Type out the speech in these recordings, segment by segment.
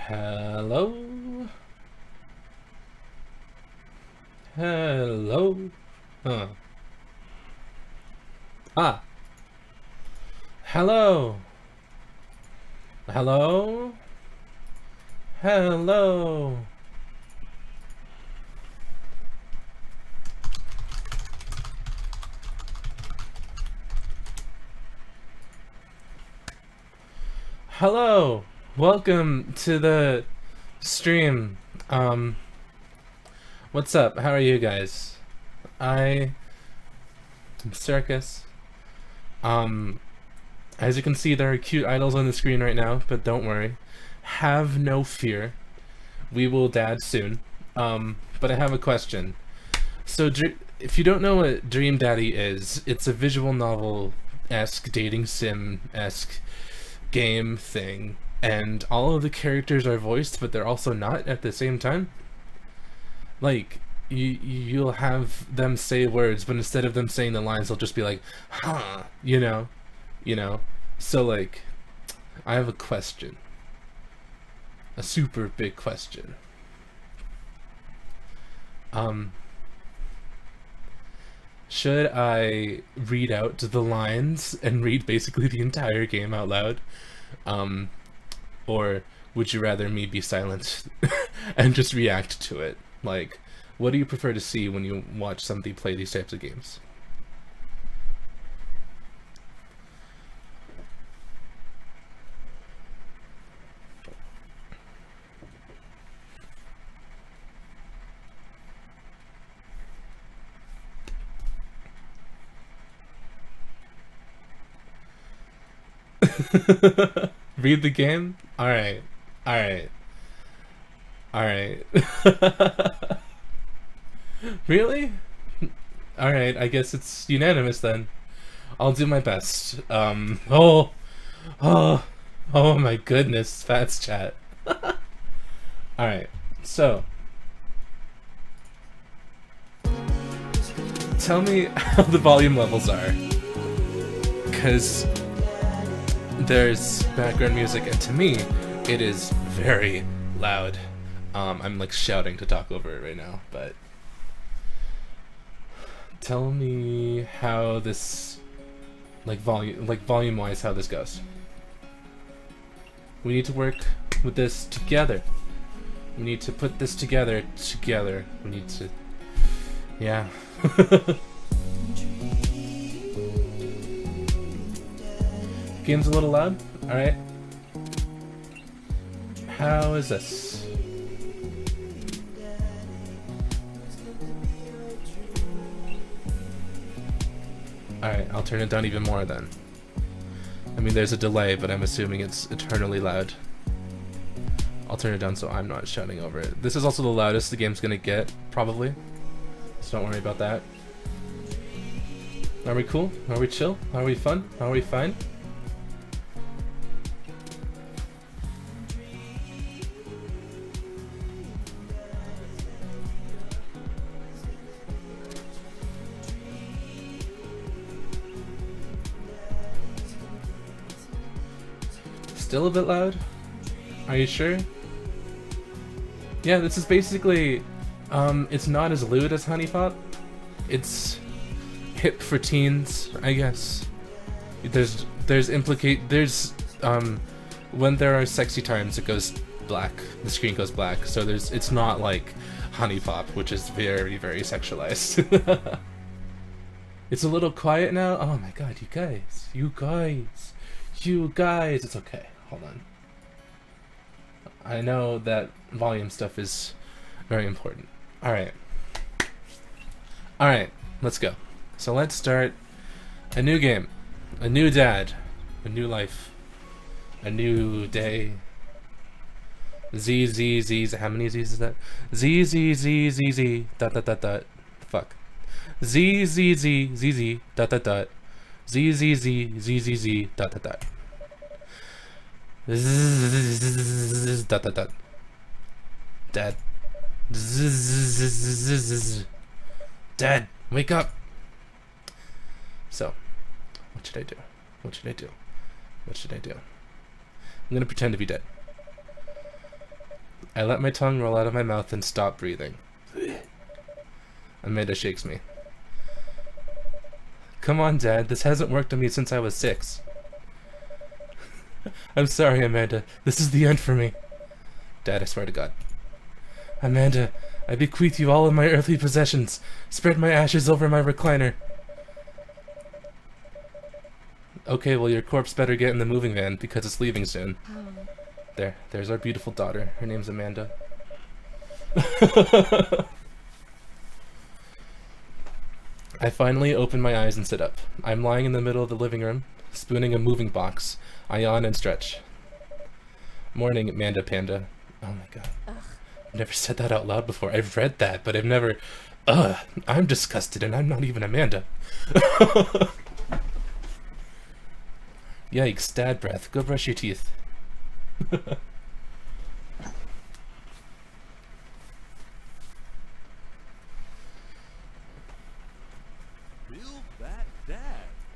Hello? Hello? Huh. Ah. Hello? Hello? Hello? Hello! Welcome to the stream. What's up? How are you guys? I'm Circus. As you can see, there are cute idols on the screen right now, but don't worry. Have no fear. We will dad soon. But I have a question. So, if you don't know what Dream Daddy is, it's a visual novel-esque, dating sim-esque game thing, and all of the characters are voiced, but they're also not at the same time. Like, you'll have them say words, but instead of them saying the lines, they'll just be like, huh, you know? So, like, I have a question. A super big question. Should I read out the lines and read basically the entire game out loud? Or would you rather me be silent and just react to it? Like, what do you prefer to see when you watch somebody play these types of games? Read the game? Alright. Alright. Alright. Really? Alright, I guess it's unanimous then. I'll do my best. Oh my goodness, Fats chat. Alright, so. Tell me how the volume levels are. Because there's background music, and to me, it is very loud. I'm like shouting to talk over it right now, but tell me how this, like volume-wise, how this goes. We need to work with this together. We need to put this together. We need to, yeah. Game's a little loud? Alright. How is this? Alright, I'll turn it down even more then. I mean, there's a delay, but I'm assuming it's eternally loud. I'll turn it down so I'm not shouting over it. This is also the loudest the game's gonna get, probably. So don't worry about that. Are we cool? Are we chill? Are we fun? Are we fine? Still a bit loud? Are you sure? Yeah, this is basically, it's not as lewd as Honey Pop. It's hip for teens, I guess. There's when there are sexy times, it goes black. The screen goes black. So it's not like Honey Pop, which is very, very sexualized. It's a little quiet now. Oh my god, you guys, it's okay. Hold on. I know that volume stuff is very important. Alright. Alright, let's go. So let's start a new game. A new dad. A new life. A new day. Z. How many Z's is that? Z. Dot. Fuck. Z. Dot. Z. Dot. Dot. Dad. Dad, wake up. So, what should I do? I'm gonna pretend to be dead. I let my tongue roll out of my mouth and stop breathing. Amanda shakes me. Come on, Dad. This hasn't worked on me since I was 6. I'm sorry, Amanda. This is the end for me. Dad, I swear to God. Amanda, I bequeath you all of my earthly possessions. Spread my ashes over my recliner. Okay, well, your corpse better get in the moving van because it's leaving soon. There's our beautiful daughter. Her name's Amanda. I finally open my eyes and sit up. I'm lying in the middle of the living room, spooning a moving box. I yawn and stretch. Morning, Amanda Panda. Oh my god. Ugh. I've never said that out loud before. I've read that, but I've never... Ugh, I'm disgusted and I'm not even Amanda. Yikes, dad breath. Go brush your teeth.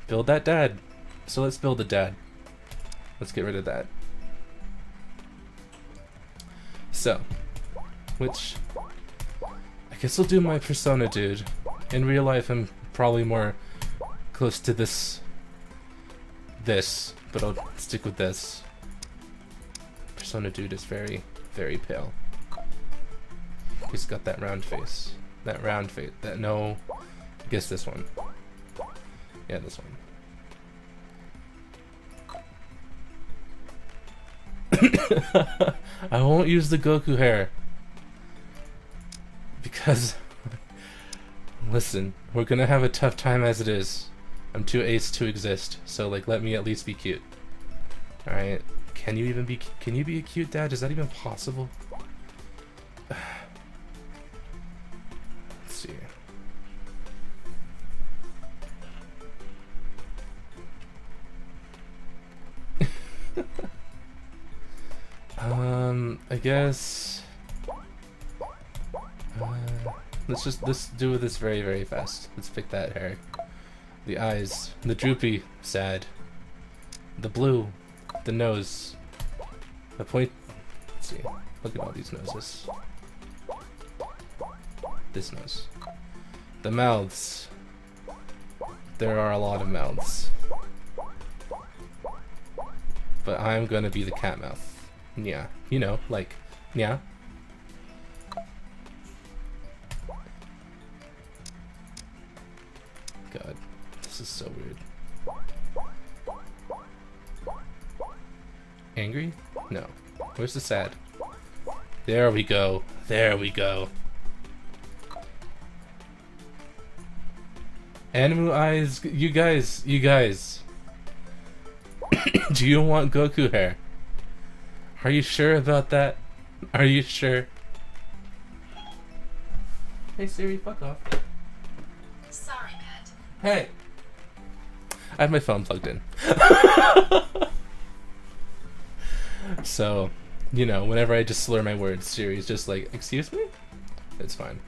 Build that dad. So let's build a dad. Let's get rid of that. So, which I guess I'll do my persona dude. In real life I'm probably more close to this, but I'll stick with this. Persona dude is very, very pale. He's got that round face. That round face. That no, I guess this one. Yeah, this one. I won't use the Goku hair. Because, listen, we're gonna have a tough time as it is. I'm too ace to exist, so like let me at least be cute. Alright, can you be a cute dad? Is that even possible? Let's see. I guess let's do this very, very fast. Let's pick that hair. The eyes, the droopy, sad. The blue, the nose, the point. Let's see. Look at all these noses. This nose. The mouths. There are a lot of mouths. But I'm gonna be the cat mouth. Yeah, you know, like, yeah. God, this is so weird. Angry? No. Where's the sad? There we go. There we go. Animu eyes, you guys. Do you want Goku hair? Are you sure about that? Are you sure? Hey Siri, fuck off. Sorry, Matt. Hey! I have my phone plugged in. So, you know, whenever I just slur my words, Siri's just like, excuse me? It's fine.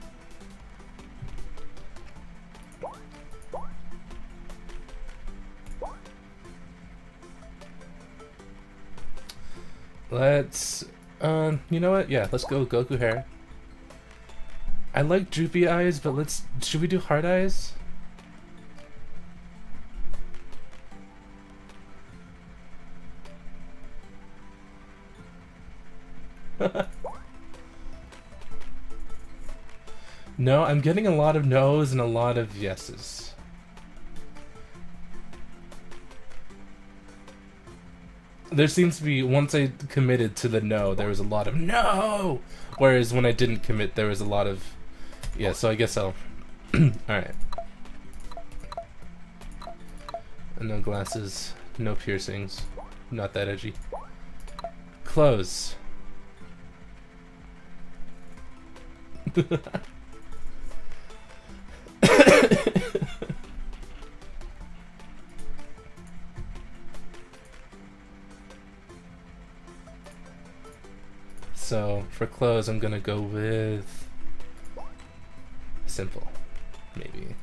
Let's, you know what? Yeah, let's go Goku hair. I like droopy eyes, but should we do hard eyes? No, I'm getting a lot of no's and a lot of yeses. There seems to be, once I committed to the no, there was a lot of no! Whereas when I didn't commit, there was a lot of, yeah, so I guess I'll, alright. No glasses, no piercings, not that edgy. Clothes. So, for clothes, I'm gonna go with simple, maybe.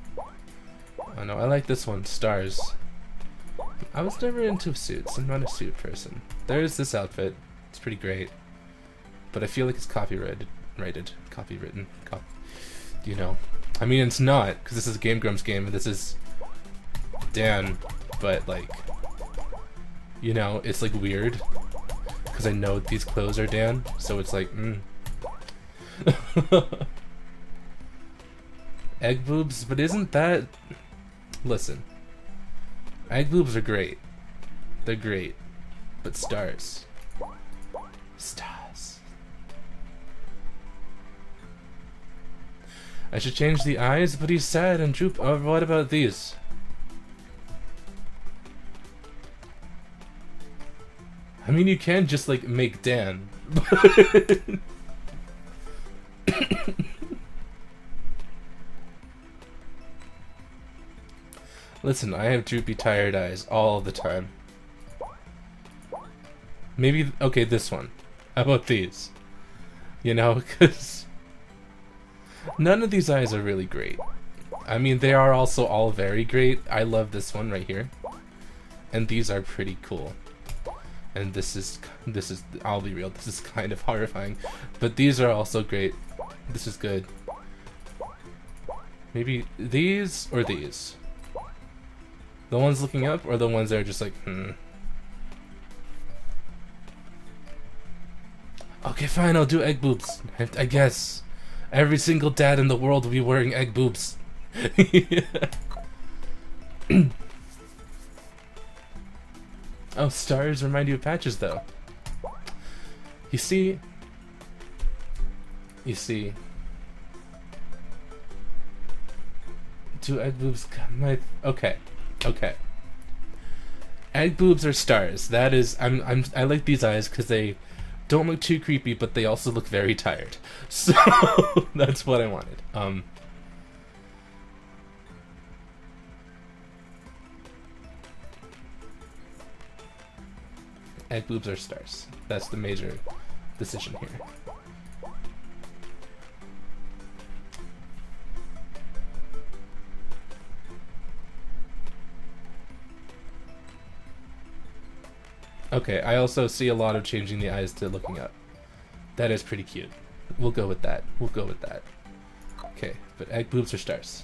Oh no, I like this one, stars. I was never into suits, I'm not a suit person. There's this outfit, it's pretty great. but I feel like it's copyrighted. You know. I mean, it's not, because this is a Game Grumps game, and this is Dan, but like, you know, it's like weird, because I know these clothes are Dan, so it's like, Egg boobs, but isn't that... Listen. Egg boobs are great. They're great. But stars. Stars. I should change the eyes, but he's sad and droop. Oh, what about these? I mean, you can just, like, make Dan. Listen, I have droopy, tired eyes all the time. Maybe, okay, this one. How about these? You know, because none of these eyes are really great. I mean, they are also all very great. I love this one right here. And these are pretty cool. And this is, I'll be real, this is kind of horrifying. But these are also great. This is good. Maybe these or these? The ones looking up, or the ones that are just like, Okay, fine, I'll do egg boobs. I guess. Every single dad in the world will be wearing egg boobs. Oh, stars remind you of patches, though. You see... Do egg boobs... Okay. Okay. Egg boobs are stars. That is, I like these eyes because they don't look too creepy, but they also look very tired. So that's what I wanted. Egg boobs are stars. That's the major decision here. Okay, I also see a lot of changing the eyes to looking up. That is pretty cute. We'll go with that. We'll go with that. Okay, but egg boobs are stars.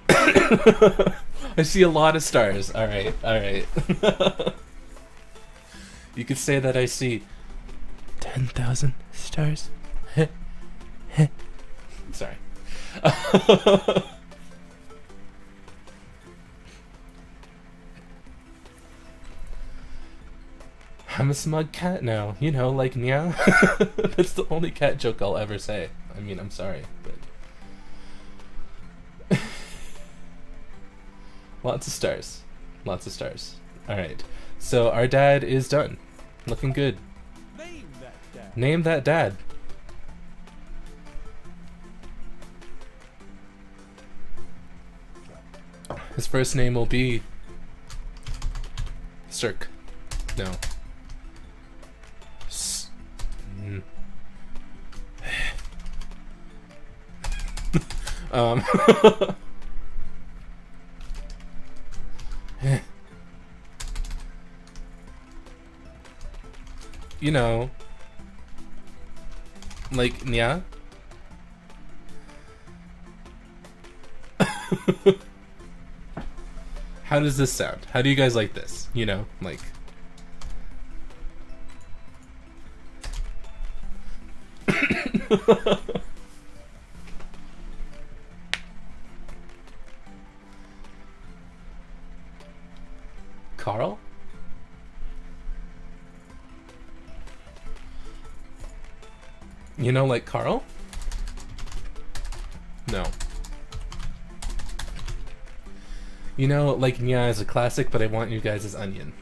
I see a lot of stars. Alright, alright. You could say that I see 10,000 stars. Sorry. I'm a smug cat now, you know, like meow. That's the only cat joke I'll ever say. I mean, I'm sorry, but lots of stars. Lots of stars. Alright, so our dad is done. Looking good. Name that dad. Name that dad. His first name will be Cirque. No. You know, like, yeah. How does this sound? How do you guys like this? You know, like... Carl? You know, like Carl? No. You know, like Nya is a classic, but I want you guys as Onion.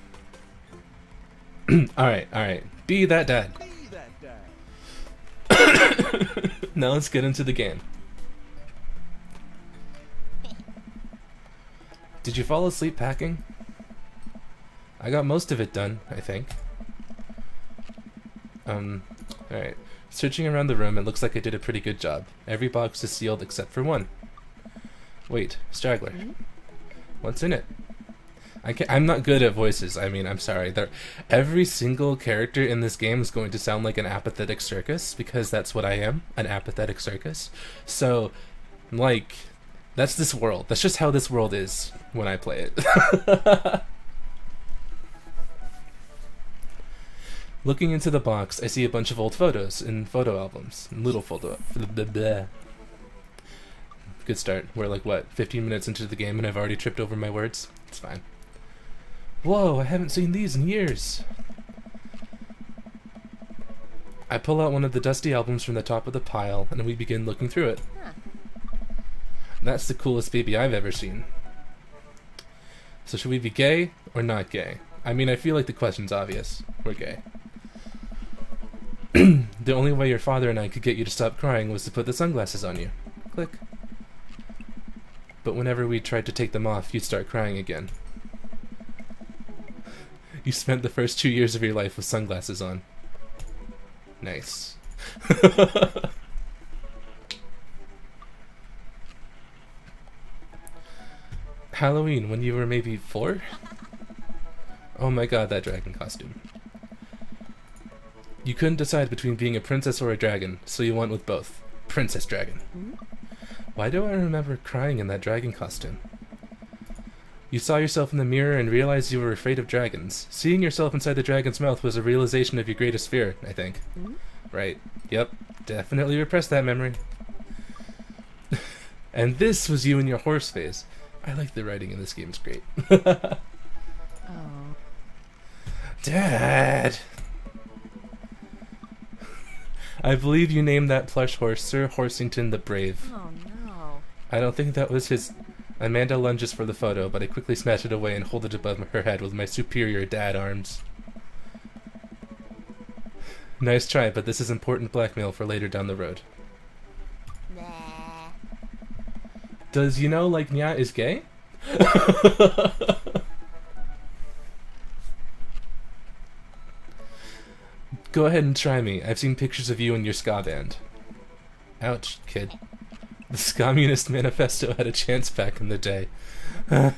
Alright, alright. Be that dad. Be that dad. Now let's get into the game. Did you fall asleep packing? I got most of it done, I think. Alright. Searching around the room, it looks like I did a pretty good job. Every box is sealed except for one. Wait, straggler. What's in it? I'm not good at voices. I mean, I'm sorry. Every single character in this game is going to sound like an apathetic circus, because that's what I am, an apathetic circus. So, like, that's this world. That's just how this world is when I play it. Looking into the box, I see a bunch of old photos in photo albums. Little photo. Blah, blah. Good start. We're like, what, 15 minutes into the game and I've already tripped over my words? It's fine. Whoa, I haven't seen these in years. I pull out one of the dusty albums from the top of the pile and we begin looking through it. Huh. That's the coolest baby I've ever seen. So should we be gay or not gay? I mean, I feel like the question's obvious. We're gay. The only way your father and I could get you to stop crying was to put the sunglasses on you. Click. But whenever we tried to take them off, you'd start crying again. You spent the first 2 years of your life with sunglasses on. Nice. Halloween, when you were maybe 4? Oh my god, that dragon costume. You couldn't decide between being a princess or a dragon, so you went with both. Princess Dragon. Why do I remember crying in that dragon costume? You saw yourself in the mirror and realized you were afraid of dragons. Seeing yourself inside the dragon's mouth was a realization of your greatest fear, I think. Right. Yep. Definitely repressed that memory. And this was you in your horse phase. I like the writing in this game, it's great. Oh. Dad! I believe you named that plush horse Sir Horsington the Brave. Oh no. I don't think that was his... Amanda lunges for the photo, but I quickly snatch it away and hold it above her head with my superior dad arms. Nice try, but this is important blackmail for later down the road. Nah. Does you know, like, Nya is gay? Go ahead and try me. I've seen pictures of you and your ska band. Ouch, kid. The Communist Manifesto had a chance back in the day. I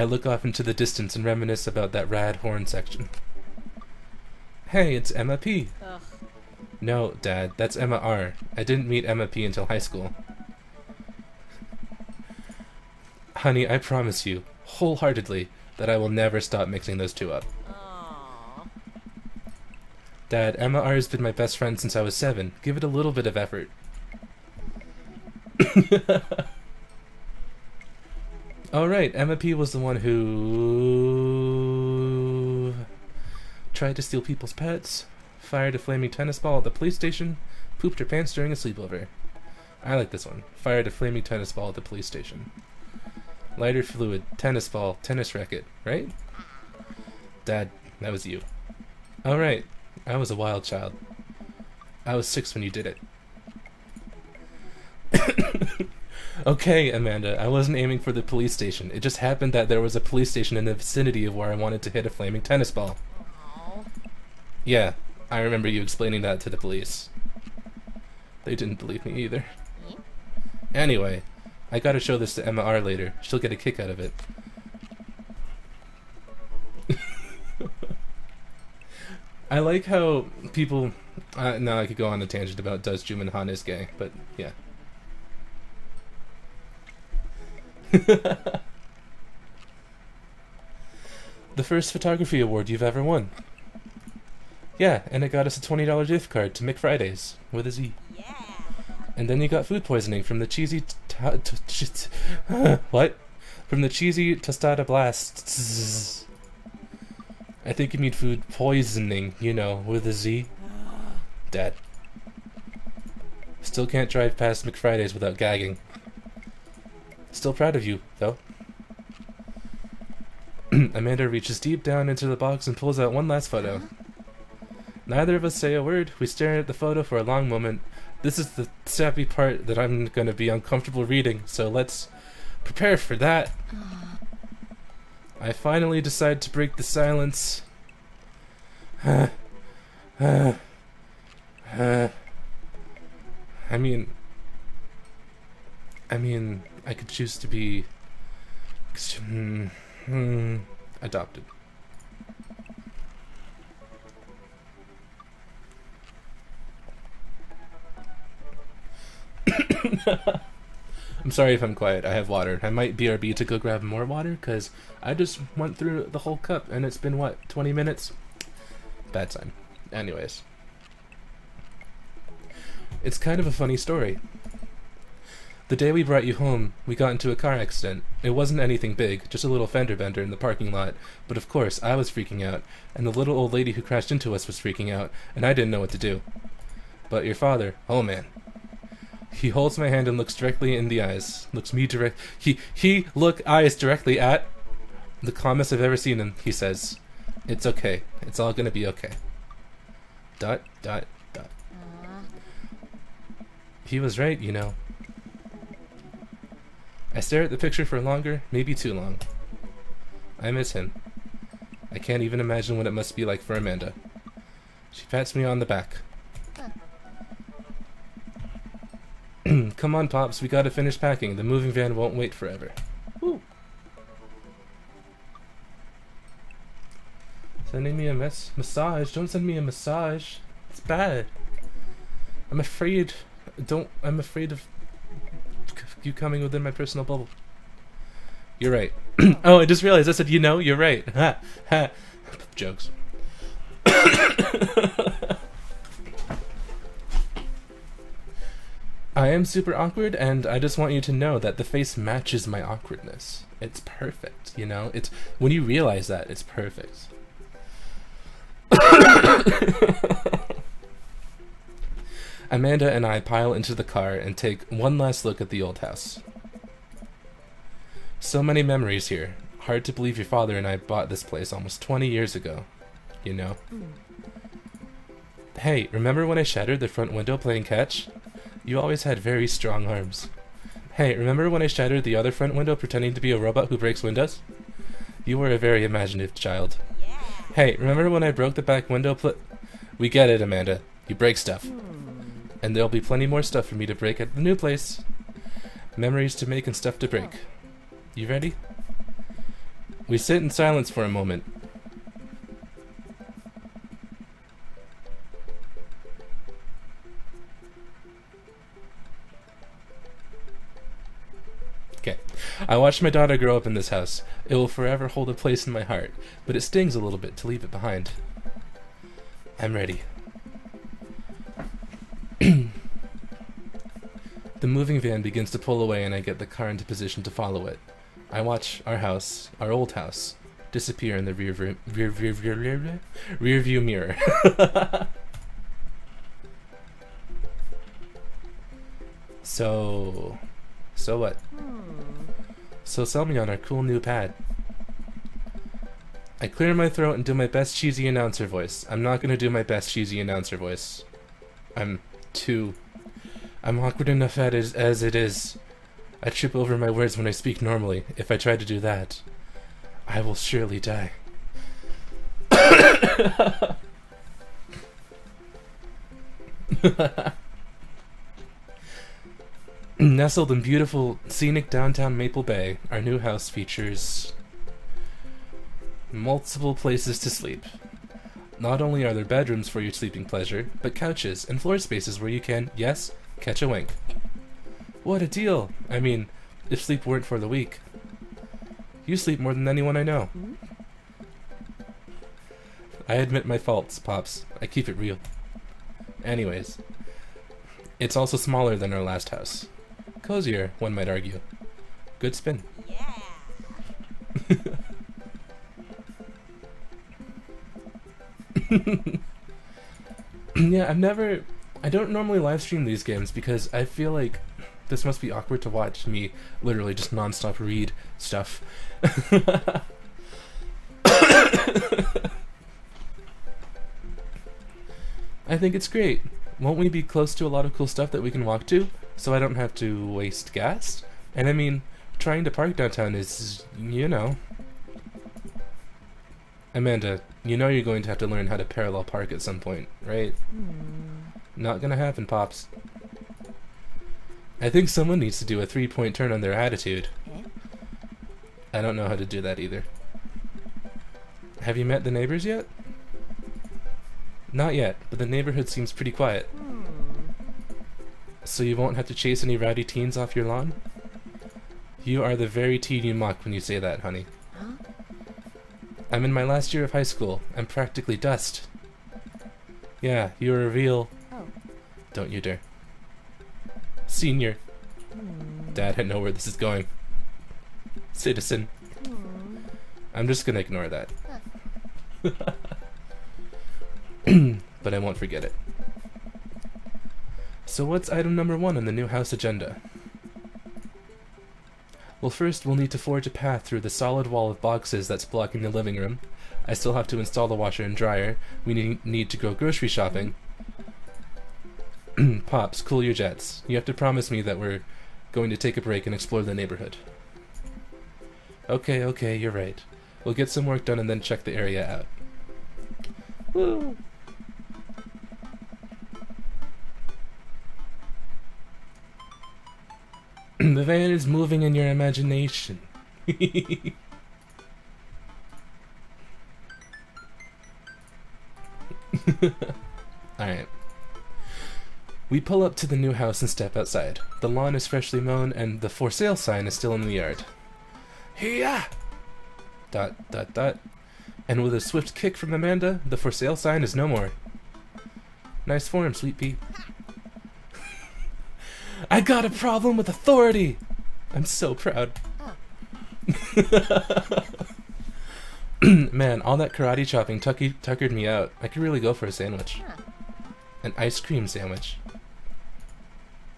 look off into the distance and reminisce about that rad horn section. Hey, it's Emma P. Ugh. No, Dad, that's Emma R. I didn't meet Emma P until high school. Honey, I promise you, wholeheartedly, that I will never stop mixing those two up. Aww. Dad, Emma R has been my best friend since I was 7. Give it a little bit of effort. Oh right, Emma P was the one who tried to steal people's pets, fired a flaming tennis ball at the police station, pooped her pants during a sleepover. I like this one. Fired a flaming tennis ball at the police station. Lighter fluid, tennis ball, tennis racket, right? Dad, that was you. Oh right, I was a wild child. I was 6 when you did it. Okay, Amanda, I wasn't aiming for the police station. It just happened that there was a police station in the vicinity of where I wanted to hit a flaming tennis ball. Aww. Yeah, I remember you explaining that to the police. They didn't believe me either. Yeah. Anyway, I gotta show this to Emma R later. She'll get a kick out of it. I like how people... now I could go on a tangent about does Juman Han is gay, but yeah. The first photography award you've ever won. Yeah, and it got us a $20 gift card to McFridays with a Z. Yeah. And then you got food poisoning from the cheesy what? From the cheesy tostada blasts. I think you mean food poisoning, you know, with a Z. Dad. Still can't drive past McFridays without gagging. Still proud of you, though. Amanda reaches deep down into the box and pulls out one last photo. Neither of us say a word. We stare at the photo for a long moment. This is the sappy part that I'm going to be uncomfortable reading, so let's prepare for that. I finally decide to break the silence. I mean, I could choose to be Adopted. I'm sorry if I'm quiet. I have water. I might BRB to go grab more water because I just went through the whole cup and it's been what, 20 minutes? Bad time. Anyways. It's kind of a funny story. The day we brought you home, we got into a car accident. It wasn't anything big, just a little fender bender in the parking lot. But of course, I was freaking out, and the little old lady who crashed into us was freaking out, and I didn't know what to do. But your father, oh man. He holds my hand and looks directly in the eyes. Looks me direct. He look eyes directly at the calmest I've ever seen him. He says, "It's okay. It's all gonna be okay." ... He was right, you know. I stare at the picture for longer, maybe too long. I miss him. I can't even imagine what it must be like for Amanda. She pats me on the back. Come on, Pops, we gotta finish packing. The moving van won't wait forever. Woo. Sending me a massage? Don't send me a massage. It's bad. I'm afraid. I'm afraid of you coming within my personal bubble. You're right. Oh, I just realized I said, you know, you're right. Ha, ha. Jokes. I am super awkward, and I just want you to know that the face matches my awkwardness. It's perfect, you know? It's when you realize that, it's perfect. Amanda and I pile into the car and take one last look at the old house. So many memories here. Hard to believe your father and I bought this place almost 20 years ago. You know? Hey, remember when I shattered the front window playing catch? You always had very strong arms. Hey, remember when I shattered the other front window pretending to be a robot who breaks windows? You were a very imaginative child. Hey, remember when I broke the back window We get it, Amanda. You break stuff. And there'll be plenty more stuff for me to break at the new place. Memories to make and stuff to break. You ready? We sit in silence for a moment. Okay. I watched my daughter grow up in this house. It will forever hold a place in my heart, but it stings a little bit to leave it behind. I'm ready. The moving van begins to pull away and I get the car into position to follow it. I watch our house, our old house, disappear in the rear view mirror. So what? So sell me on our cool new pad. I clear my throat and do my best cheesy announcer voice. I'm not gonna do my best cheesy announcer voice. I'm awkward enough at it as it is. I trip over my words when I speak normally. If I try to do that, I will surely die. Nestled in beautiful, scenic downtown Maple Bay, our new house features multiple places to sleep. Not only are there bedrooms for your sleeping pleasure, but couches and floor spaces where you can, yes, catch a wink. What a deal! I mean, if sleep weren't for the weak. You sleep more than anyone I know. I admit my faults, Pops. I keep it real. Anyways, it's also smaller than our last house. Cozier, one might argue. Good spin. Yeah. Yeah, I don't normally live stream these games because I feel like this must be awkward to watch me literally just non-stop read stuff. I think it's great. Won't we be close to a lot of cool stuff that we can walk to, so I don't have to waste gas? And I mean, trying to park downtown is, you know... Amanda, you know you're going to have to learn how to parallel park at some point, right? Not gonna happen, Pops. I think someone needs to do a 3-point turn on their attitude. I don't know how to do that either. Have you met the neighbors yet? Not yet, but the neighborhood seems pretty quiet. So you won't have to chase any rowdy teens off your lawn? You are the very teen you mock when you say that, honey. Huh? I'm in my last year of high school. I'm practically dust. Yeah, you're a real... Oh. Don't you dare. Senior. Dad, I know where this is going. Citizen. I'm just gonna ignore that. But I won't forget it. So what's item number 1 on the new house agenda? Well, first we'll need to forge a path through the solid wall of boxes that's blocking the living room. I still have to install the washer and dryer. We need to go grocery shopping. Pops, cool your jets. You have to promise me that we're going to take a break and explore the neighborhood. Okay, you're right. We'll get some work done and then check the area out. Woo! The van is moving in your imagination. Alright. We pull up to the new house and step outside. The lawn is freshly mown and the for sale sign is still in the yard. Hiya! ... And with a swift kick from Amanda, the for sale sign is no more. Nice form, Sweet Pea. I got a problem with authority! I'm so proud. Man, all that karate chopping tuckered me out. I could really go for a sandwich. An ice cream sandwich.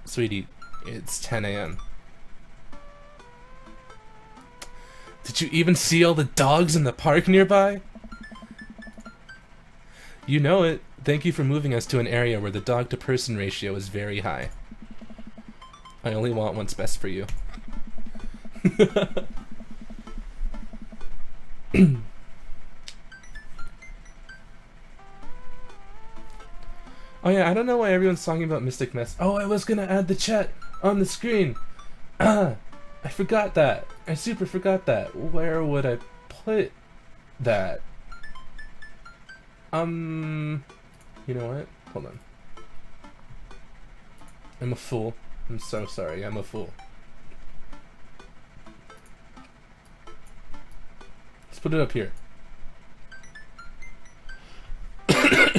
Sweetie, it's 10 a.m. Did you even see all the dogs in the park nearby? You know it. Thank you for moving us to an area where the dog-to-person ratio is very high. I only want what's best for you. Oh yeah, I don't know why everyone's talking about Mystic Mess. Oh, I was gonna add the chat on the screen. I forgot that. I super forgot that. Where would I put that? You know what? Hold on. I'm a fool. I'm so sorry. I'm a fool. Let's put it up here.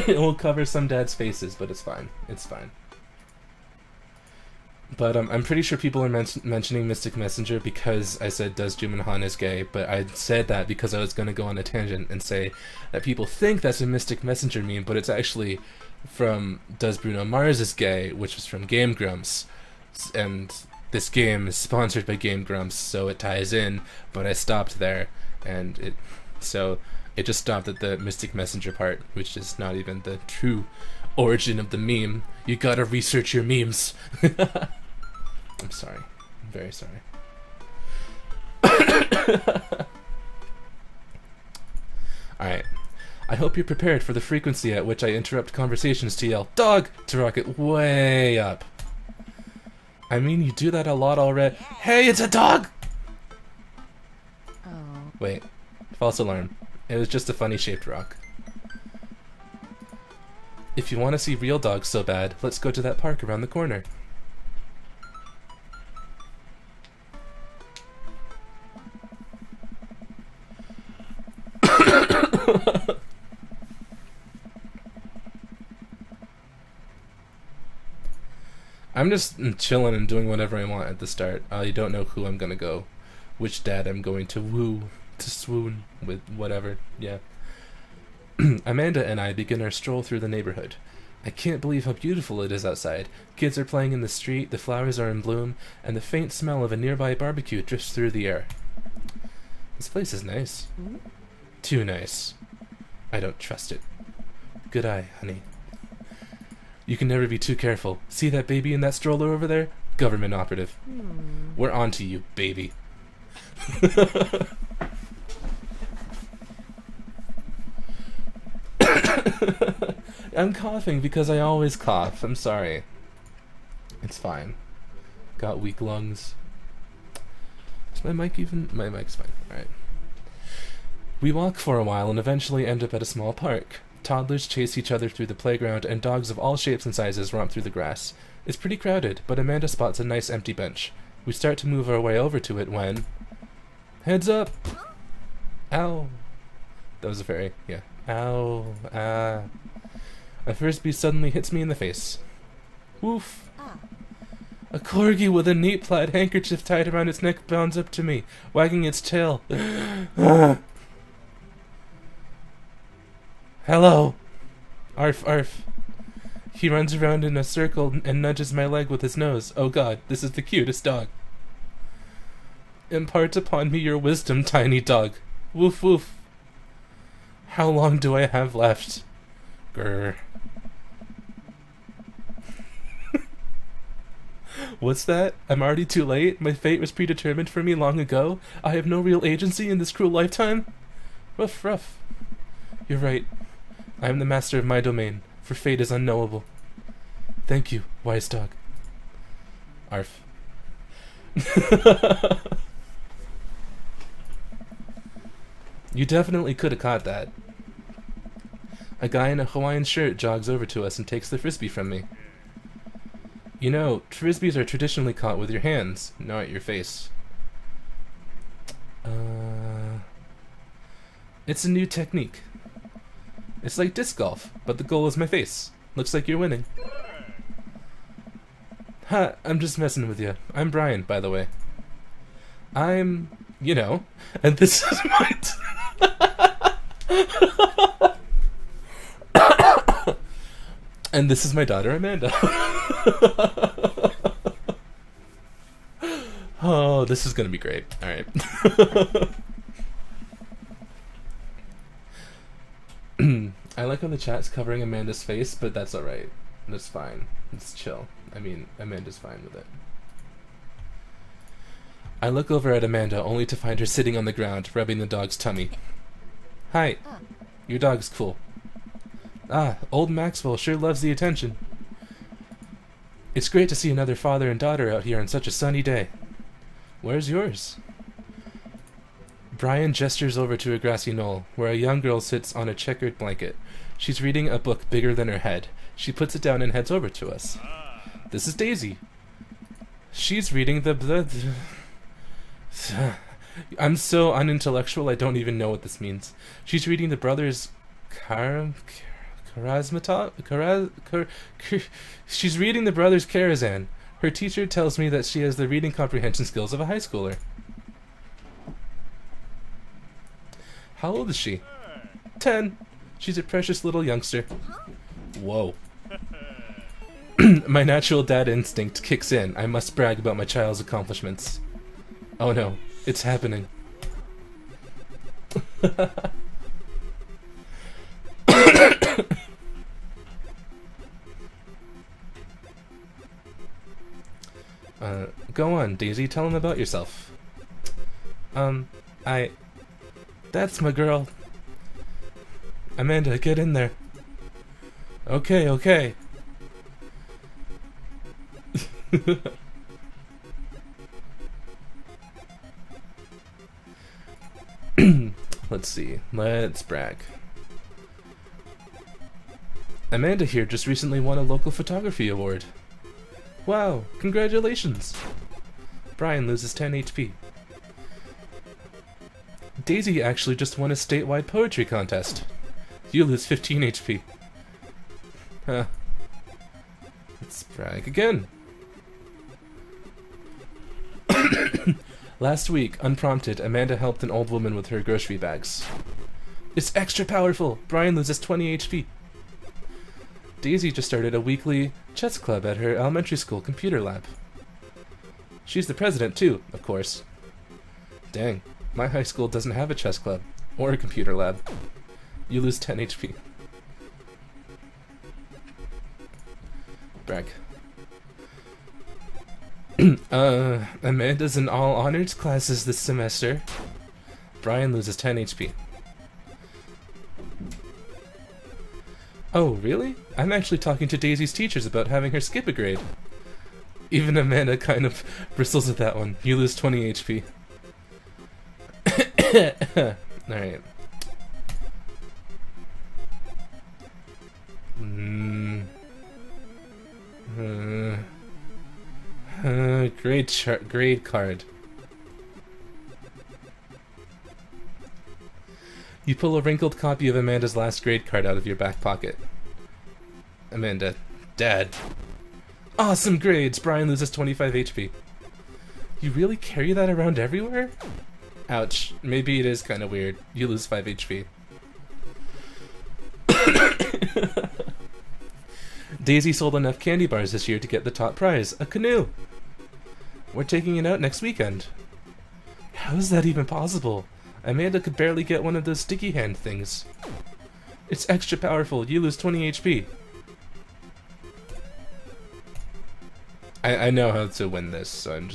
It will cover some dad's faces, but it's fine. It's fine. But I'm pretty sure people are mentioning Mystic Messenger because I said does Jumanhan is gay, but I said that because I was going to go on a tangent and say that people think that's a Mystic Messenger meme, but it's actually from Does Bruno Mars is Gay, which was from Game Grumps. And this game is sponsored by Game Grumps, so it ties in, but I stopped there, and it just stopped at the Mystic Messenger part, which is not even the true origin of the meme. You gotta research your memes. I'm sorry. I'm very sorry. Alright. I hope you're prepared for the frequency at which I interrupt conversations to yell, "Dog!" to rocket way up. I mean, you do that a lot already. Hey, it's a dog! Oh. Wait. False alarm. It was just a funny shaped rock. If you want to see real dogs so bad, let's go to that park around the corner. I'm just chilling and doing whatever I want at the start. I don't know who I'm gonna go, which dad I'm going to woo, to swoon with, whatever, yeah. Amanda and I begin our stroll through the neighborhood. I can't believe how beautiful it is outside. Kids are playing in the street, the flowers are in bloom, and the faint smell of a nearby barbecue drifts through the air. This place is nice. Too nice. I don't trust it. Good eye, honey. You can never be too careful. See that baby in that stroller over there? Government operative. We're on to you, baby. I'm coughing because I always cough. I'm sorry. It's fine. Got weak lungs. Is my mic even? My mic's fine. Alright. We walk for a while and eventually end up at a small park. Toddlers chase each other through the playground and dogs of all shapes and sizes romp through the grass. It's pretty crowded, but Amanda spots a nice empty bench. We start to move our way over to it when... Heads up! Ow! That was a fairy, yeah. Ow, ah. A frisbee suddenly hits me in the face. Woof! A corgi with a neat plaid handkerchief tied around its neck bounds up to me, wagging its tail. Hello! Arf, arf. He runs around in a circle and nudges my leg with his nose. Oh god, this is the cutest dog. Impart upon me your wisdom, tiny dog. Woof woof. How long do I have left? Grr. What's that? I'm already too late? My fate was predetermined for me long ago? I have no real agency in this cruel lifetime? Ruff, ruff. You're right. I am the master of my domain, for fate is unknowable. Thank you, wise dog. Arf. You definitely could have caught that. A guy in a Hawaiian shirt jogs over to us and takes the frisbee from me. You know, frisbees are traditionally caught with your hands, not your face. It's a new technique. It's like disc golf, but the goal is my face. Looks like you're winning. Ha, I'm just messing with you. I'm Brian, by the way. I'm, you know, and this is my... And this is my daughter, Amanda. Oh, this is gonna be great. Alright. I like how the chat's covering Amanda's face, but that's alright. That's fine. It's chill. I mean, Amanda's fine with it. I look over at Amanda, only to find her sitting on the ground, rubbing the dog's tummy. Hi. Your dog's cool. Ah, old Maxwell sure loves the attention. It's great to see another father and daughter out here on such a sunny day. Where's yours? Brian gestures over to a grassy knoll, where a young girl sits on a checkered blanket. She's reading a book bigger than her head. She puts it down and heads over to us. This is Daisy. She's reading I'm so unintellectual I don't even know what this means. She's reading the brothers She's reading the brothers Karazhan. Her teacher tells me that she has the reading comprehension skills of a high schooler. How old is she? 10. She's a precious little youngster. Whoa. My natural dad instinct kicks in. I must brag about my child's accomplishments. Oh no, it's happening. Go on, Daisy, tell him about yourself. That's my girl. Amanda, get in there. Okay, okay. Let's see. Let's brag. Amanda here just recently won a local photography award. Wow, congratulations. Brian loses 10 HP. Daisy actually just won a statewide poetry contest. You lose 15 HP. Huh. Let's brag again. Last week, unprompted, Amanda helped an old woman with her grocery bags. It's extra powerful! Brian loses 20 HP. Daisy just started a weekly chess club at her elementary school computer lab. She's the president too, of course. Dang, my high school doesn't have a chess club, or a computer lab. You lose 10 HP. Brag. Amanda's in all honors classes this semester. Brian loses 10 HP. Oh, really? I'm actually talking to Daisy's teachers about having her skip a grade. Even Amanda kind of bristles at that one. You lose 20 HP. Alright. Grade card. You pull a wrinkled copy of Amanda's last grade card out of your back pocket. Amanda. Dad. Awesome grades! Brian loses 25 HP. You really carry that around everywhere? Ouch. Maybe it is kind of weird. You lose 5 HP. Daisy sold enough candy bars this year to get the top prize, a canoe. We're taking it out next weekend. How is that even possible? Amanda could barely get one of those sticky hand things. It's extra powerful. You lose 20 HP. I know how to win this, so I'm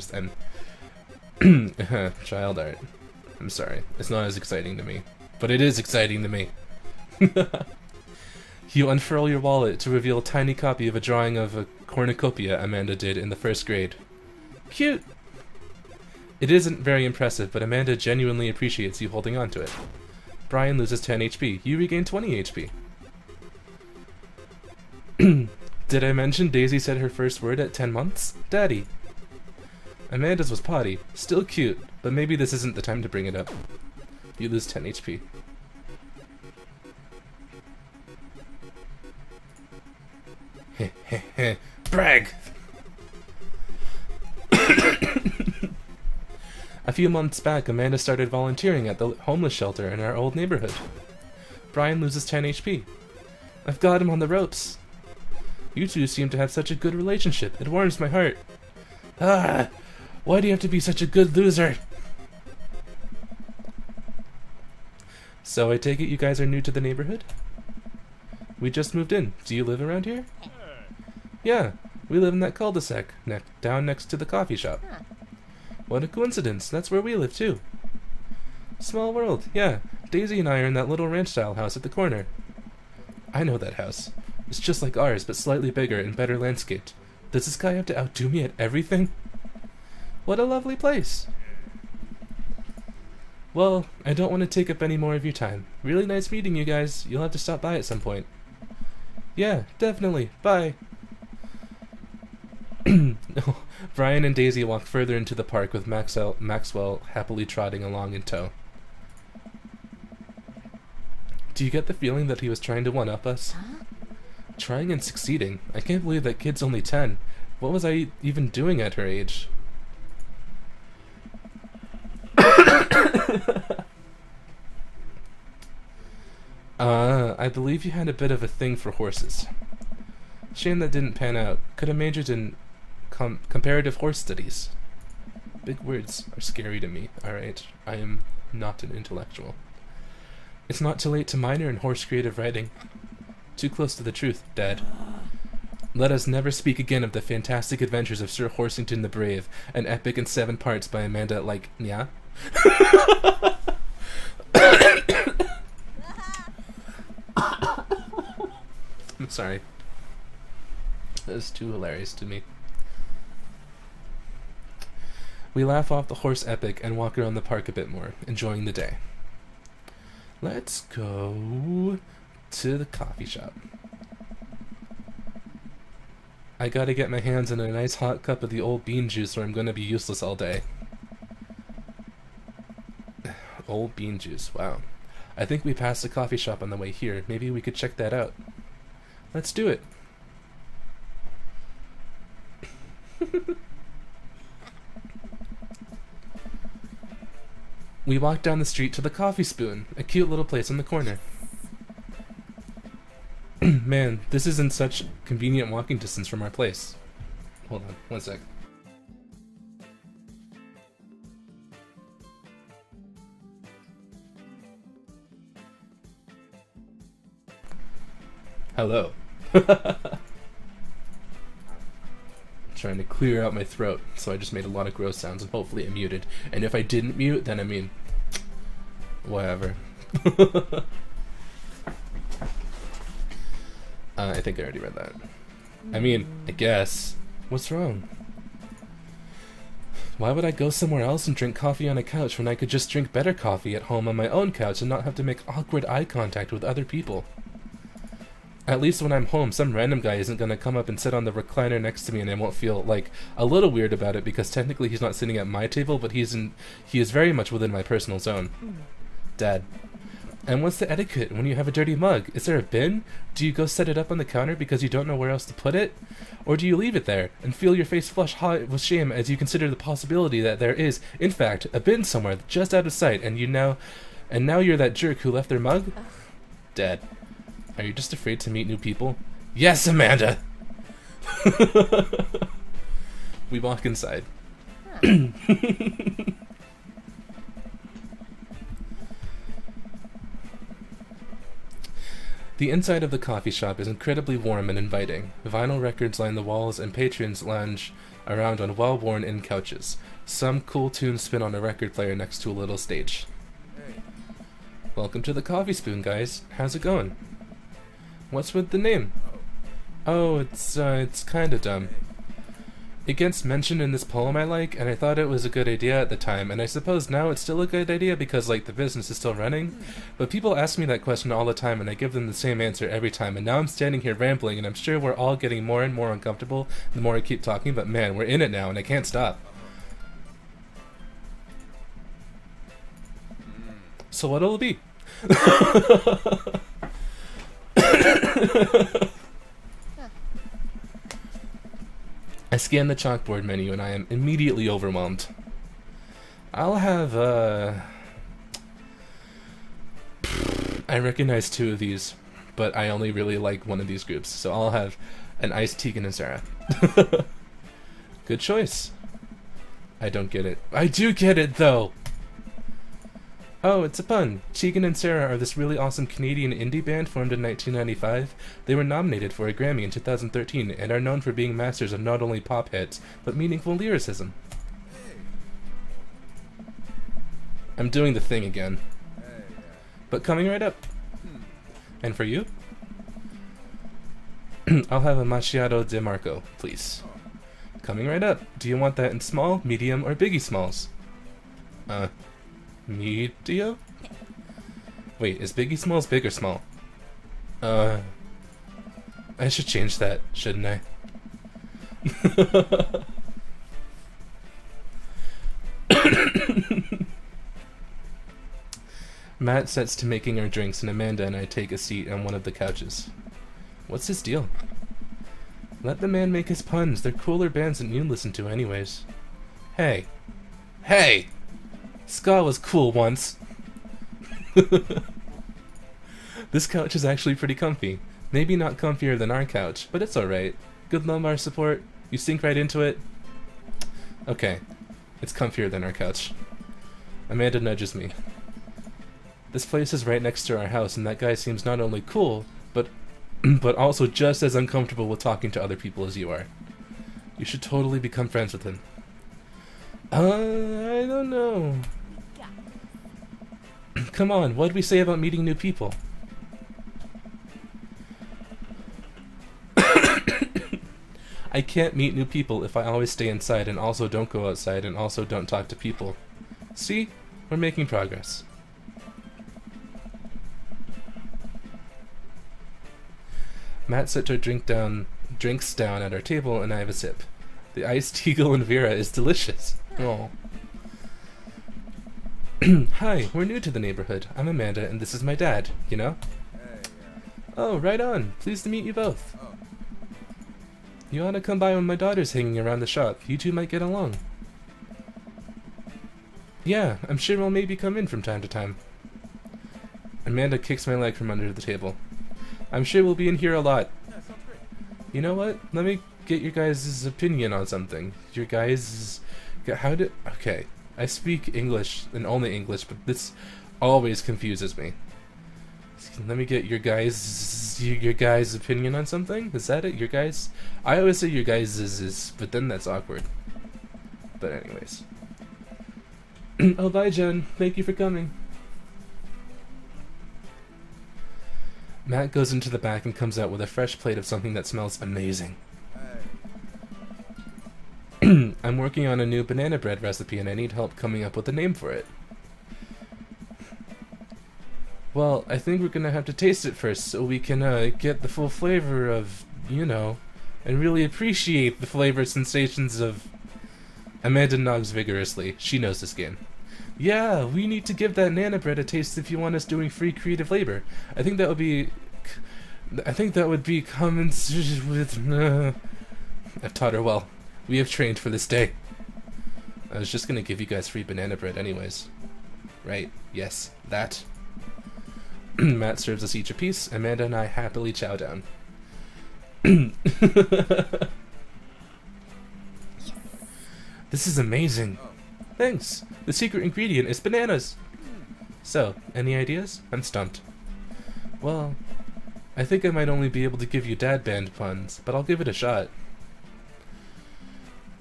child art. I'm sorry. It's not as exciting to me. But it is exciting to me. You unfurl your wallet to reveal a tiny copy of a drawing of a cornucopia Amanda did in the 1st grade. Cute! It isn't very impressive, but Amanda genuinely appreciates you holding on to it. Brian loses 10 HP. You regain 20 HP. Did I mention Daisy said her first word at 10 months? Daddy. Amanda's was potty. Still cute, but maybe this isn't the time to bring it up. You lose 10 HP. Heh heh heh. Brag! A few months back, Amanda started volunteering at the homeless shelter in our old neighborhood. Brian loses 10 HP. I've got him on the ropes. You two seem to have such a good relationship. It warms my heart. Ah! Why do you have to be such a good loser? So I take it you guys are new to the neighborhood? We just moved in. Do you live around here? Yeah, we live in that cul-de-sac, down next to the coffee shop. What a coincidence. That's where we live too. Small world, yeah. Daisy and I are in that little ranch-style house at the corner. I know that house. It's just like ours, but slightly bigger and better landscaped. Does this guy have to outdo me at everything? What a lovely place. Well, I don't want to take up any more of your time. Really nice meeting you guys. You'll have to stop by at some point. Yeah, definitely. Bye. Brian and Daisy walk further into the park with Maxwell happily trotting along in tow. Do you get the feeling that he was trying to one-up us? Huh? Trying and succeeding. I can't believe that kid's only 10. What was I even doing at her age? I believe you had a bit of a thing for horses. Shame that didn't pan out. Could have majored in comparative horse studies. Big words are scary to me, alright? I am not an intellectual. It's not too late to minor in horse creative writing. Too close to the truth, Dad. Let us never speak again of the fantastic adventures of Sir Horsington the Brave, an epic in 7 parts by Amanda, yeah? I'm sorry. That is too hilarious to me. We laugh off the horse epic and walk around the park a bit more, enjoying the day. Let's go to the coffee shop. I gotta get my hands on a nice hot cup of the old bean juice or I'm gonna be useless all day. Old bean juice, wow. I think we passed a coffee shop on the way here. Maybe we could check that out. Let's do it. We walk down the street to the Coffee Spoon, a cute little place on the corner. Man, this is in such convenient walking distance from our place. Hold on, one sec. Hello. Trying to clear out my throat, so I just made a lot of gross sounds and hopefully it muted. And if I didn't mute, then I mean, whatever. I think I already read that. I mean, I guess. What's wrong? Why would I go somewhere else and drink coffee on a couch when I could just drink better coffee at home on my own couch and not have to make awkward eye contact with other people? At least when I'm home, some random guy isn't gonna come up and sit on the recliner next to me and I won't feel, like, a little weird about it because technically he's not sitting at my table, but he is very much within my personal zone. Dad. And what's the etiquette when you have a dirty mug? Is there a bin? Do you go set it up on the counter because you don't know where else to put it? Or do you leave it there and feel your face flush hot with shame as you consider the possibility that there is, in fact, a bin somewhere just out of sight and now you're that jerk who left their mug? Dad, are you just afraid to meet new people? Yes, Amanda! We walk inside. The inside of the coffee shop is incredibly warm and inviting. Vinyl records line the walls and patrons lounge around on well-worn-in couches. Some cool tunes spin on a record player next to a little stage. Hey. Welcome to the Coffee Spoon, guys. How's it going? What's with the name? Oh, it's kinda dumb. It gets mentioned in this poem I like, and I thought it was a good idea at the time, and I suppose now it's still a good idea because, like, the business is still running. But people ask me that question all the time, and I give them the same answer every time, and now I'm standing here rambling, and I'm sure we're all getting more and more uncomfortable the more I keep talking, but man, we're in it now, and I can't stop. So what'll it be? I scan the chalkboard menu and I am immediately overwhelmed. I'll have, I recognize two of these, but I only really like one of these groups, so I'll have an iced Tegan and Sarah. Good choice. I don't get it. I do get it, though! Oh, it's a pun. Tegan and Sarah are this really awesome Canadian indie band formed in 1995. They were nominated for a Grammy in 2013 and are known for being masters of not only pop hits, but meaningful lyricism. I'm doing the thing again. But coming right up. And for you? I'll have a macchiato de Marco, please. Coming right up. Do you want that in small, medium, or biggie smalls? Medium? Wait, is Biggie Smalls big or small? I should change that, shouldn't I? Matt sets to making our drinks and Amanda and I take a seat on one of the couches. What's his deal? Let the man make his puns. They're cooler bands than you listen to anyways. Hey. Hey! Ska was cool once. This couch is actually pretty comfy. Maybe not comfier than our couch, but it's alright. Good lumbar support. You sink right into it. Okay. It's comfier than our couch. Amanda nudges me. This place is right next to our house, and that guy seems not only cool, but also just as uncomfortable with talking to other people as you are. You should totally become friends with him. I don't know. Come on, what'd we say about meeting new people? I can't meet new people if I always stay inside and also don't go outside and also don't talk to people. See? We're making progress. Matt sets our drinks down at our table and I have a sip. The iced Eagle and Vera is delicious. Oh. Hi, we're new to the neighborhood. I'm Amanda, and this is my dad, you know? Oh, right on. Pleased to meet you both. You ought to come by when my daughter's hanging around the shop. You two might get along. Yeah, I'm sure we'll maybe come in from time to time. Amanda kicks my leg from under the table. I'm sure we'll be in here a lot. You know what? Let me get your guys' opinion on something. Your guys' okay. I speak English and only English, but this always confuses me. Let me get your guys' opinion on something. Is that it? Your guys? I always say your guys' but then that's awkward. But anyways. Oh, bye, Jen. Thank you for coming. Matt goes into the back and comes out with a fresh plate of something that smells amazing. I'm working on a new banana bread recipe and I need help coming up with a name for it. Well, I think we're gonna have to taste it first so we can get the full flavor of, you know, and really appreciate the flavor sensations of... Amanda nods vigorously. She knows this game. Yeah, we need to give that nana bread a taste if you want us doing free creative labor. I think that would be common with... I've taught her well. We have trained for this day. I was just gonna give you guys free banana bread anyways. Right, yes, that. Matt serves us each a piece. Amanda and I happily chow down. This is amazing. Thanks. The secret ingredient is bananas. So, any ideas? I'm stumped. Well, I think I might only be able to give you dad band puns, but I'll give it a shot.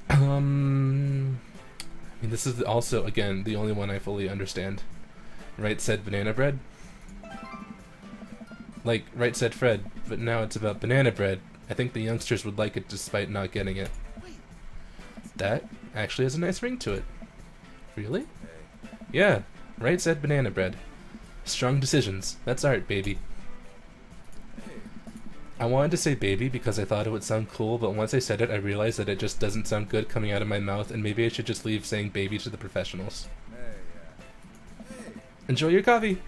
I mean, this is also, again, the only one I fully understand. Right said banana bread? Like, right said Fred, but now it's about banana bread. I think the youngsters would like it despite not getting it. That actually has a nice ring to it. Really? Yeah, right said banana bread. Strong decisions. That's art, baby. I wanted to say baby because I thought it would sound cool, but once I said it, I realized that it just doesn't sound good coming out of my mouth, and maybe I should just leave saying baby to the professionals. Enjoy your coffee!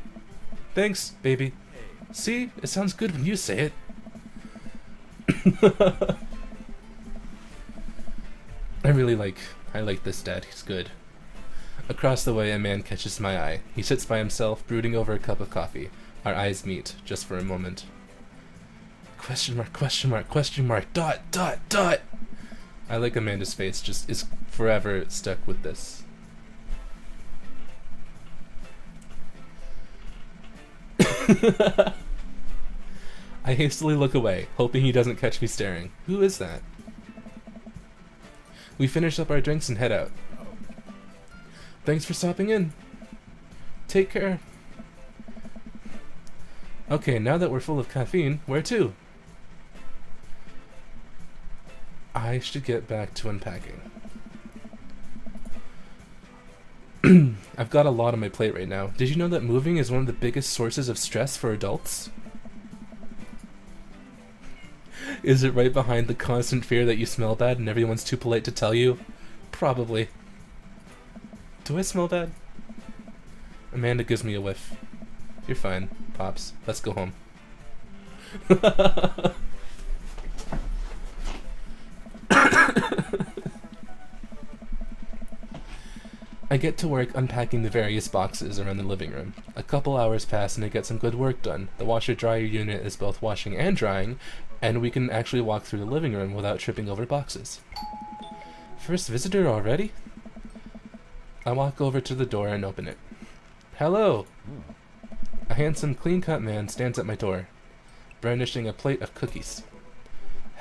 Thanks, baby. See? It sounds good when you say it. I like this dad. He's good. Across the way, a man catches my eye. He sits by himself, brooding over a cup of coffee. Our eyes meet, just for a moment. Question mark, question mark, question mark, dot, dot, dot! I like Amanda's face, just is forever stuck with this. I hastily look away, hoping he doesn't catch me staring. Who is that? We finish up our drinks and head out. Thanks for stopping in. Take care. Okay, now that we're full of caffeine, where to? I should get back to unpacking. I've got a lot on my plate right now. Did you know that moving is one of the biggest sources of stress for adults? Is it right behind the constant fear that you smell bad and everyone's too polite to tell you? Probably. Do I smell bad? Amanda gives me a whiff. You're fine, Pops. Let's go home. I get to work unpacking the various boxes around the living room. A couple hours pass and I get some good work done. The washer-dryer unit is both washing and drying, and we can actually walk through the living room without tripping over boxes. First visitor already? I walk over to the door and open it. Hello! A handsome, clean-cut man stands at my door, brandishing a plate of cookies.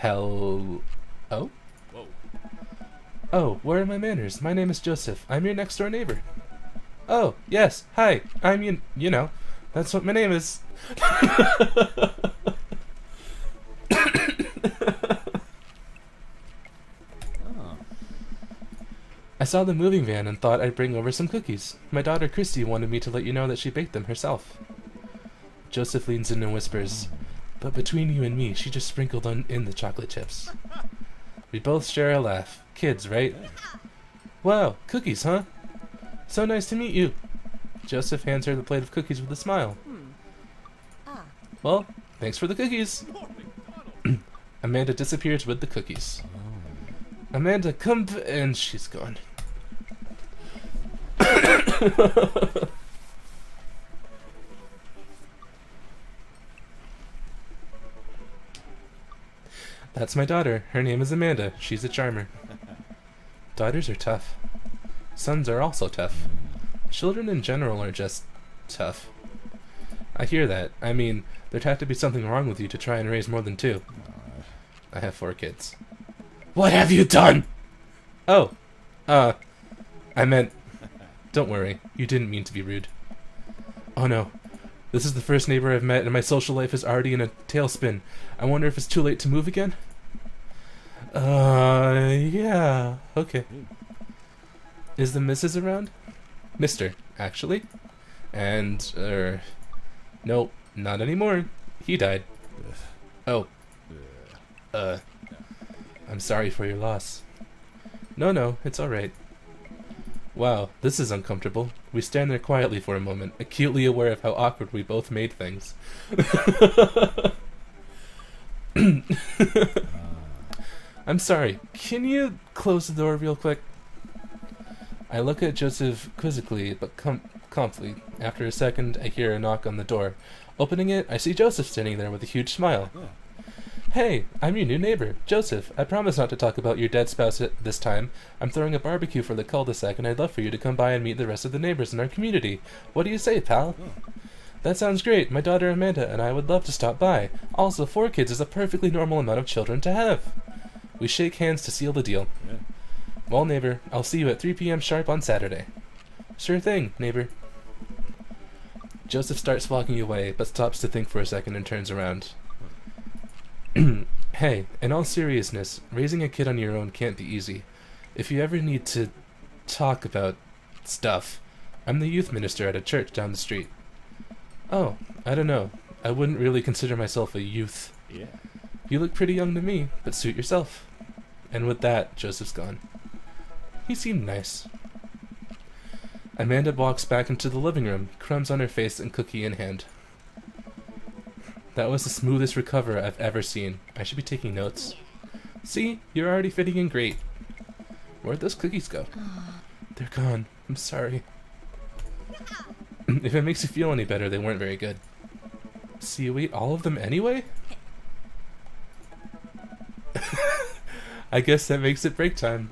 Oh? Whoa. Oh, where are my manners? My name is Joseph. I'm your next-door neighbor. Oh, yes. Hi. I'm you know. That's what my name is. I saw the moving van and thought I'd bring over some cookies. My daughter Christy wanted me to let you know that she baked them herself. Joseph leans in and whispers, but between you and me, she just sprinkled in the chocolate chips. We both share a laugh. Kids, right? Wow, cookies, huh? So nice to meet you. Joseph hands her the plate of cookies with a smile. Well, thanks for the cookies. Amanda disappears with the cookies. Amanda, come and she's gone. That's my daughter. Her name is Amanda. She's a charmer. Daughters are tough. Sons are also tough. Children in general are just tough. I hear that. I mean, there'd have to be something wrong with you to try and raise more than 2. I have 4 kids. What have you done? Oh, I meant... Don't worry, you didn't mean to be rude. Oh no, this is the first neighbor I've met and my social life is already in a tailspin. I wonder if it's too late to move again? Yeah. Okay. Is the missus around? Mister, actually. And, nope, not anymore. He died. Oh. I'm sorry for your loss. No, it's alright. Wow, this is uncomfortable. We stand there quietly for a moment, acutely aware of how awkward we both made things. I'm sorry, can you close the door real quick? I look at Joseph quizzically, but calmly. After a second, I hear a knock on the door. Opening it, I see Joseph standing there with a huge smile. Hey, I'm your new neighbor, Joseph. I promise not to talk about your dead spouse this time. I'm throwing a barbecue for the cul-de-sac, and I'd love for you to come by and meet the rest of the neighbors in our community. What do you say, pal? That sounds great. My daughter Amanda and I would love to stop by. Also, 4 kids is a perfectly normal amount of children to have. We shake hands to seal the deal. Well, neighbor, I'll see you at 3 p.m. sharp on Saturday. Sure thing, neighbor. Joseph starts walking away, but stops to think for a second and turns around. Hey, in all seriousness, raising a kid on your own can't be easy. If you ever need to talk about stuff, I'm the youth minister at a church down the street. Oh, I don't know. I wouldn't really consider myself a youth. Yeah. You look pretty young to me, but suit yourself. And with that, Joseph's gone. He seemed nice. Amanda walks back into the living room, crumbs on her face and cookie in hand. That was the smoothest recover I've ever seen. I should be taking notes. See? You're already fitting in great. Where'd those cookies go? They're gone. I'm sorry. If it makes you feel any better, they weren't very good. So you ate all of them anyway? I guess that makes it break time.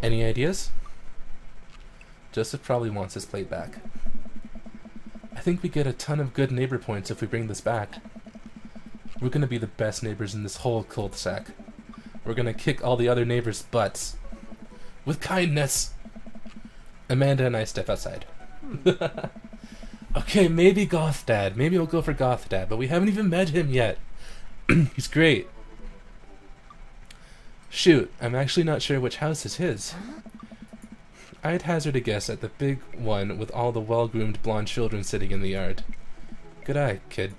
Any ideas? Joseph probably wants his plate back. I think we get a ton of good neighbor points if we bring this back. We're gonna be the best neighbors in this whole cul-de-sac. We're gonna kick all the other neighbors' butts. With kindness! Amanda and I step outside. Okay, maybe Goth Dad. Maybe we'll go for Goth Dad, but we haven't even met him yet. He's great. Shoot, I'm actually not sure which house is his. I'd hazard a guess at the big one with all the well-groomed blonde children sitting in the yard. Good eye, kid.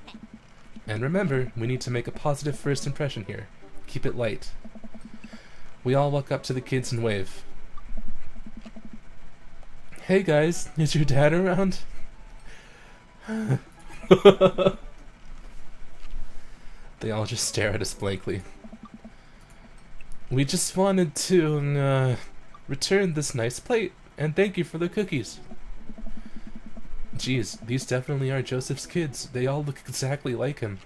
And remember, we need to make a positive first impression here. Keep it light. We all walk up to the kids and wave. Hey guys, is your dad around? They all just stare at us blankly. We just wanted to, return this nice plate, and thank you for the cookies. Geez, these definitely are Joseph's kids. They all look exactly like him.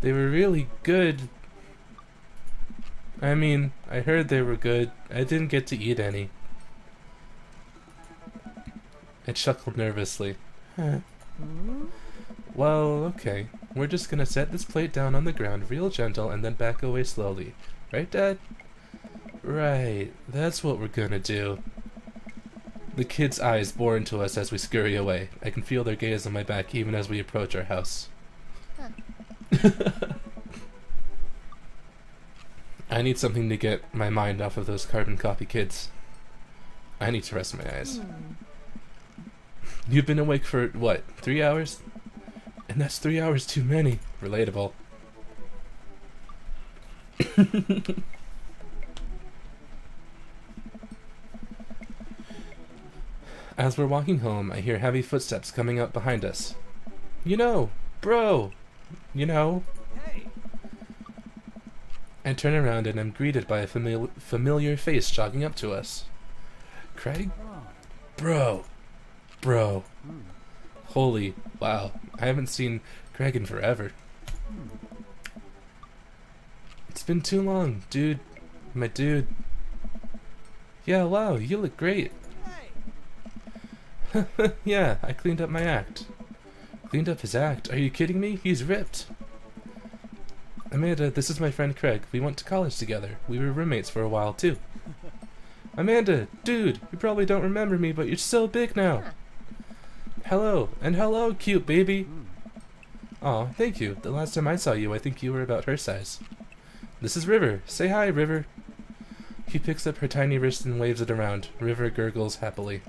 They were really good. I mean, I heard they were good. I didn't get to eat any. I chuckled nervously. Well, okay. We're just gonna set this plate down on the ground real gentle and then back away slowly. Right, Dad? Right. That's what we're gonna do. The kids' eyes bore into us as we scurry away. I can feel their gaze on my back even as we approach our house. I need something to get my mind off of those carbon copy kids. I need to rest my eyes. You've been awake for, what, 3 hours? And that's 3 hours too many. Relatable. As we're walking home, I hear heavy footsteps coming up behind us. You know, bro! You know? Hey. I turn around and am greeted by a familiar face jogging up to us. Craig? Bro! Bro. Holy, wow. I haven't seen Craig in forever. It's been too long, dude. My dude. Yeah, wow, you look great. Yeah, I cleaned up my act. Cleaned up his act? Are you kidding me? He's ripped. Amanda, this is my friend Craig. We went to college together. We were roommates for a while, too. Amanda, dude, you probably don't remember me, but you're so big now. Hello, and hello, cute baby. Aw, thank you. The last time I saw you, I think you were about her size. This is River. Say hi, River. He picks up her tiny wrist and waves it around. River gurgles happily.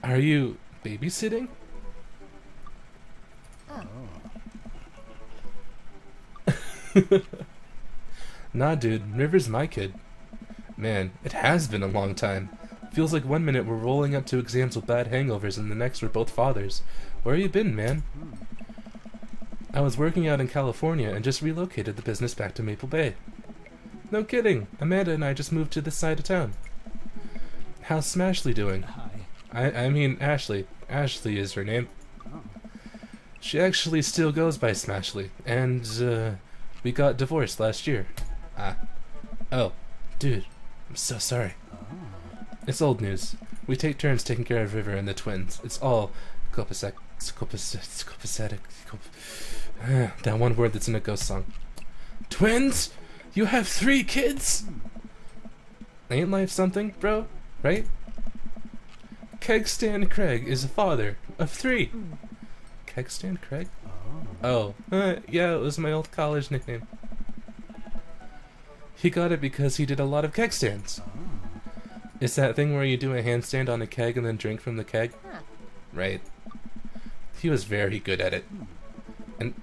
Are you babysitting? Nah, dude. River's my kid. Man, it has been a long time. Feels like one minute we're rolling up to exams with bad hangovers and the next we're both fathers. Where you been, man? I was working out in California and just relocated the business back to Maple Bay. No kidding. Amanda and I just moved to this side of town. How's Smashley doing? I mean Ashley. Ashley is her name. She actually still goes by Smashley, and we got divorced last year. Oh, dude, I'm so sorry. It's old news. We take turns taking care of River and the twins. It's all copacetic. That one word that's in a ghost song. Twins? You have 3 kids? Ain't life something, bro? Right? Keg Stand Craig is a father of 3. Keg Stand Craig? Oh, yeah, it was my old college nickname. He got it because he did a lot of keg stands. It's that thing where you do a handstand on a keg and then drink from the keg? Right. He was very good at it. And,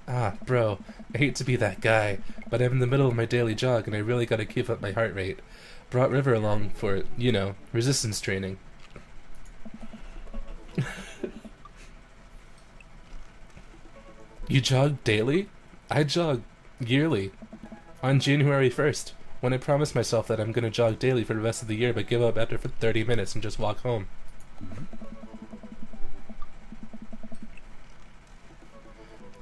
bro, I hate to be that guy, but I'm in the middle of my daily jog and I really gotta keep up my heart rate. Brought River along for, you know, resistance training. You jog daily? I jog yearly. On January 1st, when I promised myself that I'm gonna jog daily for the rest of the year but give up after 30 minutes and just walk home.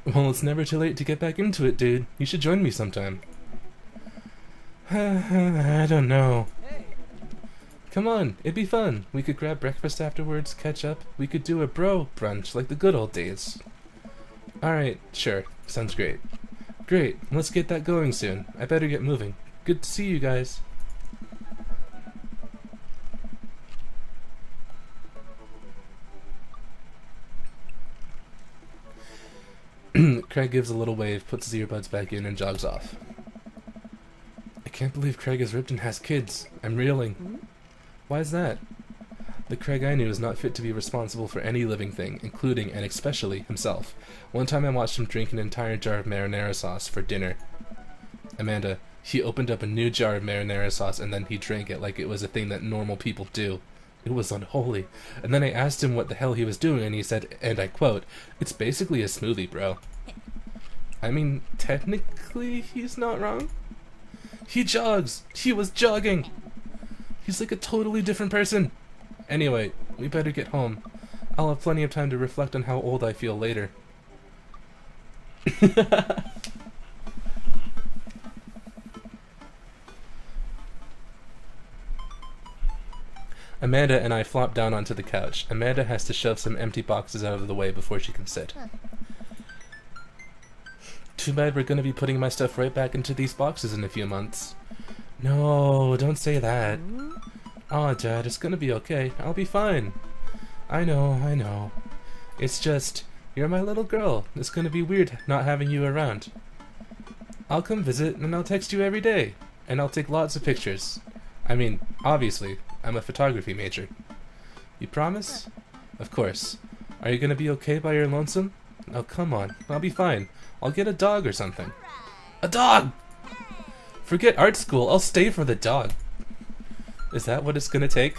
Well, it's never too late to get back into it, dude. You should join me sometime. I don't know. Come on, it'd be fun. We could grab breakfast afterwards, catch up. We could do a bro brunch like the good old days. Alright, sure. Sounds great. Great, let's get that going soon. I better get moving. Good to see you guys. Craig gives a little wave, puts his earbuds back in, and jogs off. I can't believe Craig is ripped and has kids. I'm reeling. Why's that? The Craig I knew is not fit to be responsible for any living thing, including and especially himself. One time I watched him drink an entire jar of marinara sauce for dinner. Amanda, he opened up a new jar of marinara sauce and then he drank it like it was a thing that normal people do. It was unholy. And then I asked him what the hell he was doing and he said, and I quote, "It's basically a smoothie, bro." I mean, technically he's not wrong. He jogs! He was jogging! He's like a totally different person! Anyway, we better get home. I'll have plenty of time to reflect on how old I feel later. Amanda and I flop down onto the couch. Amanda has to shove some empty boxes out of the way before she can sit. Too bad we're gonna be putting my stuff right back into these boxes in a few months. No, don't say that. Aw, Dad, it's gonna be okay. I'll be fine. I know. It's just, you're my little girl. It's gonna be weird not having you around. I'll come visit and I'll text you every day. And I'll take lots of pictures. I mean, obviously, I'm a photography major. You promise? Of course. Are you gonna be okay by your lonesome? Oh, come on. I'll be fine. I'll get a dog or something. A dog! Forget art school. I'll stay for the dog. Is that what it's gonna take?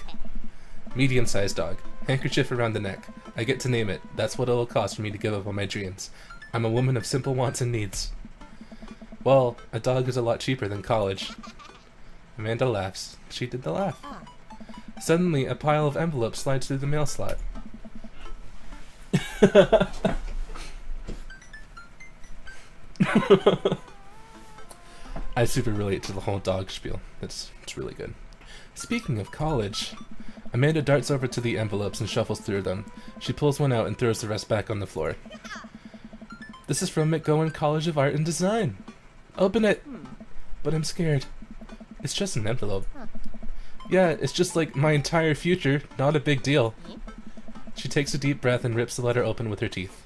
Medium-sized dog. Handkerchief around the neck. I get to name it. That's what it'll cost for me to give up on my dreams. I'm a woman of simple wants and needs. Well, a dog is a lot cheaper than college. Amanda laughs. She did the laugh. Suddenly, a pile of envelopes slides through the mail slot. I super relate to the whole dog spiel. It's really good. Speaking of college, Amanda darts over to the envelopes and shuffles through them. She pulls one out and throws the rest back on the floor. This is from McGowan College of Art and Design. Open it! But I'm scared. It's just an envelope. Yeah, it's just like my entire future, not a big deal. She takes a deep breath and rips the letter open with her teeth.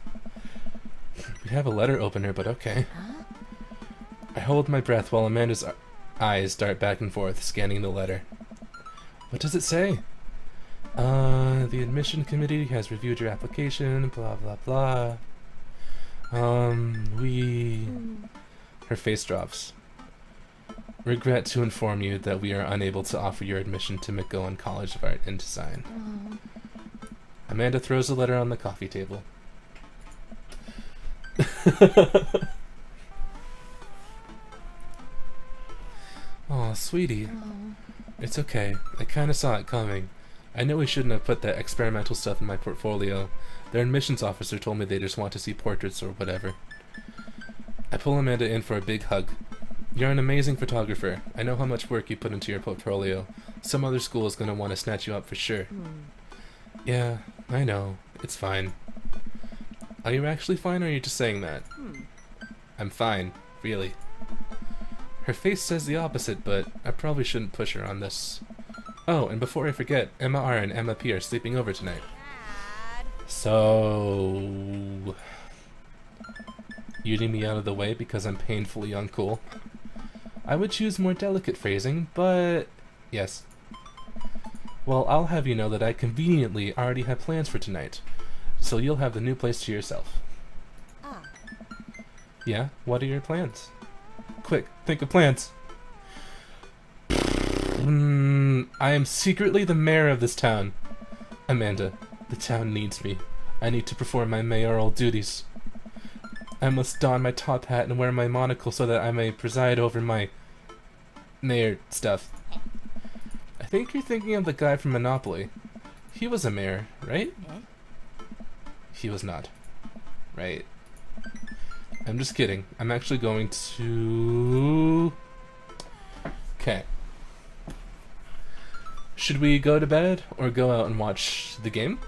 We have a letter opener, but okay. I hold my breath while Amanda's eyes dart back and forth, scanning the letter. What does it say? The admission committee has reviewed your application, blah blah blah. Her face drops. Regret to inform you that we are unable to offer your admission to McGowan College of Art and Design. Amanda throws the letter on the coffee table. Aw, sweetie. It's okay. I kinda saw it coming. I know we shouldn't have put that experimental stuff in my portfolio. Their admissions officer told me they just want to see portraits or whatever. I pull Amanda in for a big hug. You're an amazing photographer. I know how much work you put into your portfolio. Some other school is gonna want to snatch you up for sure. Yeah, I know. It's fine. Are you actually fine, or are you just saying that? I'm fine, really. Her face says the opposite, but I probably shouldn't push her on this. Oh, and before I forget, Emma R and Emma P are sleeping over tonight. So... You need me out of the way because I'm painfully uncool? I would choose more delicate phrasing, but... Yes. Well, I'll have you know that I conveniently already have plans for tonight, so you'll have the new place to yourself. Yeah? What are your plans? Quick, think of plans! I am secretly the mayor of this town. Amanda, the town needs me. I need to perform my mayoral duties. I must don my top hat and wear my monocle so that I may preside over my mayor stuff. I think you're thinking of the guy from Monopoly. He was a mayor, right? He was not. Right. I'm just kidding. I'm actually going to... Okay. Should we go to bed or go out and watch the game?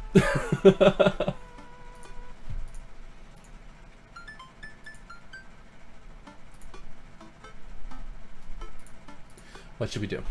What should we do?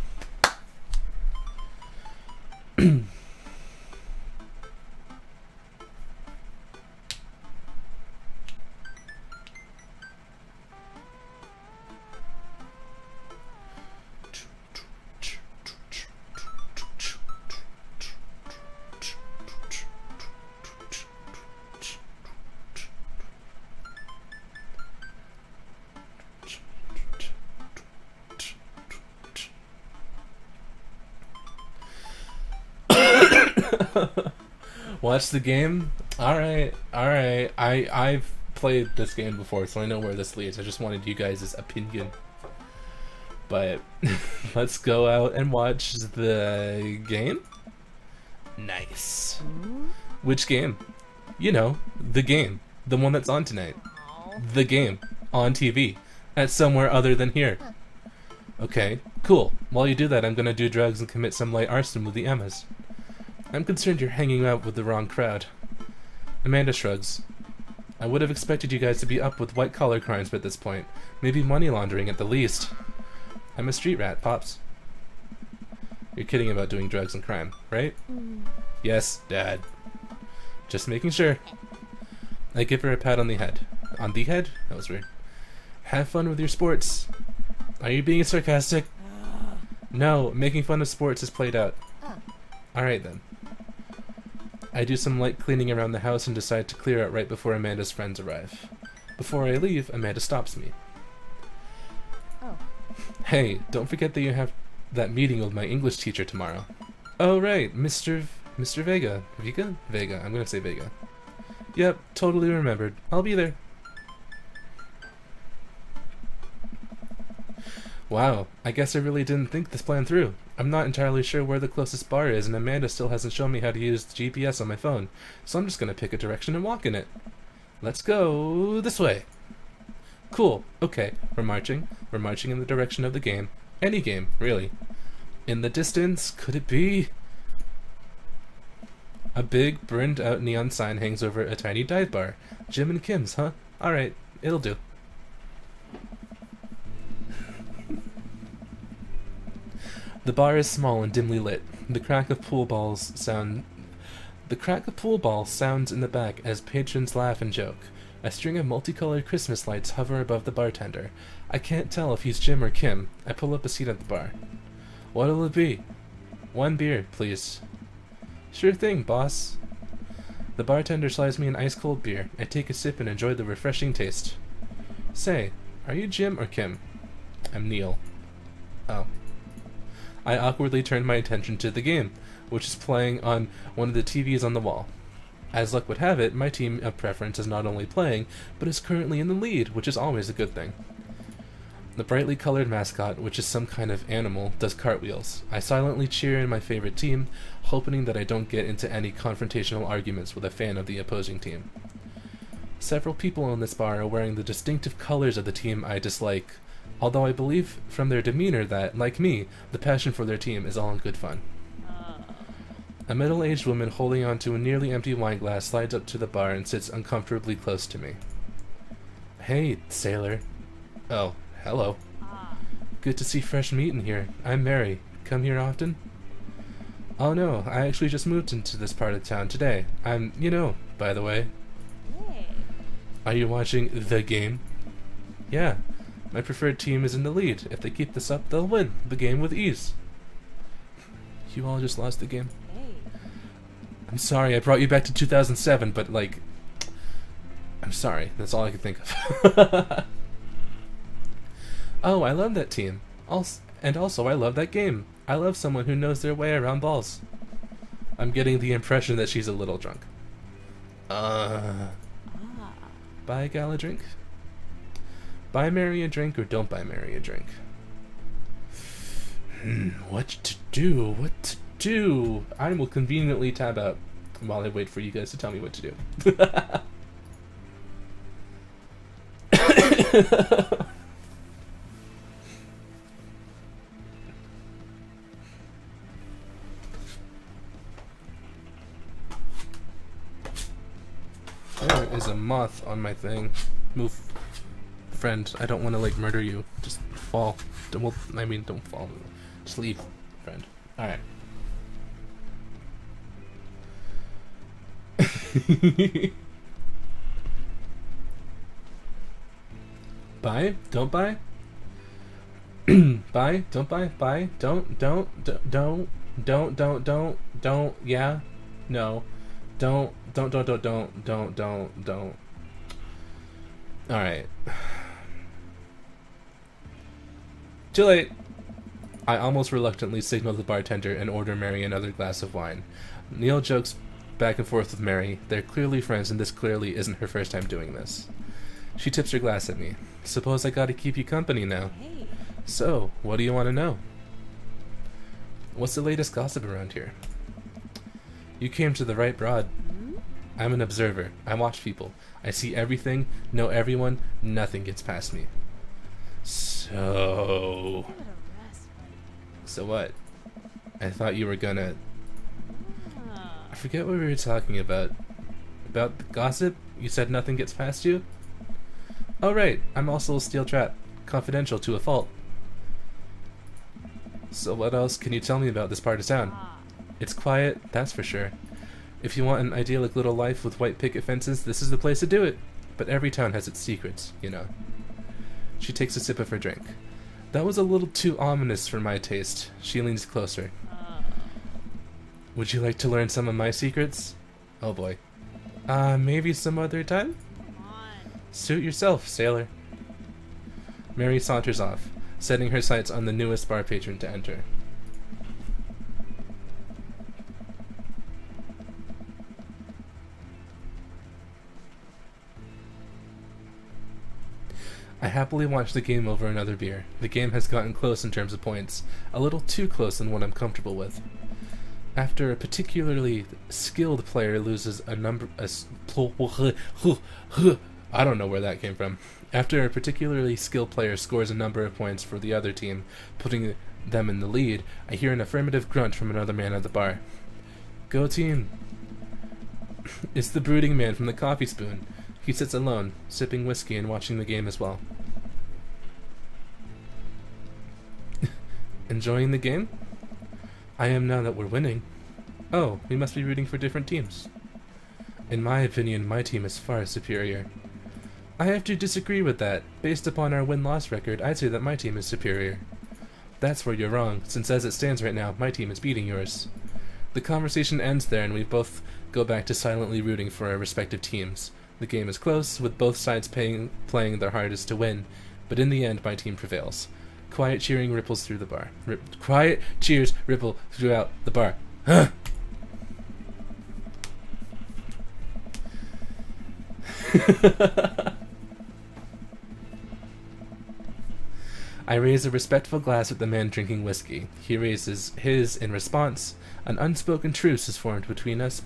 Watch the game? Alright. I've played this game before, so I know where this leads. I just wanted you guys' opinion. But let's go out and watch the game? Nice. Which game? You know, the game. The one that's on tonight. The game. On TV. At somewhere other than here. Okay, cool. While you do that, I'm gonna do drugs and commit some light arson with the Emmas. I'm concerned you're hanging out with the wrong crowd. Amanda shrugs. I would have expected you guys to be up with white-collar crimes at this point. Maybe money laundering at the least. I'm a street rat, Pops. You're kidding about doing drugs and crime, right? Yes, Dad. Just making sure. I give her a pat on the head. On the head? That was weird. Have fun with your sports. Are you being sarcastic? No, making fun of sports is played out. Alright then. I do some light cleaning around the house and decide to clear out right before Amanda's friends arrive. Before I leave, Amanda stops me. Hey, don't forget that you have that meeting with my English teacher tomorrow. Oh right, Mr. Vega. Vega. I'm gonna say Vega. Yep, totally remembered. I'll be there. Wow, I guess I really didn't think this plan through. I'm not entirely sure where the closest bar is, and Amanda still hasn't shown me how to use the GPS on my phone, so I'm just gonna pick a direction and walk in it. Let's go this way. Cool, okay, we're marching. We're marching in the direction of the game. Any game, really. In the distance, could it be? A big, burned-out neon sign hangs over a tiny dive bar. Jim and Kim's, huh? Alright, it'll do. The bar is small and dimly lit. The crack of pool balls sounds in the back as patrons laugh and joke. A string of multicolored Christmas lights hover above the bartender. I can't tell if he's Jim or Kim. I pull up a seat at the bar. What'll it be? 1 beer, please. Sure thing, boss. The bartender slides me an ice-cold beer. I take a sip and enjoy the refreshing taste. Say, are you Jim or Kim? I'm Neil. Oh. I awkwardly turn my attention to the game, which is playing on one of the TVs on the wall. As luck would have it, my team of preference is not only playing, but is currently in the lead, which is always a good thing. The brightly colored mascot, which is some kind of animal, does cartwheels. I silently cheer in my favorite team, hoping that I don't get into any confrontational arguments with a fan of the opposing team. Several people in this bar are wearing the distinctive colors of the team I dislike, although I believe from their demeanor that, like me, the passion for their team is all in good fun. A middle-aged woman holding onto a nearly empty wine glass slides up to the bar and sits uncomfortably close to me. Hey, sailor. Oh, hello. Good to see fresh meat in here. I'm Mary. Come here often? Oh no, I actually just moved into this part of town today. I'm, by the way. Hey. Are you watching the game? Yeah. My preferred team is in the lead. If they keep this up, they'll win the game with ease. You all just lost the game. I'm sorry, I brought you back to 2007, but, I'm sorry. That's all I could think of. Oh, I love that team. And also, I love that game. I love someone who knows their way around balls. I'm getting the impression that she's a little drunk. Buy a gal a drink? Buy Mary a drink or don't buy Mary a drink? What to do? What to do? I will conveniently tab out while I wait for you guys to tell me what to do. There is a moth on my thing. Move. Friend, I don't want to murder you. Just fall. Don't fall. Just leave, friend. Alright. Buy? Don't buy? Buy? Don't buy? Buy? Don't, yeah? No. Don't. Alright. Too late! I almost reluctantly signal the bartender and order Mary another glass of wine. Neil jokes back and forth with Mary. They're clearly friends, and this clearly isn't her first time doing this. She tips her glass at me. Suppose I gotta keep you company now. Hey. So, what do you want to know? What's the latest gossip around here? You came to the right broad. I'm an observer. I watch people. I see everything, know everyone, nothing gets past me. So what? I thought you were gonna... I forget what we were talking about. About the gossip? You said nothing gets past you? Oh right, I'm also a steel trap. Confidential to a fault. So what else can you tell me about this part of town? It's quiet, that's for sure. If you want an idyllic little life with white picket fences, this is the place to do it. But every town has its secrets, you know. She takes a sip of her drink. That was a little too ominous for my taste. She leans closer. Would you like to learn some of my secrets? Oh boy. Maybe some other time? Suit yourself, sailor. Mary saunters off, setting her sights on the newest bar patron to enter. I happily watch the game over another beer. The game has gotten close in terms of points, a little too close than what I'm comfortable with. After a particularly skilled player loses a number... I don't know where that came from. After a particularly skilled player scores a number of points for the other team, putting them in the lead, I hear an affirmative grunt from another man at the bar. Go team! It's the brooding man from the coffee spoon. He sits alone, sipping whiskey and watching the game as well. Enjoying the game? I am now that we're winning. Oh, we must be rooting for different teams. In my opinion, my team is far superior. I have to disagree with that. Based upon our win-loss record, I'd say that my team is superior. That's where you're wrong, since as it stands right now, my team is beating yours. The conversation ends there and we both go back to silently rooting for our respective teams. The game is close, with both sides playing their hardest to win, but in the end my team prevails. Quiet cheering ripples through the bar. Quiet cheers ripple throughout the bar. Huh! I raise a respectful glass at the man drinking whiskey. He raises his in response. An unspoken truce is formed between us,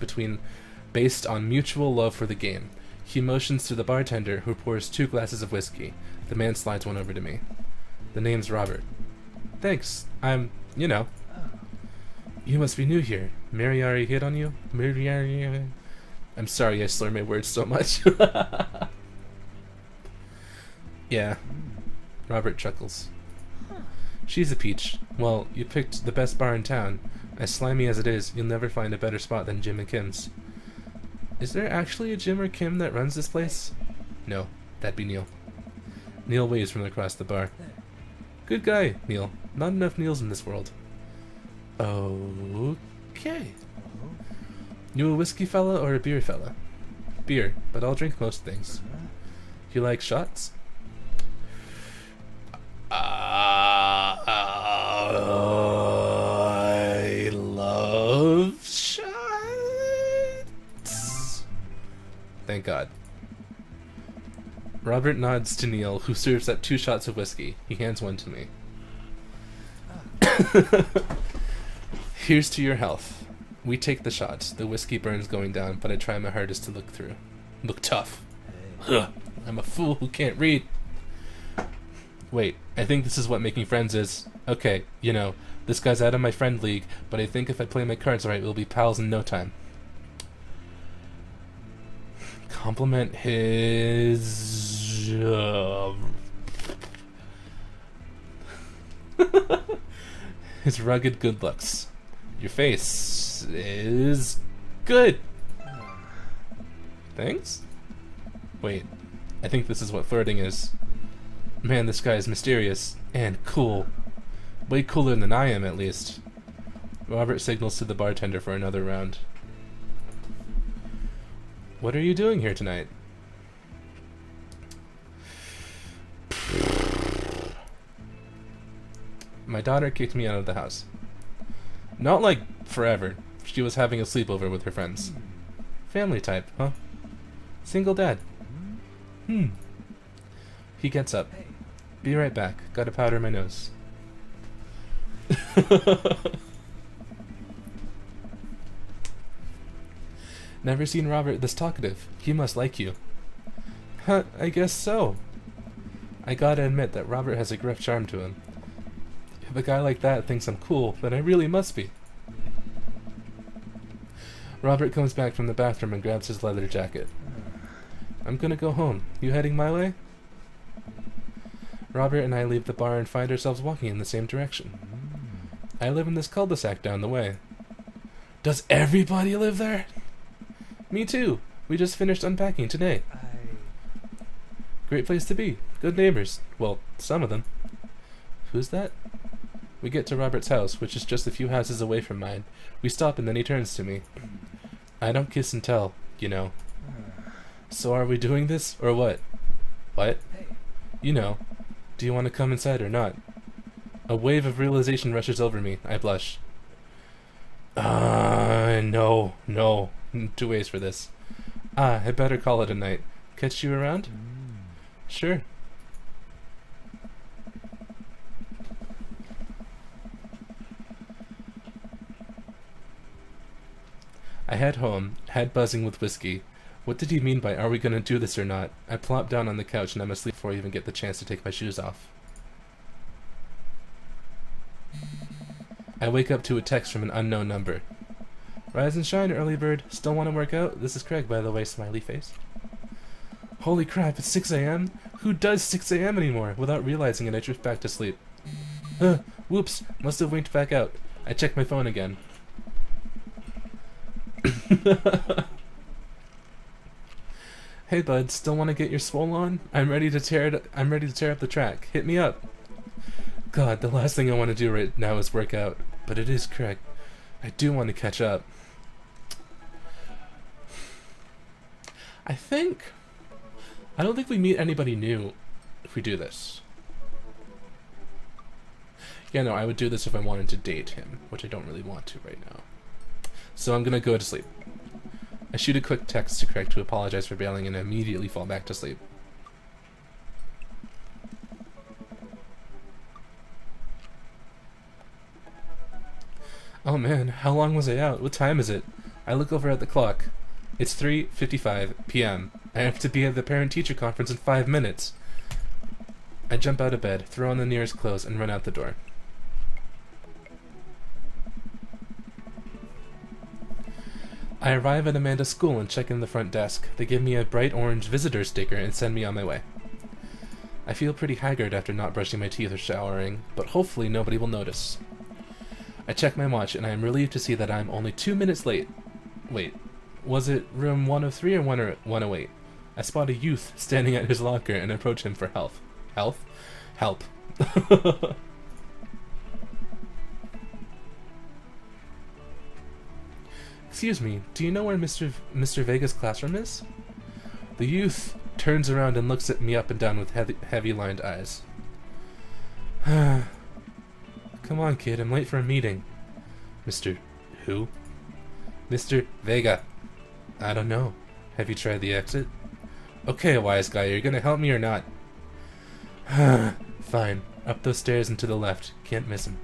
based on mutual love for the game. He motions to the bartender, who pours 2 glasses of whiskey. The man slides one over to me. The name's Robert. Thanks. I'm, you know. You must be new here. Mariari hit on you? Mariari... I'm sorry I slur my words so much. Yeah. Robert chuckles. She's a peach. Well, you picked the best bar in town. As slimy as it is, you'll never find a better spot than Jim and Kim's. Is there actually a Jim or Kim that runs this place? No, that'd be Neil. Neil waves from across the bar. Good guy, Neil. Not enough Neils in this world. Okay. You a whiskey fella or a beer fella? Beer, but I'll drink most things. You like shots? I love shots. Thank God. Robert nods to Neil, who serves up 2 shots of whiskey. He hands one to me. Here's to your health. We take the shots. The whiskey burns going down, but I try my hardest to look tough. Ugh, I'm a fool who can't read. Wait, I think this is what making friends is. Okay, you know, this guy's out of my friend league, but I think if I play my cards right, we'll be pals in no time. Compliment his... his rugged good looks. Your face is good. Thanks? Wait, I think this is what flirting is. Man, this guy is mysterious and cool. Way cooler than I am, at least. Robert signals to the bartender for another round. What are you doing here tonight? My daughter kicked me out of the house. Not like forever. She was having a sleepover with her friends. Family type, huh? Single dad. He gets up. Be right back. Gotta powder my nose. Never seen Robert this talkative. He must like you. Huh, I guess so. I gotta admit that Robert has a gruff charm to him. If a guy like that thinks I'm cool, then I really must be. Robert comes back from the bathroom and grabs his leather jacket. I'm gonna go home. You heading my way? Robert and I leave the bar and find ourselves walking in the same direction. I live in this cul-de-sac down the way. Does everybody live there? Me too. We just finished unpacking today. Great place to be. Good neighbors. Well, some of them. Who's that? We get to Robert's house, which is just a few houses away from mine. We stop and then he turns to me. I don't kiss and tell, you know. So are we doing this, or what? What? You know. Do you want to come inside or not? A wave of realization rushes over me. I blush. No. 2 ways for this. I better call it a night. Catch you around? Sure. I head home, head buzzing with whiskey. What did he mean by are we gonna do this or not? I plop down on the couch and I'm asleep before I even get the chance to take my shoes off. I wake up to a text from an unknown number. Rise and shine, early bird. Still want to work out? This is Craig, by the way, smiley face. Holy crap, it's 6 a.m.? Who does 6 a.m. anymore? Without realizing it, I drift back to sleep. Whoops, must have winked back out. I checked my phone again. Hey bud, still want to get your swole on? I'm ready to tear up the track. Hit me up. God, the last thing I want to do right now is work out, but it is correct. I do want to catch up. I don't think we meet anybody new if we do this. Yeah, no, I would do this if I wanted to date him, which I don't really want to right now. So I'm gonna go to sleep. I shoot a quick text to Craig to apologize for bailing and immediately fall back to sleep. Oh man, how long was I out? What time is it? I look over at the clock. It's 3:55 p.m. I have to be at the parent-teacher conference in 5 minutes. I jump out of bed, throw on the nearest clothes, and run out the door. I arrive at Amanda's school and check in the front desk. They give me a bright orange visitor sticker and send me on my way. I feel pretty haggard after not brushing my teeth or showering, but hopefully nobody will notice. I check my watch and I am relieved to see that I am only 2 minutes late. Wait, was it room 103 or 108? I spot a youth standing at his locker and approach him for help. Help. Excuse me, do you know where Mr. Vega's classroom is? The youth turns around and looks at me up and down with heavy-lined eyes. Come on, kid, I'm late for a meeting. Mr. who? Mr. Vega. I don't know. Have you tried the exit? Okay, wise guy, are you gonna help me or not? Fine. Up those stairs and to the left. Can't miss him.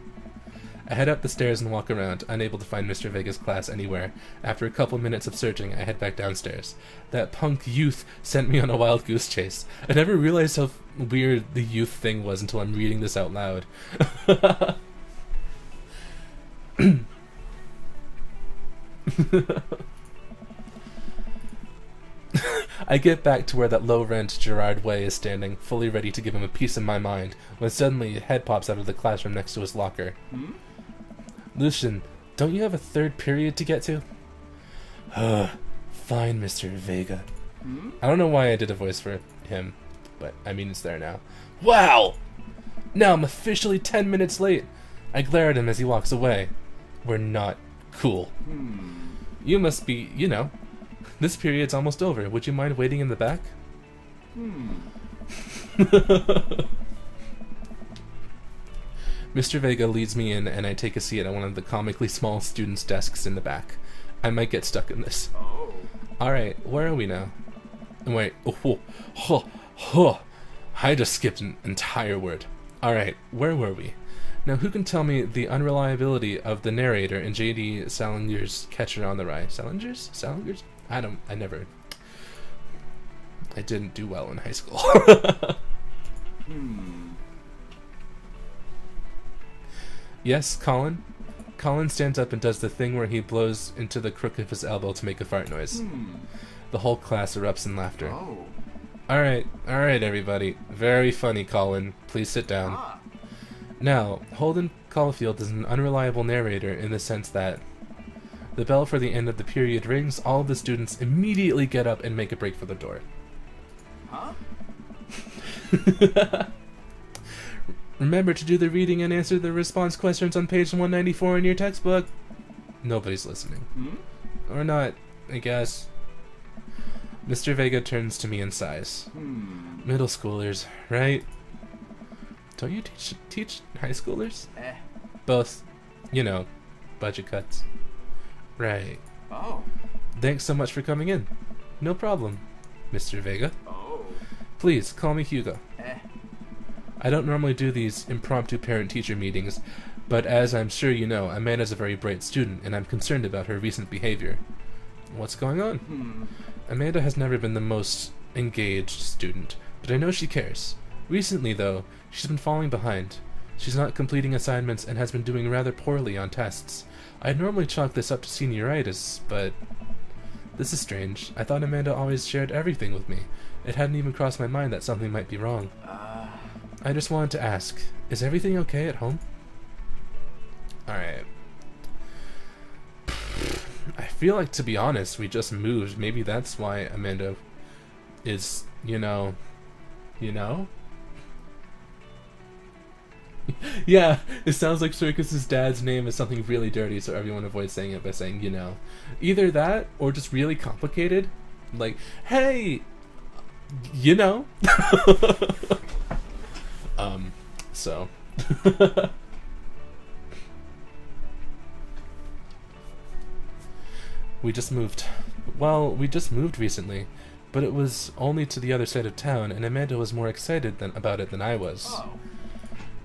I head up the stairs and walk around, unable to find Mr. Vega's class anywhere. After a couple minutes of searching, I head back downstairs. That punk youth sent me on a wild goose chase. I never realized how weird the youth thing was until I'm reading this out loud. I get back to where that low-rent Gerard Way is standing, fully ready to give him a piece of my mind, when suddenly a head pops out of the classroom next to his locker. Lucian, don't you have a third period to get to? Fine, Mr. Vega. I don't know why I did a voice for him, but I mean it's there now. Wow! Now I'm officially 10 minutes late. I glare at him as he walks away. We're not cool. You must be, you know. This period's almost over. Would you mind waiting in the back? Mr. Vega leads me in, and I take a seat at one of the comically small students' desks in the back. I might get stuck in this. Alright, where are we now? Wait, I just skipped an entire word. Alright, where were we? Now who can tell me the unreliability of the narrator in J.D. Salinger's Catcher on the Rye? Salingers? I didn't do well in high school. Yes, Colin? Colin stands up and does the thing where he blows into the crook of his elbow to make a fart noise. The whole class erupts in laughter. Alright, everybody. Very funny, Colin. Please sit down. Now, Holden Caulfield is an unreliable narrator in the sense that the bell for the end of the period rings, all of the students immediately get up and make a break for the door. Remember to do the reading and answer the response questions on page 194 in your textbook. Nobody's listening. Or not, I guess. Mr. Vega turns to me and sighs. Middle schoolers, right? Don't you teach high schoolers? Both. You know, budget cuts. Right. Thanks so much for coming in. No problem, Mr. Vega. Please, call me Hugo. I don't normally do these impromptu parent-teacher meetings, but as I'm sure you know, Amanda's a very bright student, and I'm concerned about her recent behavior. What's going on? Amanda has never been the most engaged student, but I know she cares. Recently, though, she's been falling behind. She's not completing assignments and has been doing rather poorly on tests. I'd normally chalk this up to senioritis, but this is strange. I thought Amanda always shared everything with me. It hadn't even crossed my mind that something might be wrong. I just wanted to ask, is everything okay at home? Alright, feel like, to be honest, we just moved. Maybe that's why Amanda is, you know? Yeah, it sounds like Circus's dad's name is something really dirty, so everyone avoids saying it by saying, you know. Either that, or just really complicated. Like, hey, you know. So. We just moved. Well, we just moved recently, but it was only to the other side of town, and Amanda was more excited about it than I was. Oh.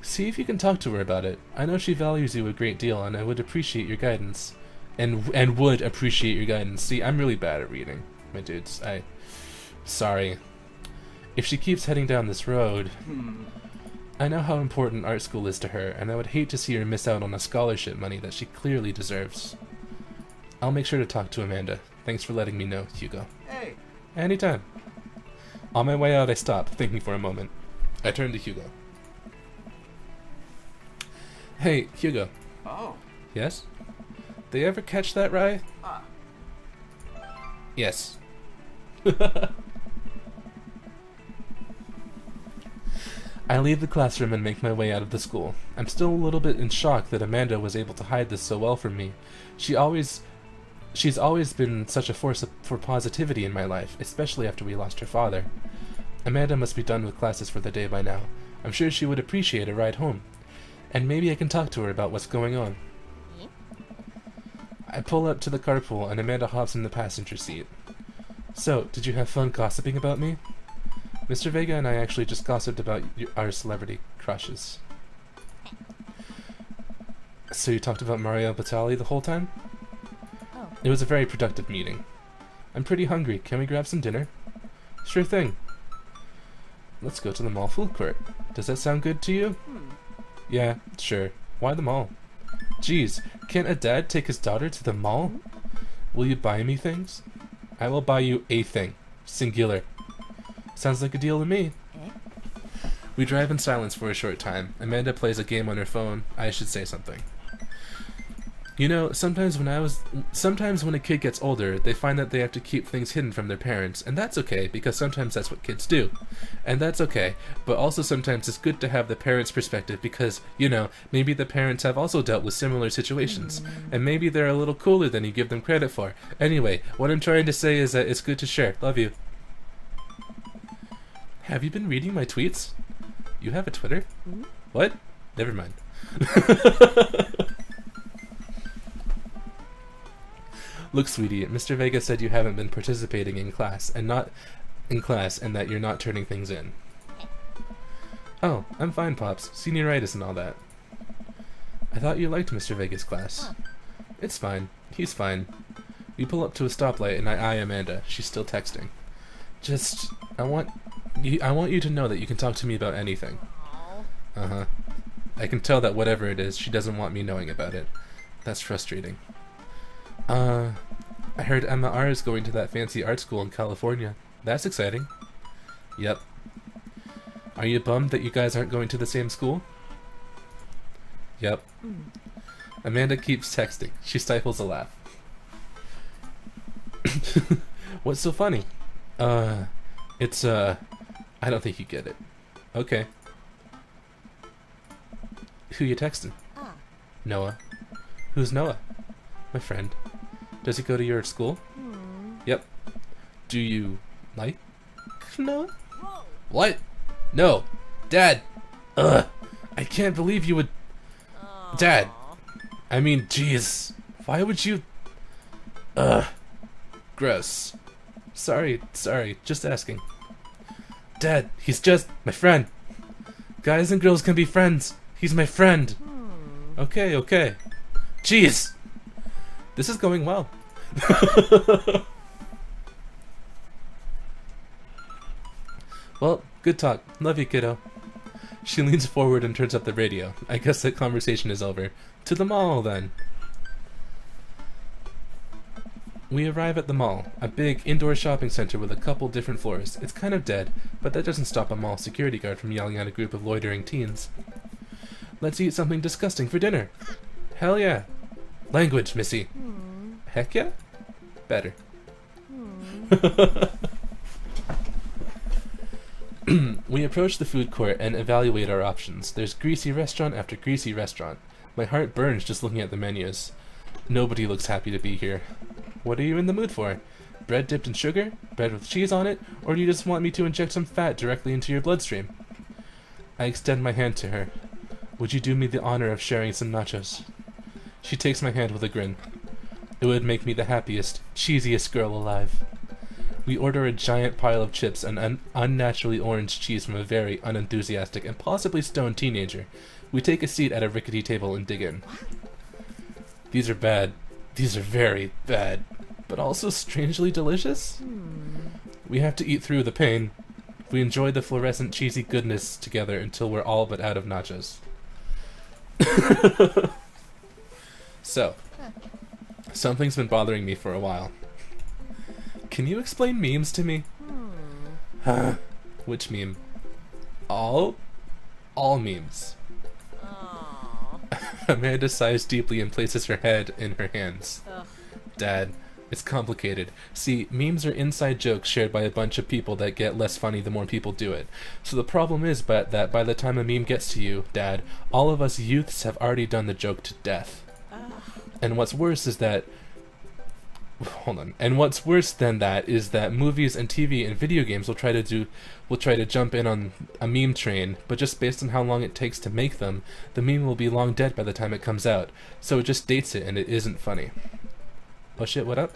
See if you can talk to her about it. I know she values you a great deal, and I would appreciate your guidance. And would appreciate your guidance. See, I'm really bad at reading, my dudes. Sorry. If she keeps heading down this road... I know how important art school is to her, and I would hate to see her miss out on the scholarship money that she clearly deserves. I'll make sure to talk to Amanda. Thanks for letting me know, Hugo. Hey. Anytime. On my way out, I stopped, thinking for a moment. I turned to Hugo. Hey, Hugo. Oh. Yes? They ever catch that Rye? Ah. Yes. I leave the classroom and make my way out of the school. I'm still a little bit in shock that Amanda was able to hide this so well from me. She's always been such a force for positivity in my life, especially after we lost her father. Amanda must be done with classes for the day by now. I'm sure she would appreciate a ride home. And maybe I can talk to her about what's going on. I pull up to the carpool and Amanda hops in the passenger seat. So, did you have fun gossiping about me? Mr. Vega and I actually just gossiped about our celebrity crushes. So you talked about Mario Batali the whole time? Oh. It was a very productive meeting. I'm pretty hungry. Can we grab some dinner? Sure thing. Let's go to the mall food court. Does that sound good to you? Yeah, sure. Why the mall? Geez, can't a dad take his daughter to the mall? Will you buy me things? I will buy you a thing. Singular. Sounds like a deal to me. We drive in silence for a short time. Amanda plays a game on her phone. I should say something. You know, sometimes when a kid gets older, they find that they have to keep things hidden from their parents, and that's okay, because sometimes that's what kids do. And that's okay, but also sometimes it's good to have the parents' perspective because, you know, maybe the parents have also dealt with similar situations, and maybe they're a little cooler than you give them credit for. Anyway, what I'm trying to say is that it's good to share. Love you. Have you been reading my tweets? You have a Twitter? What? Never mind. Look, sweetie, Mr. Vega said you haven't been participating in class, and that you're not turning things in. Oh, I'm fine, Pops. Senioritis and all that. I thought you liked Mr. Vega's class. It's fine. He's fine. We pull up to a stoplight, and I eye Amanda. She's still texting. Just, I want you to know that you can talk to me about anything. Uh-huh. I can tell that whatever it is, she doesn't want me knowing about it. That's frustrating. I heard Emma R. is going to that fancy art school in California. That's exciting. Yep. Are you bummed that you guys aren't going to the same school? Yep. Amanda keeps texting. She stifles a laugh. What's so funny? I don't think you get it. Okay. Who you texting? Noah. Who's Noah? My friend. Does he go to your school? Yep. Do you like Noah? Whoa. What? No. Dad! Ugh! I can't believe you would... Dad! I mean, jeez. Why would you... Ugh. Gross. Sorry, just asking. Dad, he's just my friend. Guys and girls can be friends. He's my friend. Okay. Jeez! This is going well. Well, good talk. Love you, kiddo. She leans forward and turns up the radio. I guess that conversation is over. To the mall, then. We arrive at the mall, a big indoor shopping center with a couple different floors. It's kind of dead, but that doesn't stop a mall security guard from yelling at a group of loitering teens. Let's eat something disgusting for dinner. Hell yeah. Language, missy. Heck yeah? Better. We approach the food court and evaluate our options. There's greasy restaurant after greasy restaurant. My heart burns just looking at the menus. Nobody looks happy to be here. What are you in the mood for? Bread dipped in sugar? Bread with cheese on it? Or do you just want me to inject some fat directly into your bloodstream? I extend my hand to her. Would you do me the honor of sharing some nachos? She takes my hand with a grin. It would make me the happiest, cheesiest girl alive. We order a giant pile of chips and unnaturally orange cheese from a very unenthusiastic and possibly stoned teenager. We take a seat at a rickety table and dig in. These are bad. These are very bad. But also strangely delicious? We have to eat through the pain. We enjoy the fluorescent cheesy goodness together until we're all but out of nachos. So, something's been bothering me for a while. Can you explain memes to me? Which meme? All memes. Amanda sighs deeply and places her head in her hands. Dad, it's complicated. See, memes are inside jokes shared by a bunch of people that get less funny the more people do it. So the problem is that by the time a meme gets to you, Dad, all of us youths have already done the joke to death. And what's worse is that... Hold on. And what's worse than that is that movies and TV and video games will try to jump in on a meme train, but just based on how long it takes to make them, the meme will be long dead by the time it comes out. So it just dates it and it isn't funny. Oh shit, what up?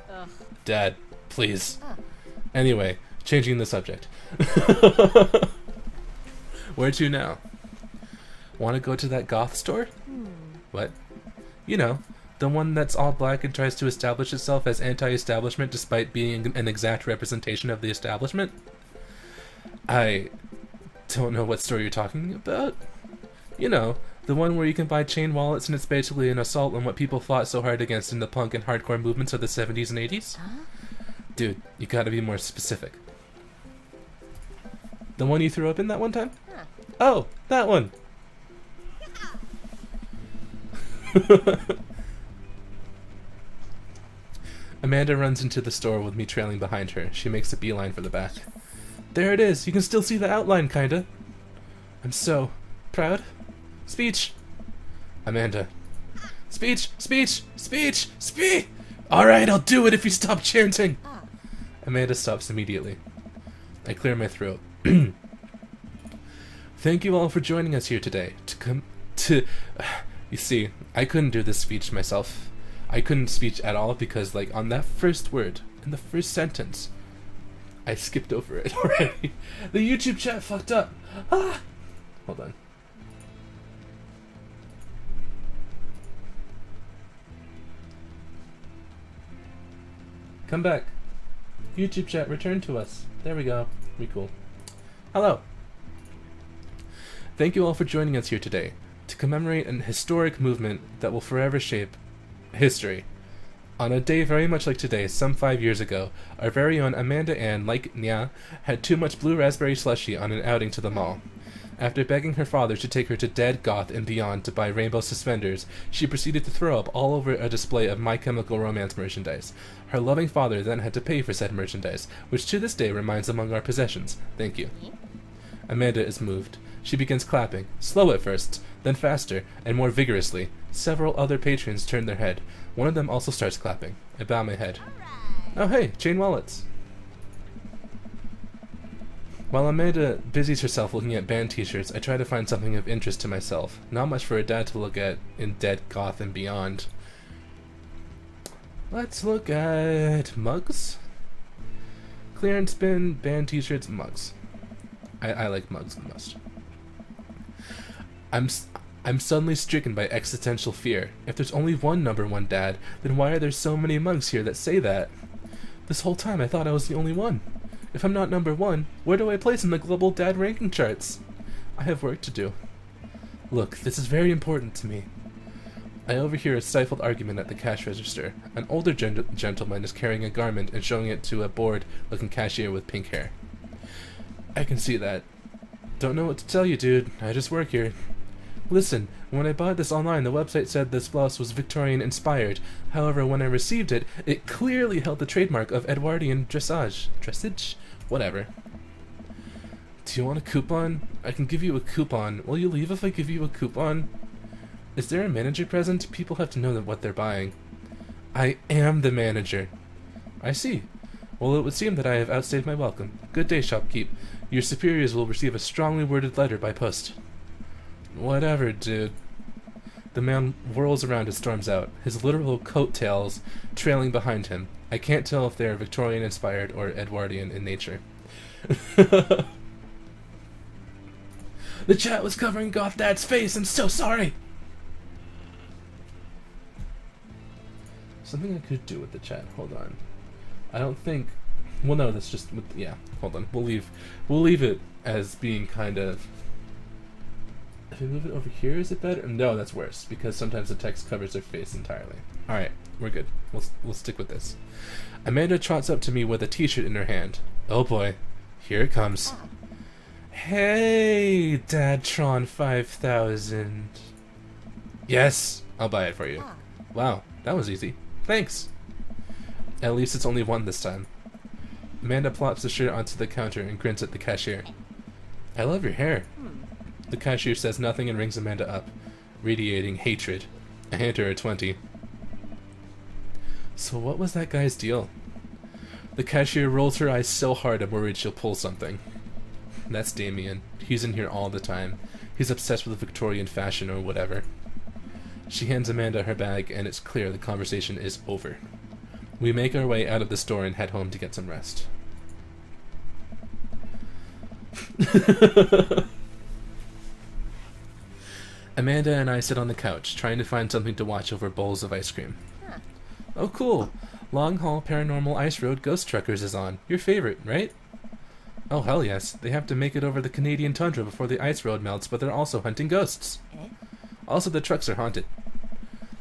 Dad, please. Anyway, changing the subject. Where to now? Want to go to that goth store? What? You know, the one that's all black and tries to establish itself as anti-establishment despite being an exact representation of the establishment? I don't know what store you're talking about. You know, the one where you can buy chain wallets and it's basically an assault on what people fought so hard against in the punk and hardcore movements of the 70s and 80s? Dude, you gotta be more specific. The one you threw up in that one time? Oh, that one! Amanda runs into the store with me trailing behind her. She makes a beeline for the back. There it is! You can still see the outline, kinda. I'm so proud. Speech! Amanda. Speech! Speech! Speech! Speech! Alright, I'll do it if you stop chanting! Amanda stops immediately. I clear my throat. Thank you all for joining us here today. You see, I couldn't do this speech myself. I couldn't speech at all because, like, on that first word, in the first sentence, I skipped over it already. The YouTube chat fucked up. Ah! Hold on. Come back. YouTube chat, return to us. There we go. Be cool. Hello. Thank you all for joining us here today to commemorate an historic movement that will forever shape history. On a day very much like today, some 5 years ago, our very own Amanda Ann, like Nya, had too much blue raspberry slushy on an outing to the mall. After begging her father to take her to Dead Goth and Beyond to buy rainbow suspenders, she proceeded to throw up all over a display of My Chemical Romance merchandise. Her loving father then had to pay for said merchandise, which to this day remains among our possessions. Thank you. Amanda is moved. She begins clapping, slow at first, then faster, and more vigorously. Several other patrons turn their head. One of them also starts clapping. I bow my head. Oh hey, chain wallets. While Amanda busies herself looking at band t-shirts, I try to find something of interest to myself. Not much for a dad to look at in Dead Goth and Beyond. Let's look at mugs. Clearance bin, band t-shirts, mugs. I like mugs the most. I'm suddenly stricken by existential fear. If there's only one number one dad, then why are there so many mugs here that say that? This whole time I thought I was the only one. If I'm not number one, where do I place in the global dad ranking charts? I have work to do. Look, this is very important to me. I overhear a stifled argument at the cash register. An older gentleman is carrying a garment and showing it to a bored-looking cashier with pink hair. I can see that. Don't know what to tell you, dude. I just work here. Listen, when I bought this online, the website said this blouse was Victorian inspired. However, when I received it, it clearly held the trademark of Edwardian dressage. Dressage? Whatever. Do you want a coupon? I can give you a coupon. Will you leave if I give you a coupon? Is there a manager present? People have to know what they're buying. I am the manager. I see. Well, it would seem that I have outstayed my welcome. Good day, shopkeep. Your superiors will receive a strongly worded letter by post. Whatever, dude. The man whirls around and storms out, his literal coattails trailing behind him. I can't tell if they are Victorian-inspired or Edwardian in nature. The chat was covering Goth Dad's face. I'm so sorry. Something I could do with the chat. Hold on. I don't think. Well, no. That's just. Yeah. Hold on. We'll leave it as being kind of. If I move it over here, is it better? No, that's worse because sometimes the text covers their face entirely. All right, we're good. We'll stick with this. Amanda trots up to me with a T-shirt in her hand. Oh boy, here it comes. Hey, Dadtron 5000. Yes, I'll buy it for you. Wow, that was easy. Thanks. At least it's only one this time. Amanda plops the shirt onto the counter and grins at the cashier. I love your hair. The cashier says nothing and rings Amanda up, radiating hatred. I hand her a 20. So what was that guy's deal? The cashier rolls her eyes so hard I'm worried she'll pull something. That's Damien. He's in here all the time. He's obsessed with Victorian fashion or whatever. She hands Amanda her bag and it's clear the conversation is over. We make our way out of the store and head home to get some rest. Amanda and I sit on the couch, trying to find something to watch over bowls of ice cream. Huh. Oh cool! Long Haul Paranormal Ice Road Ghost Truckers is on. Your favorite, right? Oh hell yes, they have to make it over the Canadian tundra before the ice road melts, but they're also hunting ghosts. Eh? Also the trucks are haunted.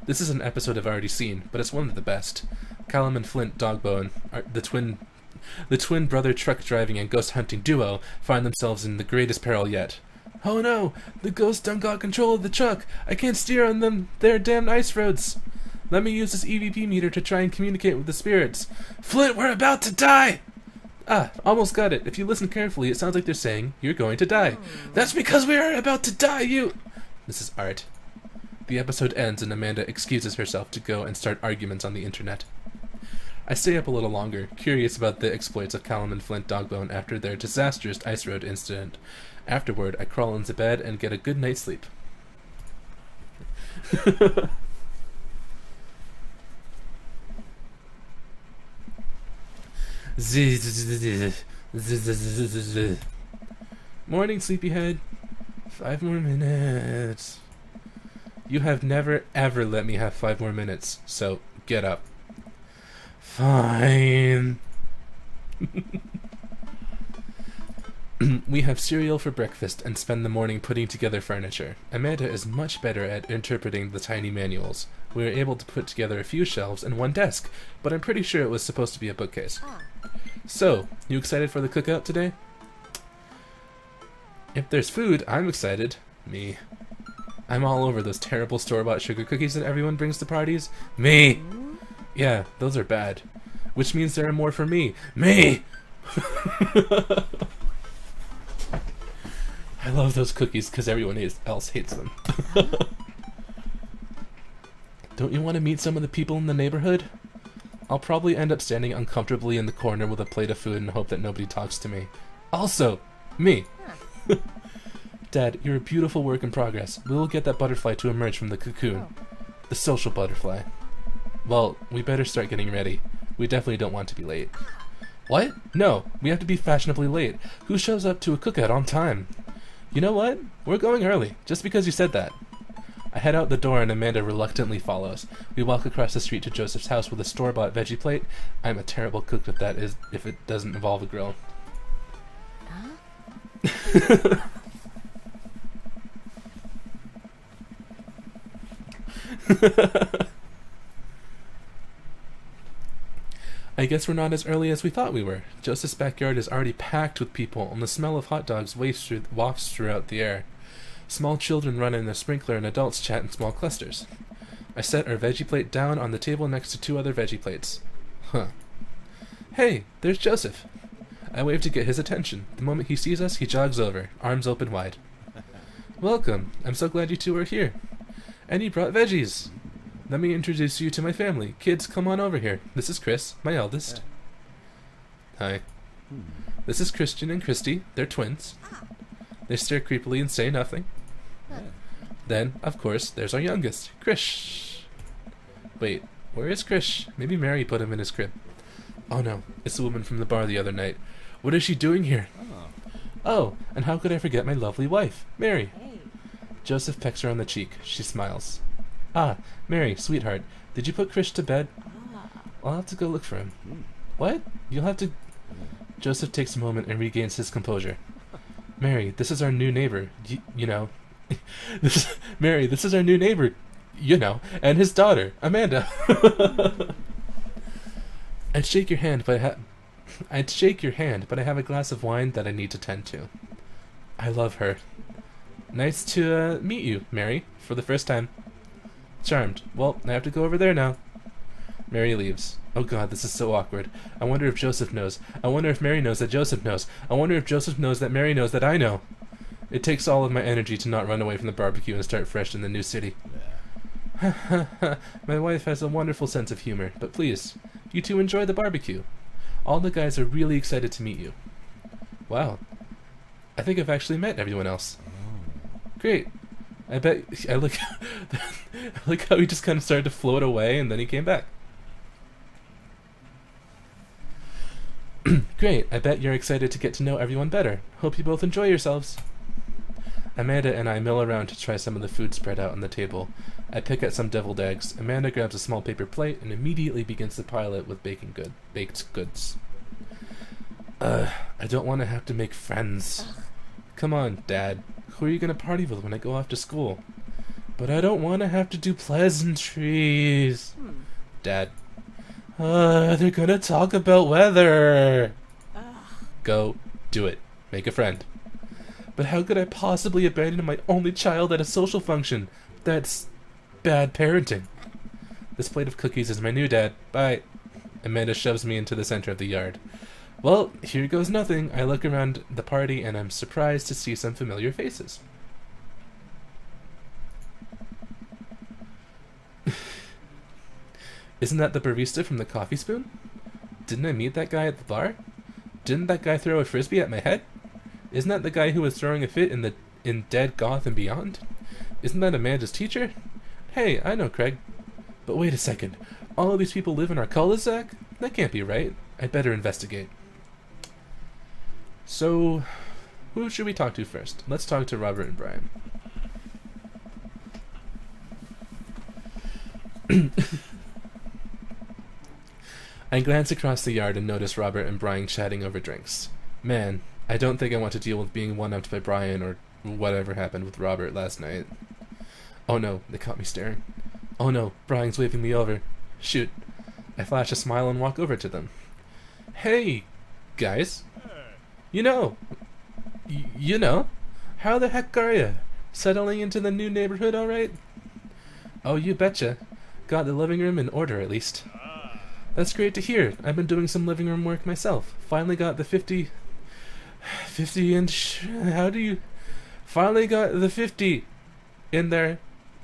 This is an episode I've already seen, but it's one of the best. Callum and Flint Dogbone, the twin brother truck driving and ghost hunting duo, find themselves in the greatest peril yet. Oh no! The ghost done got control of the truck! I can't steer on them! They're damn ice roads! Let me use this EVP meter to try and communicate with the spirits. Flint, we're about to die! Ah, almost got it. If you listen carefully, it sounds like they're saying, you're going to die. That's because we are about to die, you... This is art. The episode ends and Amanda excuses herself to go and start arguments on the internet. I stay up a little longer, curious about the exploits of Callum and Flint Dogbone after their disastrous ice road incident. Afterward, I crawl into bed and get a good night's sleep. Morning, sleepyhead. 5 more minutes. You have never ever let me have 5 more minutes, so get up. Fine. We have cereal for breakfast and spend the morning putting together furniture. Amanda is much better at interpreting the tiny manuals. We were able to put together a few shelves and one desk, but I'm pretty sure it was supposed to be a bookcase. So, you excited for the cookout today? If there's food, I'm excited. Me. I'm all over those terrible store-bought sugar cookies that everyone brings to parties. Me! Yeah, those are bad. Which means there are more for me. Me! I love those cookies because everyone else hates them. Don't you want to meet some of the people in the neighborhood? I'll probably end up standing uncomfortably in the corner with a plate of food and hope that nobody talks to me. Also, me. Dad, you're a beautiful work in progress. We will get that butterfly to emerge from the cocoon. The social butterfly. Well, we better start getting ready. We definitely don't want to be late. What? No, we have to be fashionably late. Who shows up to a cookout on time? You know what? We're going early, just because you said that. I head out the door and Amanda reluctantly follows. We walk across the street to Joseph's house with a store-bought veggie plate. I'm a terrible cook if it doesn't involve a grill. Huh? I guess we're not as early as we thought we were. Joseph's backyard is already packed with people, and the smell of hot dogs wafts throughout the air. Small children run in a sprinkler and adults chat in small clusters. I set our veggie plate down on the table next to 2 other veggie plates. Huh. Hey, there's Joseph. I wave to get his attention. The moment he sees us, he jogs over, arms open wide. Welcome. I'm so glad you 2 are here. And you brought veggies. Let me introduce you to my family. Kids, come on over here. This is Chris, my eldest. Hi. This is Christian and Christy. They're twins. They stare creepily and say nothing. Then, of course, there's our youngest, Krish. Wait, where is Krish? Maybe Mary put him in his crib. Oh no, it's the woman from the bar the other night. What is she doing here? Oh, and how could I forget my lovely wife, Mary? Joseph pecks her on the cheek. She smiles. Ah, Mary, sweetheart, did you put Krish to bed? I'll have to go look for him. What? You'll have to... Joseph takes a moment and regains his composure. Mary, this is our new neighbor, you know. Mary, this is our new neighbor, you know, and his daughter, Amanda. I'd shake your hand, but I have a glass of wine that I need to tend to. I love her. Nice to meet you, Mary, for the first time. Charmed. Well, I have to go over there now. Mary leaves. Oh god, this is so awkward. I wonder if Joseph knows. I wonder if Mary knows that Joseph knows. I wonder if Joseph knows that Mary knows that I know. It takes all of my energy to not run away from the barbecue and start fresh in the new city. My wife has a wonderful sense of humor, but please, you 2 enjoy the barbecue. All the guys are really excited to meet you. Wow. I think I've actually met everyone else. Great. I bet... I like how he just kind of started to float away and then he came back. Great. I bet you're excited to get to know everyone better. Hope you both enjoy yourselves. Amanda and I mill around to try some of the food spread out on the table. I pick at some deviled eggs. Amanda grabs a small paper plate and immediately begins to pile it with baked goods. I don't want to have to make friends. Come on, Dad. Who are you going to party with when I go off to school? But I don't want to have to do pleasantries. Dad. They're going to talk about weather. Go. Do it. Make a friend. But how could I possibly abandon my only child at a social function? That's bad parenting. This plate of cookies is my new dad. Bye. Amanda shoves me into the center of the yard. Well, here goes nothing. I look around the party and I'm surprised to see some familiar faces. Isn't that the barista from the Coffee Spoon? Didn't I meet that guy at the bar? Didn't that guy throw a frisbee at my head? Isn't that the guy who was throwing a fit in Dead Goth and Beyond? Isn't that Amanda's teacher? Hey, I know Craig. But wait a second. All of these people live in our cul-de-sac? That can't be right. I'd better investigate. So, who should we talk to first? Let's talk to Robert and Brian. I glance across the yard and notice Robert and Brian chatting over drinks. Man, I don't think I want to deal with being one-upped by Brian or whatever happened with Robert last night. Oh no, they caught me staring. Oh no, Brian's waving me over. Shoot. I flash a smile and walk over to them. Hey, guys. You know, how the heck are ya? Settling into the new neighborhood alright? Oh, you betcha. Got the living room in order at least. That's great to hear. I've been doing some living room work myself. Finally got the 50 inch, finally got the 50 in there.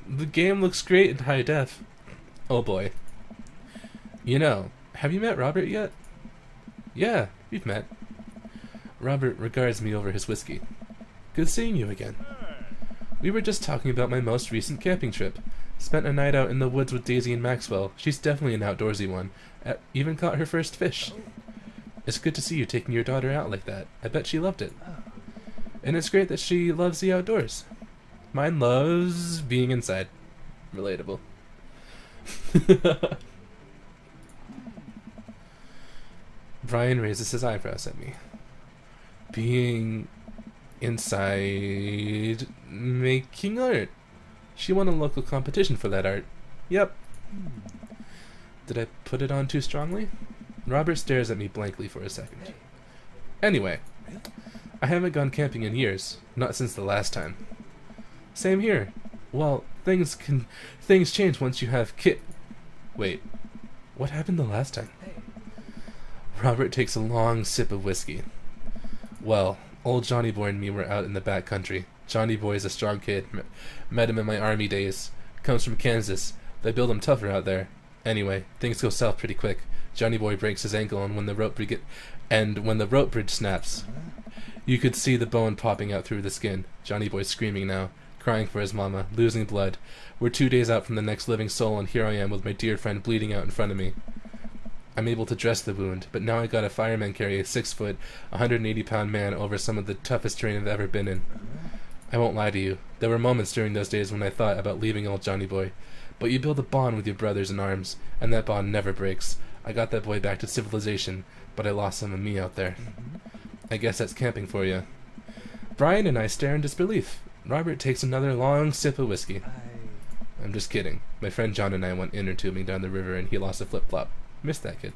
The game looks great in high def. Oh boy. You know, have you met Robert yet? Yeah, we've met. Robert regards me over his whiskey. Good seeing you again. We were just talking about my most recent camping trip. Spent a night out in the woods with Daisy and Maxwell. She's definitely an outdoorsy one. Even caught her first fish. It's good to see you taking your daughter out like that. I bet she loved it. And it's great that she loves the outdoors. Mine loves being inside. Relatable. Brian raises his eyebrows at me. Being inside making art. She won a local competition for that art. Yep. Did I put it on too strongly? Robert stares at me blankly for a second. Anyway, I haven't gone camping in years. Not since the last time. Same here. Well, things change once you have Wait, what happened the last time? Robert takes a long sip of whiskey. Well, old Johnny Boy and me were out in the back country. Johnny Boy is a strong kid. Met him in my army days. Comes from Kansas. They build him tougher out there. Anyway, things go south pretty quick. Johnny Boy breaks his ankle, and when the rope bridge snaps, you could see the bone popping out through the skin. Johnny Boy's screaming now, crying for his mama, losing blood. We're 2 days out from the next living soul, and here I am with my dear friend bleeding out in front of me. I'm able to dress the wound, but now I got a fireman carry a 6-foot, 180-pound man over some of the toughest terrain I've ever been in. I won't lie to you. There were moments during those days when I thought about leaving old Johnny Boy. But you build a bond with your brothers in arms, and that bond never breaks. I got that boy back to civilization, but I lost some of me out there. I guess that's camping for you. Brian and I stare in disbelief. Robert takes another long sip of whiskey. I'm just kidding. My friend John and I went inner tubing down the river, and he lost a flip-flop. Missed that kid.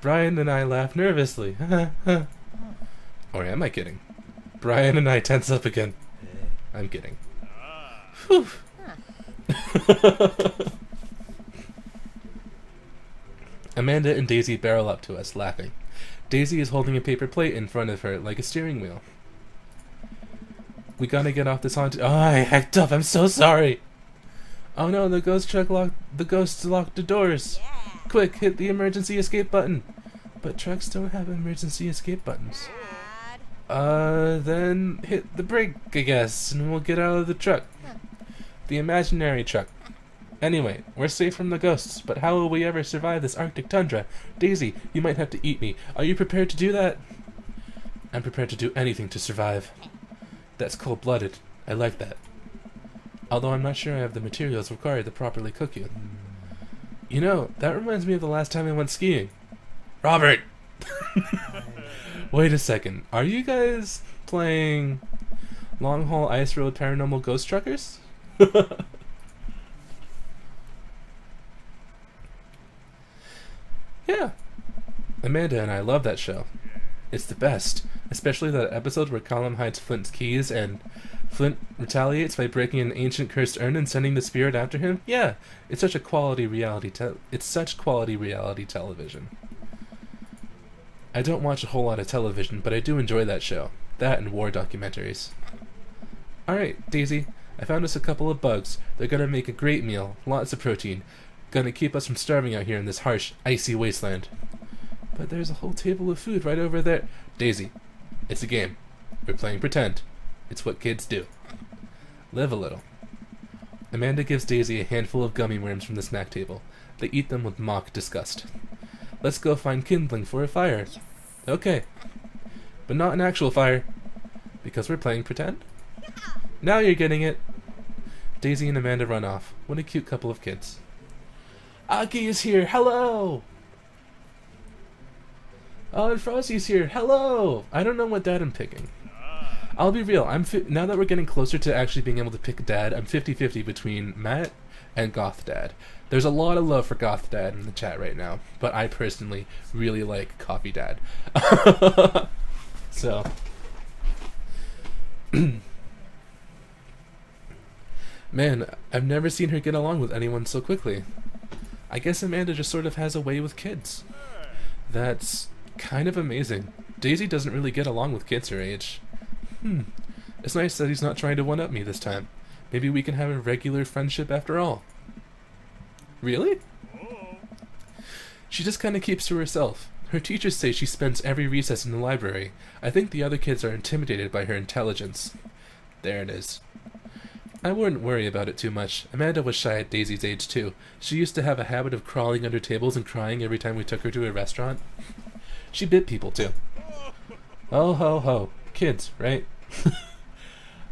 Brian and I laugh nervously. Or am I kidding? Brian and I tense up again. I'm kidding. Whew. Amanda and Daisy barrel up to us, laughing. Daisy is holding a paper plate in front of her like a steering wheel. We gotta get off this haunted. Oh, I hacked up. I'm so sorry. Oh no, the ghosts locked the doors. Yeah. Quick, hit the emergency escape button. But trucks don't have emergency escape buttons. Dad. Then hit the brake, I guess, and we'll get out of the truck. The imaginary truck. Anyway, we're safe from the ghosts, but how will we ever survive this Arctic tundra? Daisy, you might have to eat me. Are you prepared to do that? I'm prepared to do anything to survive. That's cold-blooded. I like that. Although I'm not sure I have the materials required to properly cook you. You know, that reminds me of the last time I went skiing. Robert! Wait a second. Are you guys playing Long Haul Ice Road Paranormal Ghost Truckers? Yeah. Amanda and I love that show. It's the best. Especially that episode where Callum hides Flint's keys and Flint retaliates by breaking an ancient cursed urn and sending the spirit after him. Yeah, it's such a quality reality television. I don't watch a whole lot of television, but I do enjoy that show. That and war documentaries. Alright, Daisy, I found us a couple of bugs. They're gonna make a great meal, lots of protein. Gonna keep us from starving out here in this harsh, icy wasteland. But there's a whole table of food right over there. Daisy, it's a game. We're playing pretend. It's what kids do. Live a little. Amanda gives Daisy a handful of gummy worms from the snack table. They eat them with mock disgust. Let's go find kindling for a fire. Okay. But not an actual fire. Because we're playing pretend? Now you're getting it. Daisy and Amanda run off. What a cute couple of kids. Aki is here. Hello! Oh, and Frosty's here. Hello! I don't know what dad I'm picking. I'll be real. Now that we're getting closer to actually being able to pick a dad, I'm 50-50 between Matt and Goth Dad. There's a lot of love for Goth Dad in the chat right now, but I personally really like Coffee Dad. So... Man, I've never seen her get along with anyone so quickly. I guess Amanda just sort of has a way with kids. That's kind of amazing. Daisy doesn't really get along with kids her age. It's nice that he's not trying to one-up me this time. Maybe we can have a regular friendship after all. Really? She just kind of keeps to herself. Her teachers say she spends every recess in the library. I think the other kids are intimidated by her intelligence. There it is. I wouldn't worry about it too much. Amanda was shy at Daisy's age too. She used to have a habit of crawling under tables and crying every time we took her to a restaurant. She bit people too. Oh ho ho. Kids, right?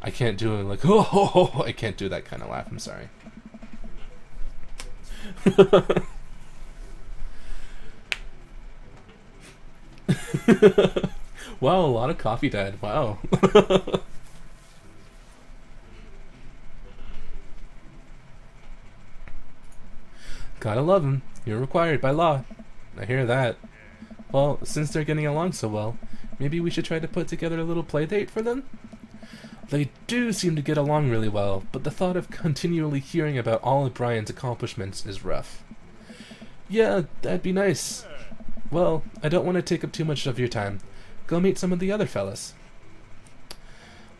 I can't do it like, oh ho ho. I can't do that kind of laugh, I'm sorry. Wow, a lot of coffee, Dad. Wow. Gotta love them. You're required by law. I hear that. Well, since they're getting along so well, maybe we should try to put together a little play date for them? They do seem to get along really well, but the thought of continually hearing about all of Brian's accomplishments is rough. Yeah, that'd be nice. Well, I don't want to take up too much of your time. Go meet some of the other fellas.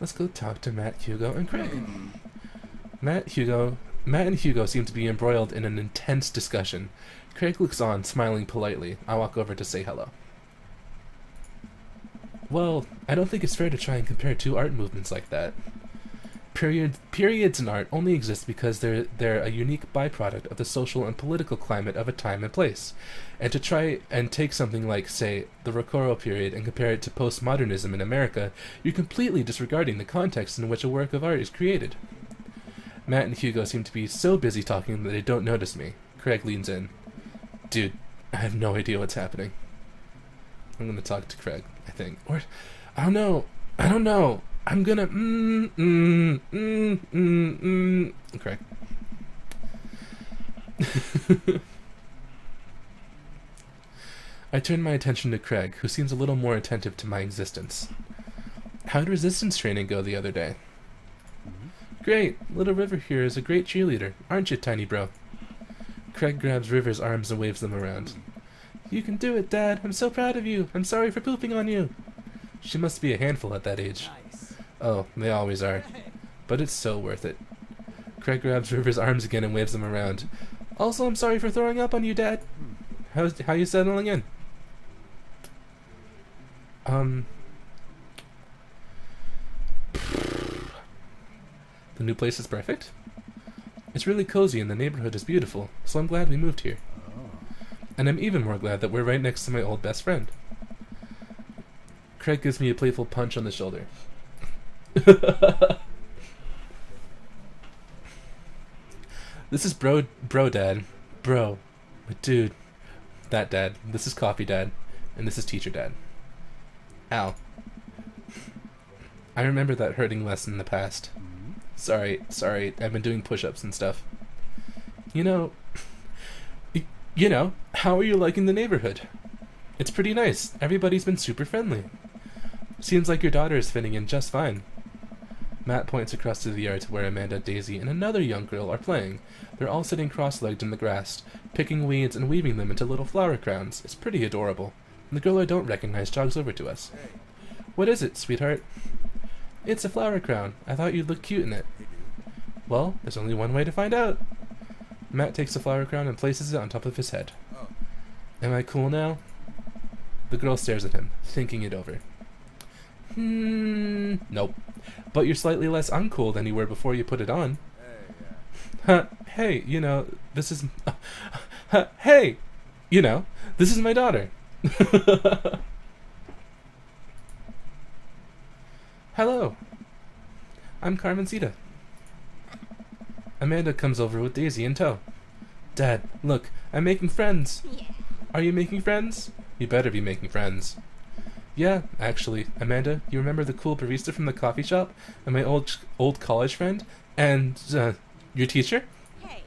Let's go talk to Matt, Hugo, and Craig. Matt and Hugo seem to be embroiled in an intense discussion. Craig looks on, smiling politely. I walk over to say hello. Well, I don't think it's fair to try and compare two art movements like that. Periods in art only exist because they're a unique byproduct of the social and political climate of a time and place. And to try and take something like, say, the Rococo period and compare it to postmodernism in America, you're completely disregarding the context in which a work of art is created. Matt and Hugo seem to be so busy talking that they don't notice me. Craig leans in. Dude, I have no idea what's happening. I'm gonna talk to Craig, I think. Or, I don't know. I'm gonna, Craig. I turn my attention to Craig, who seems a little more attentive to my existence. How'd resistance training go the other day? Great. Little River here is a great cheerleader, aren't you, tiny bro? Craig grabs River's arms and waves them around. You can do it, Dad. I'm so proud of you. I'm sorry for pooping on you. She must be a handful at that age. Oh, they always are. But it's so worth it. Craig grabs River's arms again and waves them around. Also, I'm sorry for throwing up on you, Dad. How you settling in? The new place is perfect. It's really cozy and the neighborhood is beautiful, so I'm glad we moved here. And I'm even more glad that we're right next to my old best friend. Craig gives me a playful punch on the shoulder. This is bro dad. Bro. Dude. That dad. This is coffee dad. And this is teacher dad. Ow. I remember that hurting less in the past. Sorry, I've been doing push-ups and stuff. You know, how are you liking the neighborhood? It's pretty nice. Everybody's been super friendly. Seems like your daughter is fitting in just fine. Matt points across to the yard to where Amanda, Daisy, and another young girl are playing. They're all sitting cross-legged in the grass, picking weeds and weaving them into little flower crowns. It's pretty adorable. And the girl I don't recognize jogs over to us. What is it, sweetheart? It's a flower crown. I thought you'd look cute in it. Well, there's only one way to find out. Matt takes the flower crown and places it on top of his head. Am I cool now? The girl stares at him, thinking it over. Nope. But you're slightly less uncool than you were before you put it on. Hey, this is... hey! This is my daughter. Hello. I'm Carmencita. Amanda comes over with Daisy in tow. Dad, look, I'm making friends. Yeah. Are you making friends? You better be making friends. Yeah, actually, Amanda, you remember the cool barista from the coffee shop? And my old college friend? And, your teacher? Hey.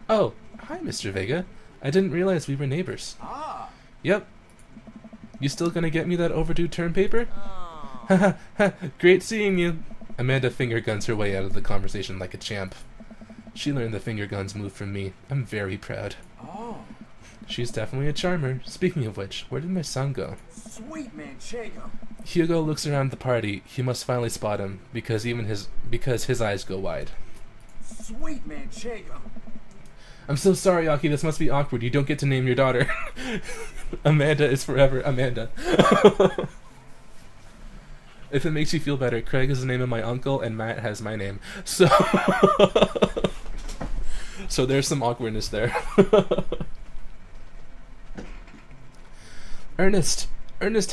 Oh, hi, Mr. Vega. I didn't realize we were neighbors. Ah. Yep. You still gonna get me that overdue term paper? Oh. Haha, great seeing you. Amanda finger guns her way out of the conversation like a champ. She learned the finger guns move from me. I'm very proud. Oh. She's definitely a charmer. Speaking of which, where did my son go? Sweet manchego. Hugo looks around the party. He must finally spot him, because his eyes go wide. Sweet manchego. I'm so sorry, Aki, this must be awkward. You don't get to name your daughter. Amanda is forever Amanda. If it makes you feel better, Craig is the name of my uncle and Matt has my name. So so there's some awkwardness there. Ernest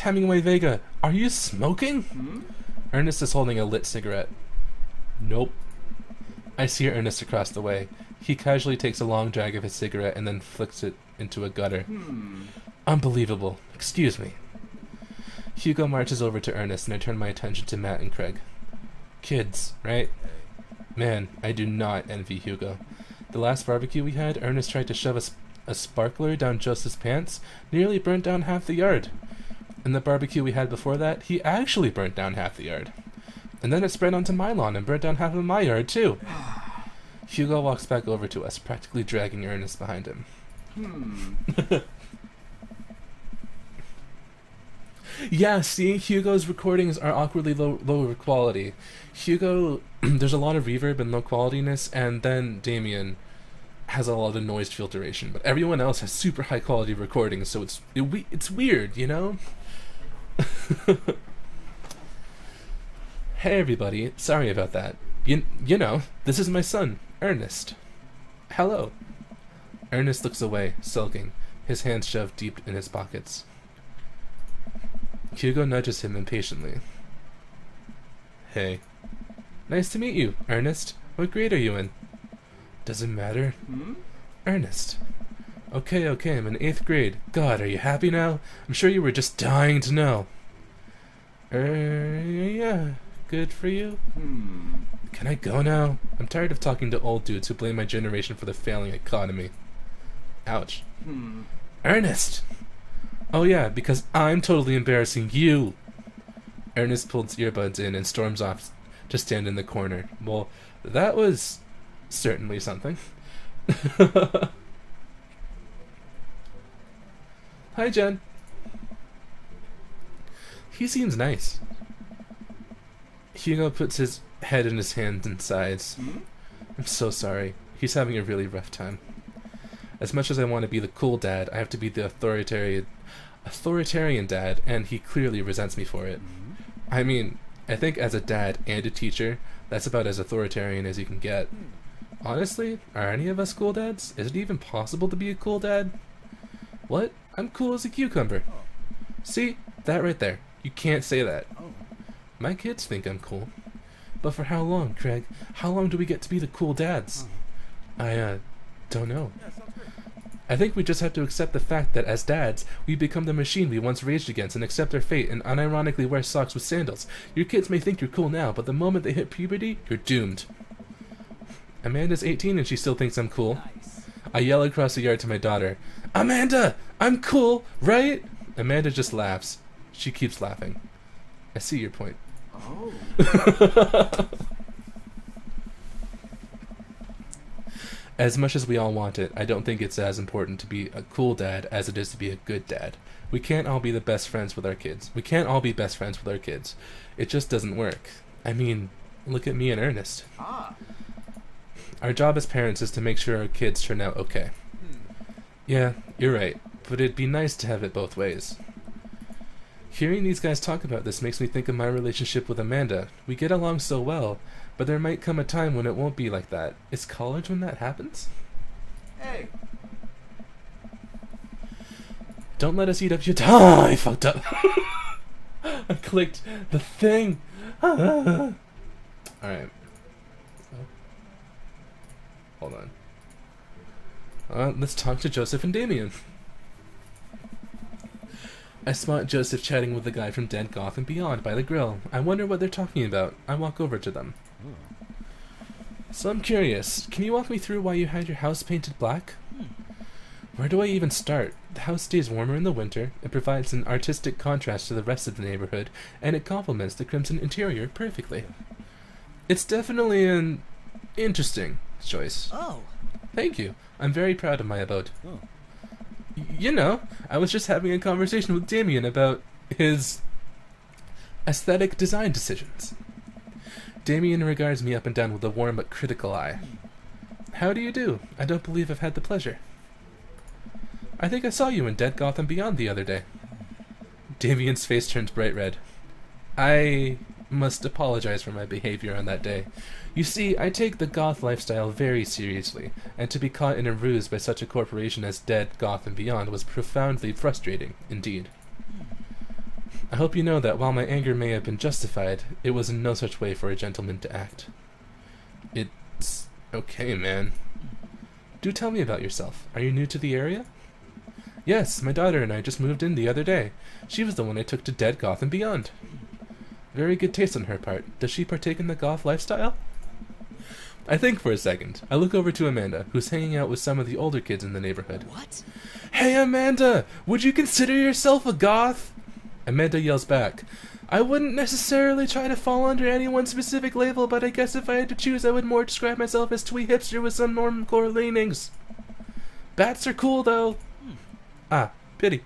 Hemingway Vega, are you smoking? Ernest is holding a lit cigarette. Nope. I see Ernest across the way. He casually takes a long drag of his cigarette and then flicks it into a gutter. Unbelievable. Excuse me. Hugo marches over to Ernest and I turn my attention to Matt and Craig. Kids, right? Man, I do not envy Hugo. The last barbecue we had, Ernest tried to shove a sparkler down Joseph's pants, nearly burnt down half the yard. And the barbecue we had before that, he actually burnt down half the yard. And then it spread onto my lawn and burnt down half of my yard, too. Hugo walks back over to us, practically dragging Ernest behind him. Yeah, see, Hugo's recordings are awkwardly lower quality. Hugo, there's a lot of reverb and low qualityness, and then Damien has a lot of noise filtration. But everyone else has super high quality recordings, so it's weird, you know? Hey everybody, sorry about that. You know, this is my son, Ernest. Hello. Ernest looks away, sulking, his hands shoved deep in his pockets. Hugo nudges him impatiently. Hey. Nice to meet you, Ernest. What grade are you in? Doesn't matter. Ernest. Okay, I'm in 8th grade. God, are you happy now? I'm sure you were just dying to know. Yeah. Good for you? Can I go now? I'm tired of talking to old dudes who blame my generation for the failing economy. Ouch. Ernest! Oh yeah, because I'm totally embarrassing you! Ernest pulls earbuds in and storms off to stand in the corner. Well, that was certainly something. Hi, Jen. He seems nice. Hugo puts his head in his hands and sighs. I'm so sorry. He's having a really rough time. As much as I want to be the cool dad, I have to be the authoritarian dad, and he clearly resents me for it. I mean, I think as a dad and a teacher, that's about as authoritarian as you can get. Honestly, are any of us cool dads? Is it even possible to be a cool dad? What? I'm cool as a cucumber. See? That right there. You can't say that. My kids think I'm cool. But for how long, Craig? How long do we get to be the cool dads? I don't know. I think we just have to accept the fact that as dads, we become the machine we once raged against and accept our fate and unironically wear socks with sandals. Your kids may think you're cool now, but the moment they hit puberty, you're doomed. Amanda's 18 and she still thinks I'm cool. I yell across the yard to my daughter, Amanda! I'm cool, right? Amanda just laughs. She keeps laughing. I see your point. As much as we all want it, I don't think it's as important to be a cool dad as it is to be a good dad. We can't all be the best friends with our kids. We can't all be best friends with our kids. It just doesn't work. I mean, look at me and Ernest. Our job as parents is to make sure our kids turn out okay. Yeah, you're right, but it'd be nice to have it both ways. Hearing these guys talk about this makes me think of my relationship with Amanda. We get along so well, but there might come a time when it won't be like that. Is college when that happens? Hey! Don't let us eat up your time. I fucked up. I clicked the thing. Alright. Hold on. Let's talk to Joseph and Damien. I spot Joseph chatting with the guy from Dead Goth and Beyond by the grill. I wonder what they're talking about. I walk over to them. So I'm curious, can you walk me through why you had your house painted black? Where do I even start? The house stays warmer in the winter, it provides an artistic contrast to the rest of the neighborhood, and it complements the crimson interior perfectly. It's definitely an interesting choice. Oh. Thank you. I'm very proud of my abode. You know, I was just having a conversation with Damien about his aesthetic design decisions. Damien regards me up and down with a warm but critical eye. How do you do? I don't believe I've had the pleasure. I think I saw you in Dead Goth and Beyond the other day. Damien's face turns bright red. I must apologize for my behavior on that day. You see, I take the goth lifestyle very seriously, and to be caught in a ruse by such a corporation as Dead Goth and Beyond was profoundly frustrating, indeed. I hope you know that while my anger may have been justified, it was in no such way for a gentleman to act. It's okay, man. Do tell me about yourself. Are you new to the area? Yes, my daughter and I just moved in the other day. She was the one I took to Dead Goth and Beyond. Very good taste on her part. Does she partake in the goth lifestyle? I think for a second. I look over to Amanda, who's hanging out with some of the older kids in the neighborhood. What? Hey Amanda! Would you consider yourself a goth? Amanda yells back. I wouldn't necessarily try to fall under any one specific label, but I guess if I had to choose, I would more describe myself as twee hipster with some normcore leanings. Bats are cool, though. Ah, pity.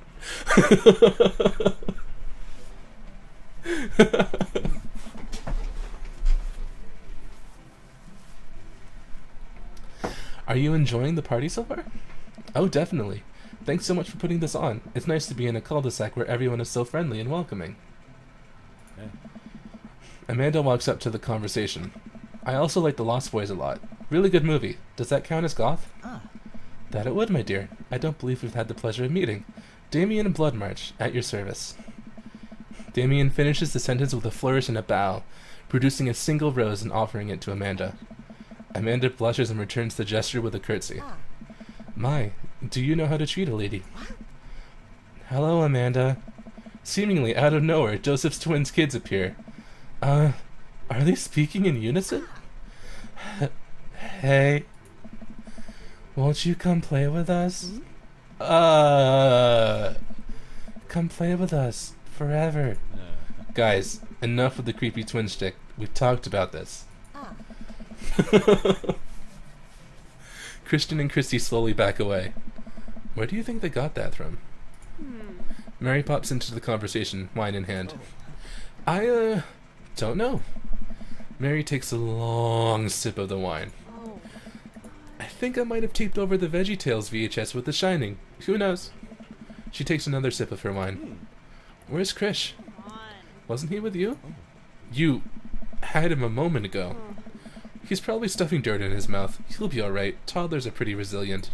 Are you enjoying the party so far? Oh, definitely. Thanks so much for putting this on. It's nice to be in a cul-de-sac where everyone is so friendly and welcoming. Hey. Amanda walks up to the conversation. I also like The Lost Boys a lot. Really good movie. Does that count as goth? That it would, my dear. I don't believe we've had the pleasure of meeting. Damien and Bloodmarch, at your service. Damien finishes the sentence with a flourish and a bow, producing a single rose and offering it to Amanda. Amanda blushes and returns the gesture with a curtsy. My, do you know how to treat a lady? Hello, Amanda. Seemingly out of nowhere, Joseph's twins' kids appear. Are they speaking in unison? Hey. Won't you come play with us? Come play with us. Forever. Guys, enough with the creepy twin shtick. We've talked about this. Christian and Christy slowly back away. Where do you think they got that from? Mary pops into the conversation, wine in hand. I don't know. Mary takes a long sip of the wine. I think I might have taped over the VeggieTales VHS with The Shining. Who knows? She takes another sip of her wine. Where's Krish? Wasn't he with you? You had him a moment ago. He's probably stuffing dirt in his mouth. He'll be alright. Toddlers are pretty resilient.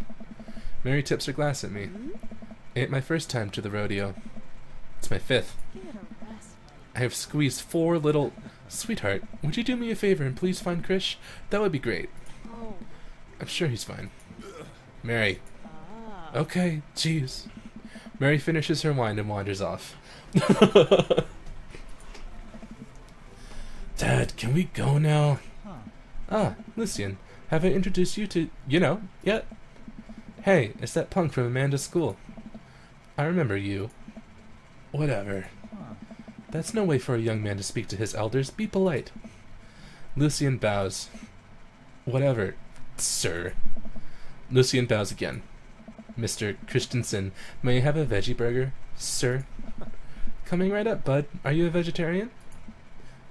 Mary tips her glass at me. Ain't my first time to the rodeo. It's my 5th. I have squeezed 4 little... Sweetheart, would you do me a favor and please find Krish? That would be great. I'm sure he's fine. Mary. Okay, jeez. Mary finishes her wine and wanders off. Dad, can we go now? Ah, Lucian, have I introduced you to, yet? Hey, it's that punk from Amanda's school. I remember you. Whatever. That's no way for a young man to speak to his elders. Be polite. Lucian bows. Whatever, sir. Lucian bows again. Mr. Christensen, may I have a veggie burger, sir? Coming right up, bud. Are you a vegetarian?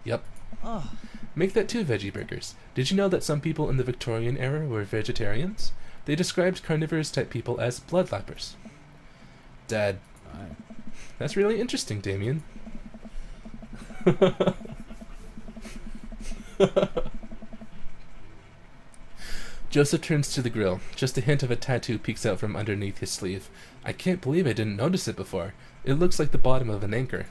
Yep. Make that 2 veggie burgers. Did you know that some people in the Victorian era were vegetarians? They described carnivorous type people as bloodlappers. Dad. That's really interesting, Damien. Joseph turns to the grill. Just a hint of a tattoo peeks out from underneath his sleeve. I can't believe I didn't notice it before. It looks like the bottom of an anchor.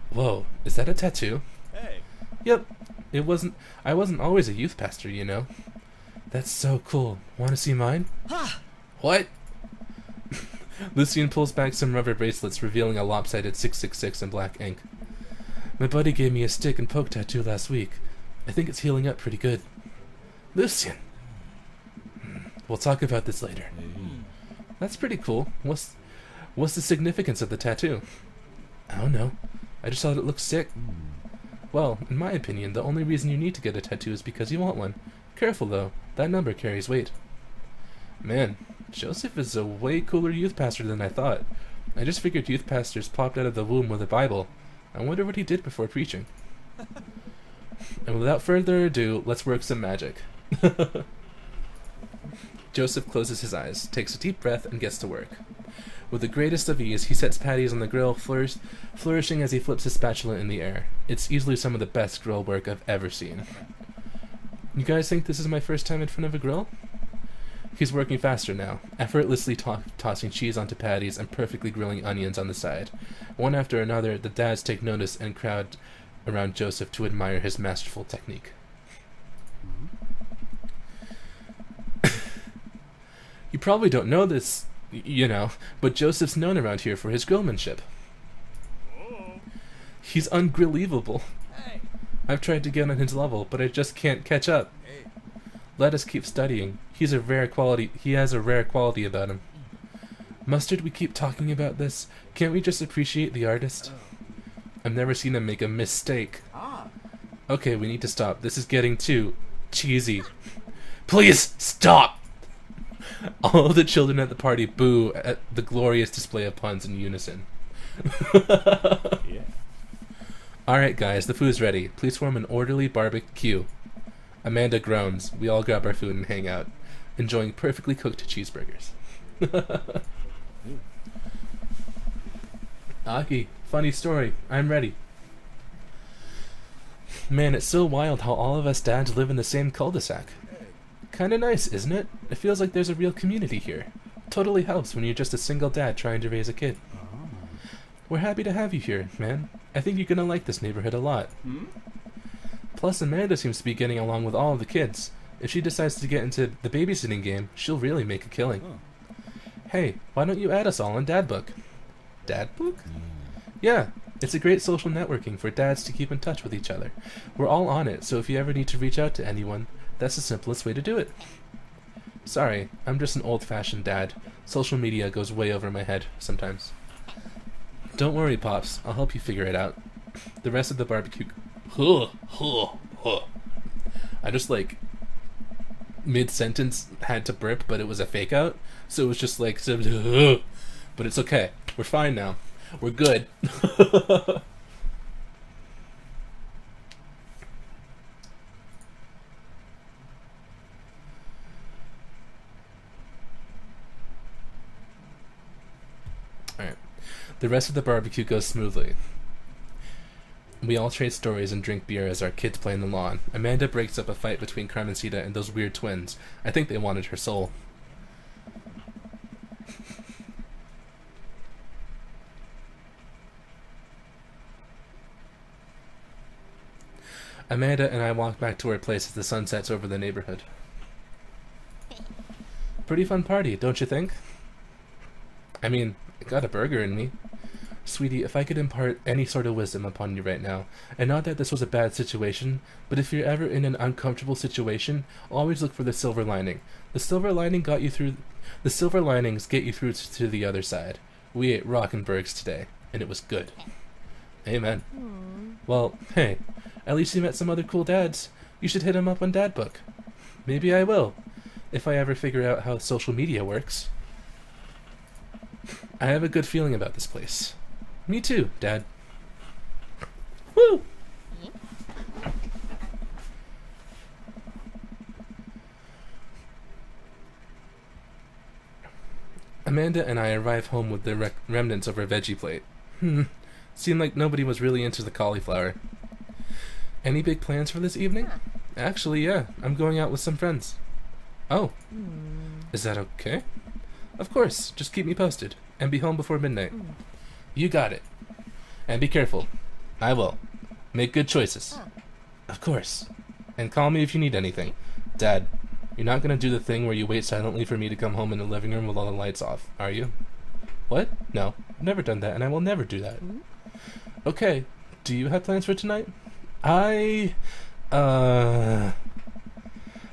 Whoa, is that a tattoo? Hey. Yep. I wasn't always a youth pastor, you know. That's so cool. Want to see mine? What? Lucian pulls back some rubber bracelets, revealing a lopsided 666 in black ink. My buddy gave me a stick and poke tattoo last week. I think it's healing up pretty good. Lucian! We'll talk about this later. That's pretty cool. What's the significance of the tattoo? I don't know. I just thought it looked sick. Well, in my opinion, the only reason you need to get a tattoo is because you want one. Careful though, that number carries weight. Man, Joseph is a way cooler youth pastor than I thought. I just figured youth pastors popped out of the womb with a Bible. I wonder what he did before preaching. And without further ado, let's work some magic. Joseph closes his eyes, takes a deep breath, and gets to work. With the greatest of ease, he sets patties on the grill, flourishing as he flips his spatula in the air. It's easily some of the best grill work I've ever seen. You guys think this is my first time in front of a grill? He's working faster now, effortlessly tossing cheese onto patties and perfectly grilling onions on the side. One after another, the dads take notice and crowd around Joseph to admire his masterful technique. You probably don't know this, but Joseph's known around here for his grillmanship. He's ungrillevable. I've tried to get on his level, but I just can't catch up. Let us keep studying. He has a rare quality about him. Mustard, we keep talking about this. Can't we just appreciate the artist? I've never seen him make a mistake. Ah. Okay, we need to stop. This is getting too cheesy. Please stop! All of the children at the party boo at the glorious display of puns in unison. Yeah. Alright guys, the food's ready. Please form an orderly barbecue. Amanda groans. We all grab our food and hang out, enjoying perfectly cooked cheeseburgers. Aki, funny story. I'm ready. Man, it's so wild how all of us dads live in the same cul-de-sac. Kinda nice, isn't it? It feels like there's a real community here. Totally helps when you're just a single dad trying to raise a kid. We're happy to have you here, man. I think you're gonna like this neighborhood a lot. Plus, Amanda seems to be getting along with all of the kids. If she decides to get into the babysitting game, she'll really make a killing. Hey, why don't you add us all on Dadbook? Dadbook? Yeah, it's a great social networking for dads to keep in touch with each other. We're all on it, so if you ever need to reach out to anyone, that's the simplest way to do it. Sorry, I'm just an old-fashioned dad. Social media goes way over my head sometimes. Don't worry, Pops. I'll help you figure it out. The rest of the barbecue... I just, like, mid-sentence had to burp, but it was a fake-out, so it was just like... But it's okay. We're fine now. We're good. Alright. The rest of the barbecue goes smoothly. We all trade stories and drink beer as our kids play in the lawn. Amanda breaks up a fight between Carmencita and those weird twins. I think they wanted her soul. Amanda and I walk back to our place as the sun sets over the neighborhood. Pretty fun party, don't you think? I mean, I got a burger in me. Sweetie, if I could impart any sort of wisdom upon you right now, and not that this was a bad situation, but if you're ever in an uncomfortable situation, always look for the silver lining. The silver lining got you through. The silver linings get you through to the other side. We ate Rockenbergs today, and it was good. Amen. Well, hey, at least you met some other cool dads. You should hit him up on Dadbook. Maybe I will, if I ever figure out how social media works. I have a good feeling about this place. Me too, Dad. Woo! Amanda and I arrive home with the remnants of our veggie plate. Seemed like nobody was really into the cauliflower. Any big plans for this evening? Actually, yeah. I'm going out with some friends. Oh. Is that okay? Of course. Just keep me posted. And be home before midnight. You got it. And be careful. I will. Make good choices. Of course. And call me if you need anything. Dad, you're not gonna do the thing where you wait silently for me to come home in the living room with all the lights off, are you? What? No. I've never done that, and I will never do that. Okay. Do you have plans for tonight? My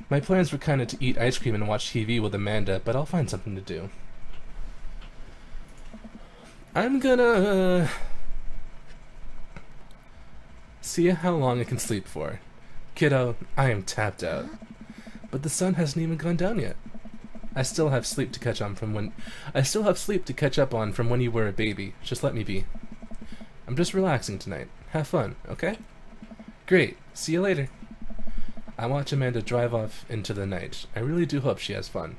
plans were kinda to eat ice cream and watch TV with Amanda, but I'll find something to do. I'm gonna see how long I can sleep for. Kiddo, I am tapped out. But the sun hasn't even gone down yet. I still have sleep to catch up on from when you were a baby. Just let me be. I'm just relaxing tonight. Have fun, okay? Great. See you later. I watch Amanda drive off into the night. I really do hope she has fun.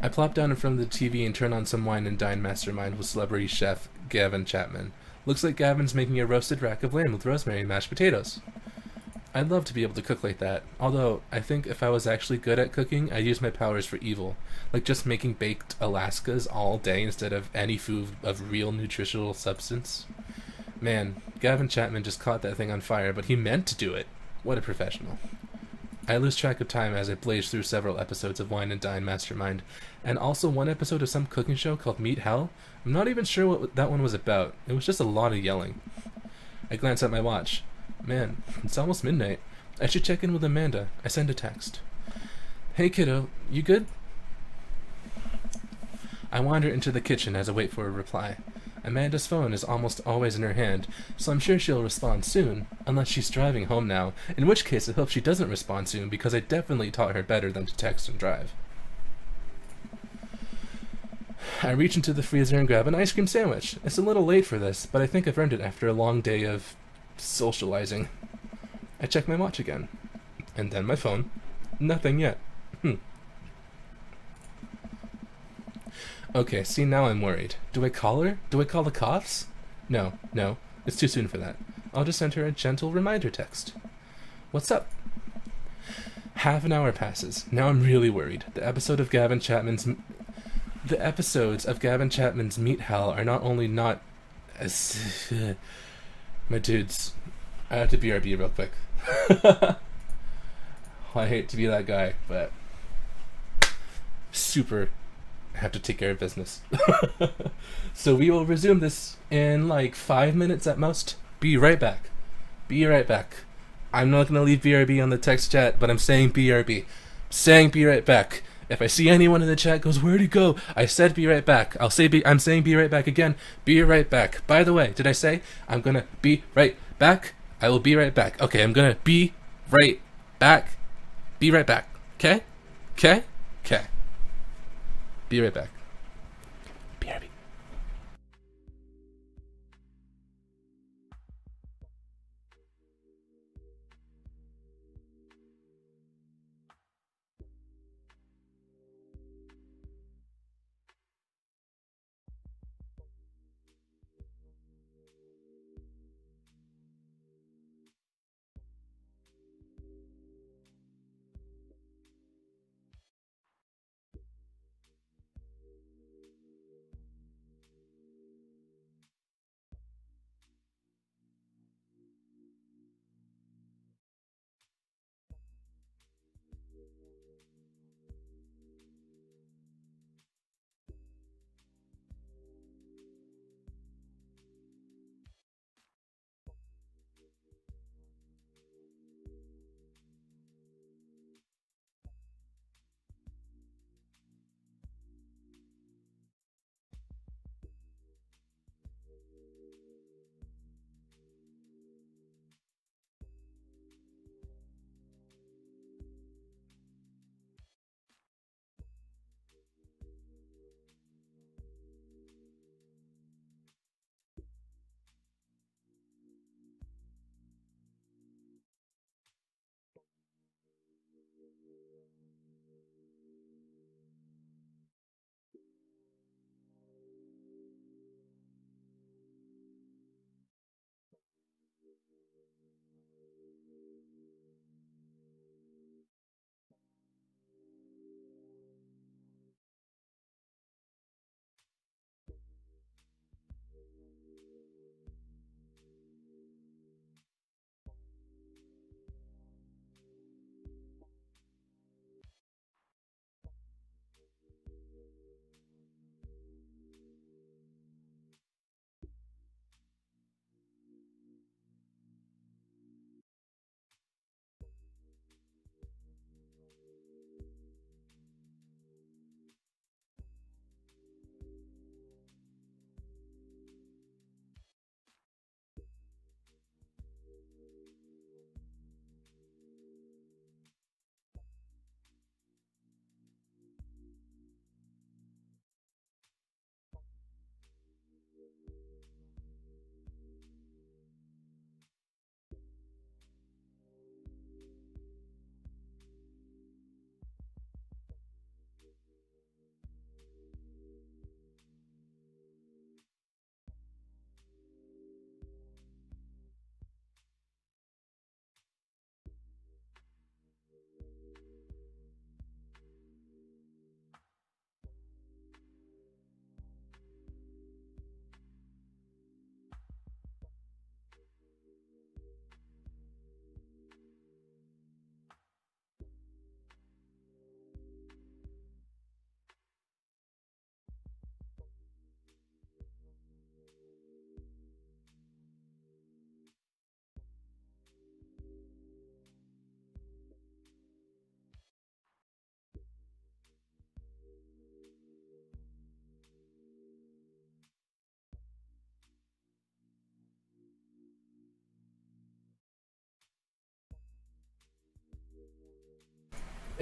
I plop down in front of the TV and turn on some Wine and Dine Mastermind with celebrity chef Gavin Chapman. Looks like Gavin's making a roasted rack of lamb with rosemary and mashed potatoes. I'd love to be able to cook like that, although I think if I was actually good at cooking, I'd use my powers for evil, like just making baked Alaskas all day instead of any food of real nutritional substance. Man, Gavin Chapman just caught that thing on fire, but he meant to do it. What a professional. I lose track of time as I blaze through several episodes of Wine and Dine Mastermind, and also one episode of some cooking show called Meat Hell. I'm not even sure what that one was about. It was just a lot of yelling. I glance at my watch. Man, it's almost midnight. I should check in with Amanda. I send a text. Hey kiddo, you good? I wander into the kitchen as I wait for a reply. Amanda's phone is almost always in her hand, so I'm sure she'll respond soon, unless she's driving home now, in which case I hope she doesn't respond soon because I definitely taught her better than to text and drive. I reach into the freezer and grab an ice cream sandwich. It's a little late for this, but I think I've earned it after a long day of socializing. I check my watch again. And then my phone. Nothing yet. Okay, see, now I'm worried. Do I call her? Do I call the cops? No, it's too soon for that. I'll just send her a gentle reminder text. What's up? Half an hour passes. Now I'm really worried. The episodes of Gavin Chapman's Meat Hell are not only not as... My dudes, I have to BRB real quick. I hate to be that guy, but super have to take care of business. So we will resume this in like 5 minutes at most. Be right back. Be right back. I'm not going to leave BRB on the text chat, but I'm saying BRB. Saying be right back. If I see anyone in the chat goes, where'd he go? I said be right back. I'm saying be right back again. Be right back. By the way, did I say I'm going to be right back? I will be right back. Okay, I'm going to be right back. Be right back. Okay? Okay? Okay. Be right back. BRB.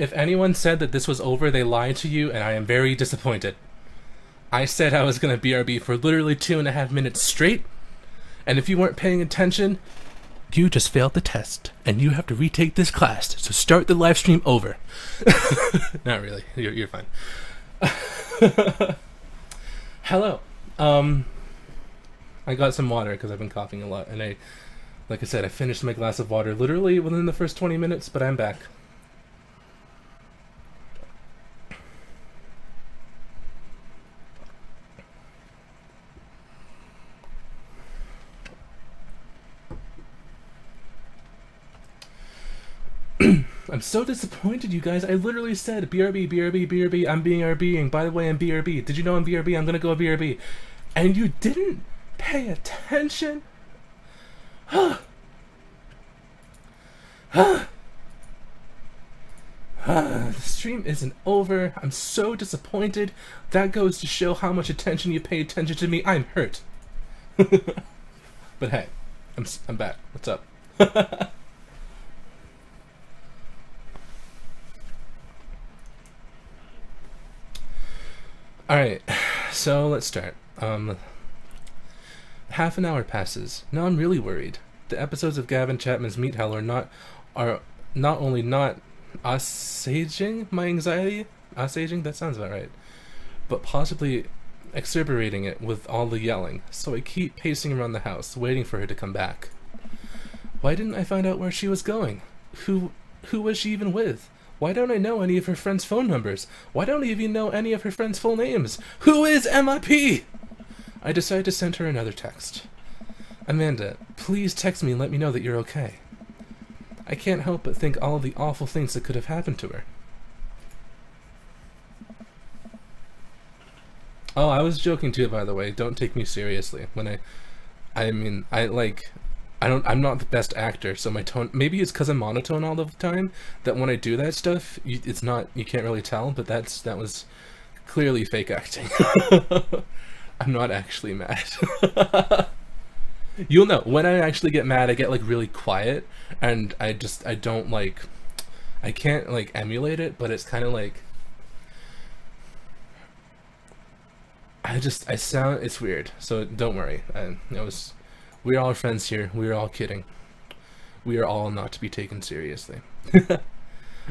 If anyone said that this was over, they lied to you, and I am very disappointed. I said I was gonna BRB for literally 2.5 minutes straight, and if you weren't paying attention, you just failed the test, and you have to retake this class, so start the live stream over. Not really, you're fine. Hello. I got some water because I've been coughing a lot, and like I said, I finished my glass of water literally within the first 20 minutes, but I'm back. I'm so disappointed, you guys. I literally said BRB, BRB, BRB. I'm BRBing. By the way, I'm BRB. Did you know I'm BRB? I'm gonna go BRB. And you didn't pay attention? The stream isn't over. I'm so disappointed. That goes to show how much attention you pay attention to me. I'm hurt. But hey, I'm back. What's up? Alright, so let's start. Half an hour passes. Now I'm really worried. The episodes of Gavin Chapman's Meat Hell are not only not assuaging my anxiety, assuaging, that sounds about right, but possibly exacerbating it with all the yelling, so I keep pacing around the house, waiting for her to come back. Why didn't I find out where she was going? Who was she even with? Why don't I know any of her friends' phone numbers? Why don't I even know any of her friends' full names? Who is MIP? I decide to send her another text. Amanda, please text me and let me know that you're okay. I can't help but think all of the awful things that could have happened to her. Oh, I was joking too, by the way. Don't take me seriously. I'm not the best actor, so my tone, maybe it's because I'm monotone all the time, that when I do that stuff, you can't really tell, but that was clearly fake acting. I'm not actually mad. You'll know, when I actually get mad, I get like really quiet, and I can't like emulate it, but it's kind of like, it's weird, so don't worry. We're all friends here. We're all kidding. We are all not to be taken seriously.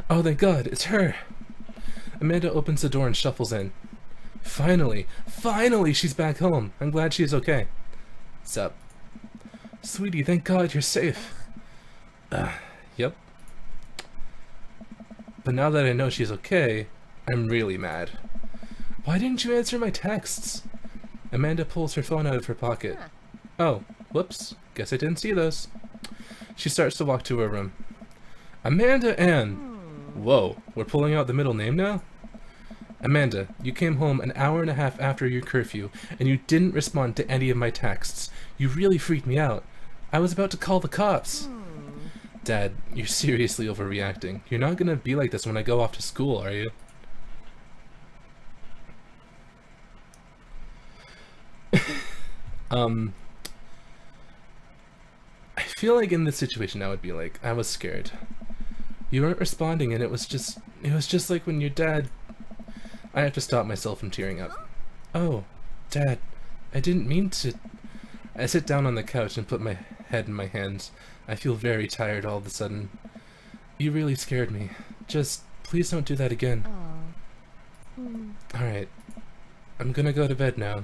Oh, thank God, it's her. Amanda opens the door and shuffles in. Finally, she's back home. I'm glad she's okay. Sup? Sweetie, thank God you're safe. Yep. But now that I know she's okay, I'm really mad. Why didn't you answer my texts? Amanda pulls her phone out of her pocket. Oh, whoops. Guess I didn't see those. She starts to walk to her room. Amanda Ann! Whoa, we're pulling out the middle name now? Amanda, you came home an hour and a half after your curfew, and you didn't respond to any of my texts. You really freaked me out. I was about to call the cops. Dad, you're seriously overreacting. You're not gonna be like this when I go off to school, are you? I feel like in this situation I would be like, I was scared. You weren't responding, and it was just like when your dad... I have to stop myself from tearing up. Oh, Dad, I didn't mean to... I sit down on the couch and put my head in my hands. I feel very tired all of a sudden. You really scared me. Just, please don't do that again. Alright. I'm gonna go to bed now.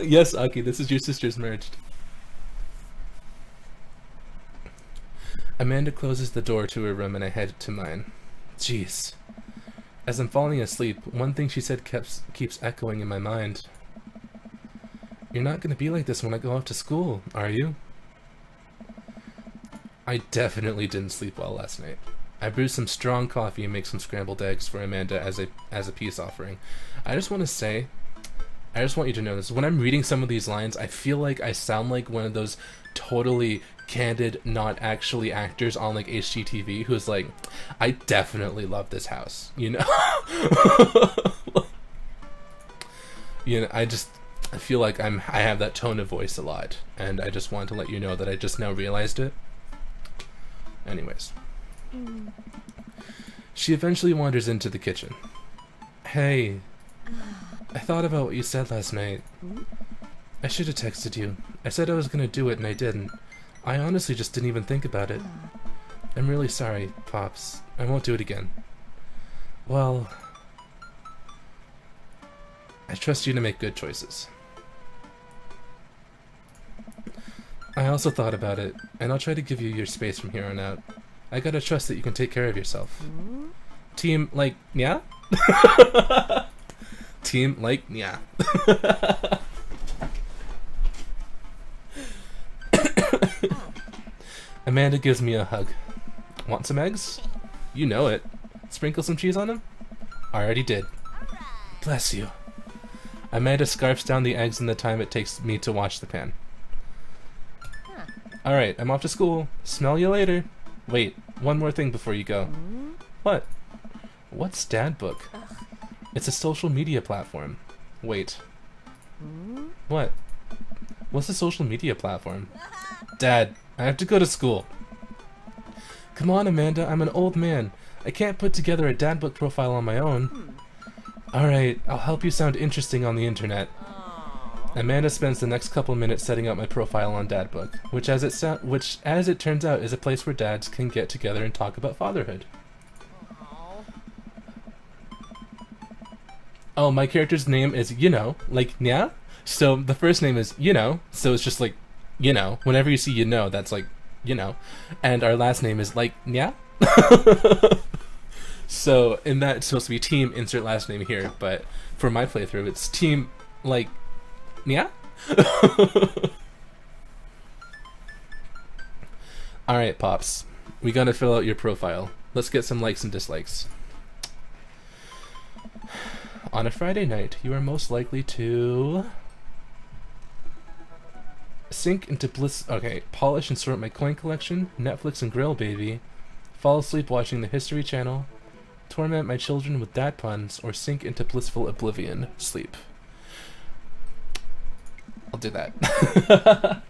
Yes, Aki, this is your sisters merged. Amanda closes the door to her room and I head to mine. Jeez. As I'm falling asleep, one thing she said keeps echoing in my mind. You're not gonna be like this when I go off to school, are you? I definitely didn't sleep well last night. I brewed some strong coffee and make some scrambled eggs for Amanda as a peace offering. I just want you to know this. When I'm reading some of these lines, I feel like I sound like one of those totally candid, not actually actors on like HGTV who's like, I definitely love this house, you know? You know, I just I feel like I have that tone of voice a lot, and I just wanted to let you know that I just now realized it. Anyways. She eventually wanders into the kitchen. Hey, I thought about what you said last night. I should have texted you. I said I was gonna do it and I didn't. I honestly just didn't even think about it. I'm really sorry, Pops. I won't do it again. Well, I trust you to make good choices. I also thought about it, and I'll try to give you your space from here on out. I gotta trust that you can take care of yourself. Team, like, yeah? Team, like, yeah. Amanda gives me a hug. Want some eggs? You know it. Sprinkle some cheese on them? I already did. Bless you. Amanda scarfs down the eggs in the time it takes me to wash the pan. Alright, I'm off to school. Smell you later. Wait, one more thing before you go. What? What's Dad Book? It's a social media platform. Wait. What? What's a social media platform? Dad, I have to go to school. Come on, Amanda, I'm an old man. I can't put together a Dad Book profile on my own. Alright, I'll help you sound interesting on the internet. Amanda spends the next couple minutes setting up my profile on Dad Book, which as it turns out is a place where dads can get together and talk about fatherhood. Oh, my character's name is, you know, like, yeah? So the first name is, you know, so it's just like, you know, whenever you see you know, that's like, you know. And our last name is like, yeah? So in that, it's supposed to be team, insert last name here, but for my playthrough, it's team, like, yeah? Alright, Pops. We gotta fill out your profile. Let's get some likes and dislikes. On a Friday night, you are most likely to sink into bliss. Okay, polish and sort my coin collection, Netflix and grill, baby. Fall asleep watching the History Channel, torment my children with dad puns, or sink into blissful oblivion, sleep. I'll do that.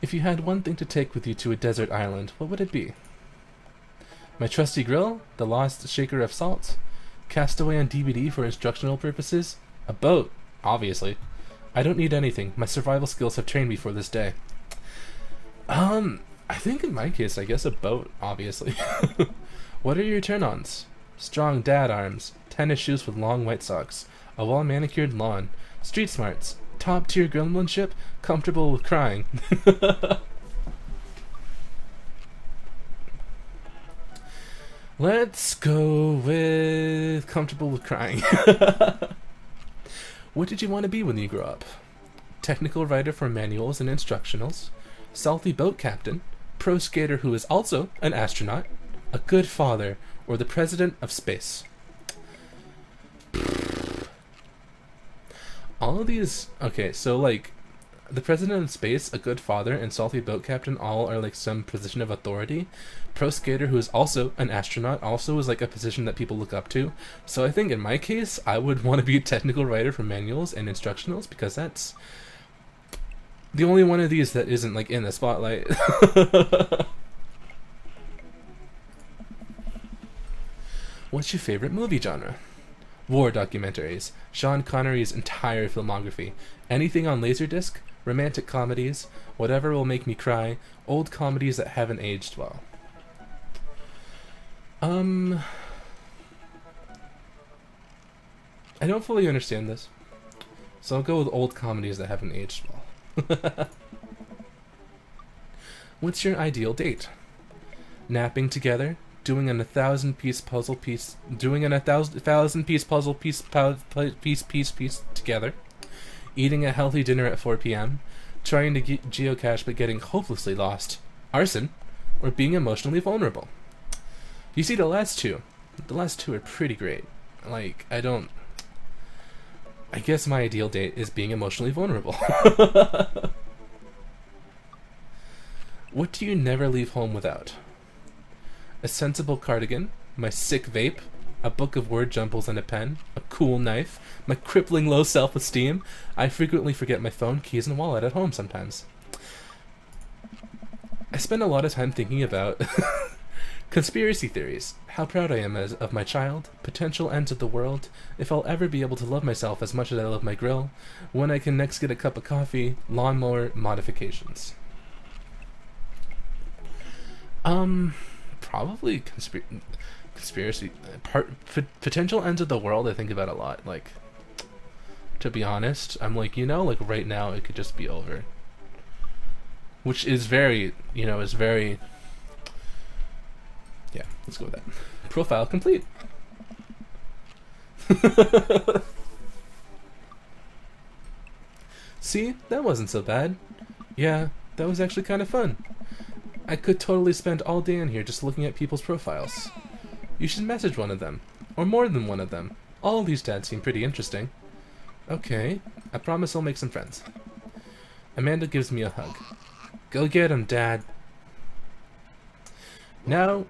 If you had one thing to take with you to a desert island, what would it be? My trusty grill, the lost shaker of salt, Castaway on DVD for instructional purposes, a boat, obviously. I don't need anything. My survival skills have trained me for this day. I think in my case, I guess a boat, obviously. What are your turn-ons? Strong dad arms, tennis shoes with long white socks, a well-manicured lawn, street smarts, top-tier gremlinship, comfortable with crying. Let's go with comfortable with crying. What did you want to be when you grew up? Technical writer for manuals and instructionals, salty boat captain, pro skater who is also an astronaut, a good father, or the president of space. All of these, okay, so like the president of space, a good father, and salty boat captain all are like some position of authority. Pro skater who is also an astronaut also is like a position that people look up to. So I think in my case I would want to be a technical writer for manuals and instructionals because that's the only one of these that isn't like in the spotlight. What's your favorite movie genre? War documentaries, Sean Connery's entire filmography, anything on Laserdisc, romantic comedies, whatever will make me cry, old comedies that haven't aged well. I don't fully understand this, so I'll go with old comedies that haven't aged well. What's your ideal date? Napping together, doing an 1,000-piece puzzle piece, doing an 1,000-piece puzzle piece together, eating a healthy dinner at 4 p.m., trying to geocache but getting hopelessly lost, arson, or being emotionally vulnerable. You see, the last two are pretty great. Like, I guess my ideal date is being emotionally vulnerable. What do you never leave home without? A sensible cardigan, my sick vape, a book of word jumbles and a pen, a cool knife, my crippling low self-esteem. I frequently forget my phone, keys, and wallet at home sometimes. I spend a lot of time thinking about conspiracy theories, how proud I am of my child, potential ends of the world, if I'll ever be able to love myself as much as I love my grill, when I can next get a cup of coffee, lawnmower modifications. Probably conspiracy, potential ends of the world I think about a lot, like, to be honest, I'm like, you know, like right now it could just be over. Which is very, you know, is very, yeah, let's go with that. Profile complete. See, that wasn't so bad. Yeah, that was actually kind of fun. I could totally spend all day in here just looking at people's profiles. You should message one of them, or more than one of them. All of these dads seem pretty interesting. Okay, I promise I'll make some friends. Amanda gives me a hug. Go get him, Dad. Now,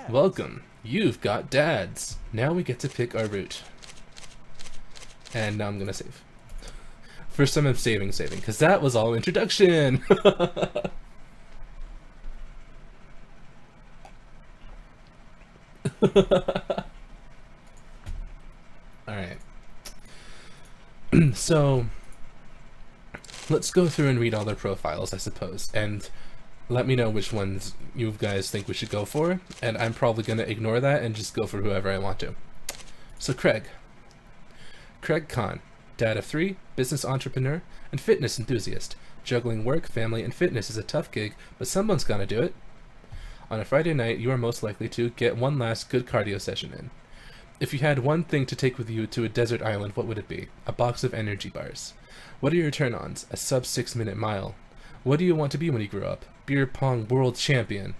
welcome. You've got dads. Now we get to pick our route. And now I'm gonna save. First time I'm saving, because that was all introduction. Alright. So, let's go through and read all their profiles, I suppose, and let me know which ones you guys think we should go for, and I'm probably going to ignore that and just go for whoever I want to. So Craig Kahn, dad of 3, business entrepreneur, and fitness enthusiast. Juggling work, family, and fitness is a tough gig, but someone's got to do it. On a Friday night, you are most likely to get one last good cardio session in. If you had one thing to take with you to a desert island, what would it be? A box of energy bars. What are your turn-ons? A sub 6-minute mile. What do you want to be when you grow up? Beer pong world champion.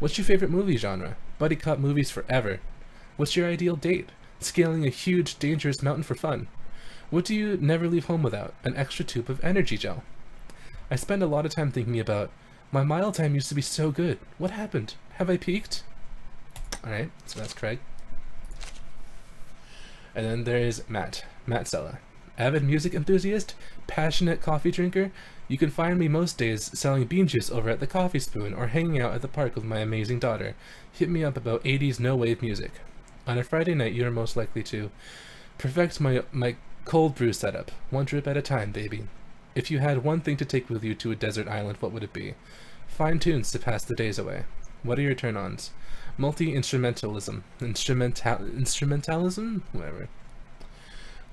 What's your favorite movie genre? Buddy cop movies forever. What's your ideal date? Scaling a huge, dangerous mountain for fun. What do you never leave home without? An extra tube of energy gel. I spend a lot of time thinking about, my mile time used to be so good. What happened? Have I peaked? Alright, so that's Craig. And then there's Matt Sella. Avid music enthusiast, passionate coffee drinker. You can find me most days selling bean juice over at the Coffee Spoon or hanging out at the park with my amazing daughter. Hit me up about 80s no-wave music. On a Friday night, you are most likely to perfect my cold brew setup. One drip at a time, baby. If you had one thing to take with you to a desert island, what would it be? Fine tunes to pass the days away. What are your turn-ons? Multi-instrumentalism. Instrumentalism? Whatever.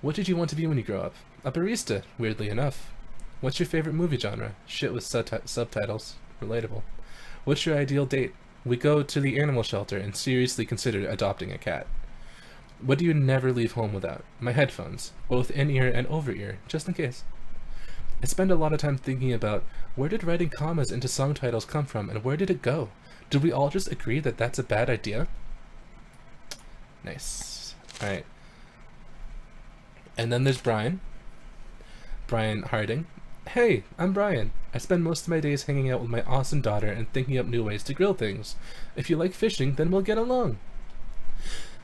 What did you want to be when you grow up? A barista, weirdly enough. What's your favorite movie genre? Shit with subtitles. Relatable. What's your ideal date? We go to the animal shelter and seriously consider adopting a cat. What do you never leave home without? My headphones, both in-ear and over-ear, just in case. I spend a lot of time thinking about, where did writing commas into song titles come from and where did it go? Did we all just agree that that's a bad idea? Nice. Alright. And then there's Brian Harding. Hey, I'm Brian. I spend most of my days hanging out with my awesome daughter and thinking up new ways to grill things. If you like fishing, then we'll get along.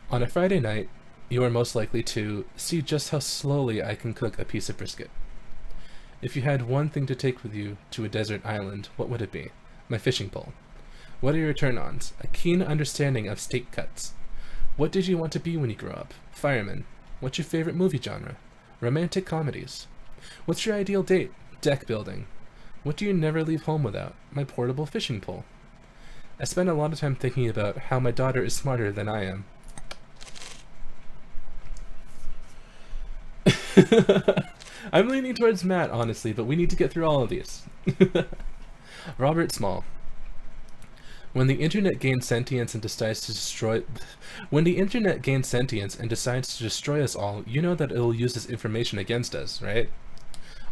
On a Friday night, you are most likely to see just how slowly I can cook a piece of brisket. If you had one thing to take with you to a desert island, what would it be? My fishing pole. What are your turn-ons? A keen understanding of steak cuts. What did you want to be when you grew up? Fireman. What's your favorite movie genre? Romantic comedies. What's your ideal date? Deck building. What do you never leave home without? My portable fishing pole. I spend a lot of time thinking about how my daughter is smarter than I am. I'm leaning towards Matt, honestly, but we need to get through all of these. Robert Small. When the internet gains sentience and decides to destroy us all, you know that it'll use this information against us, right?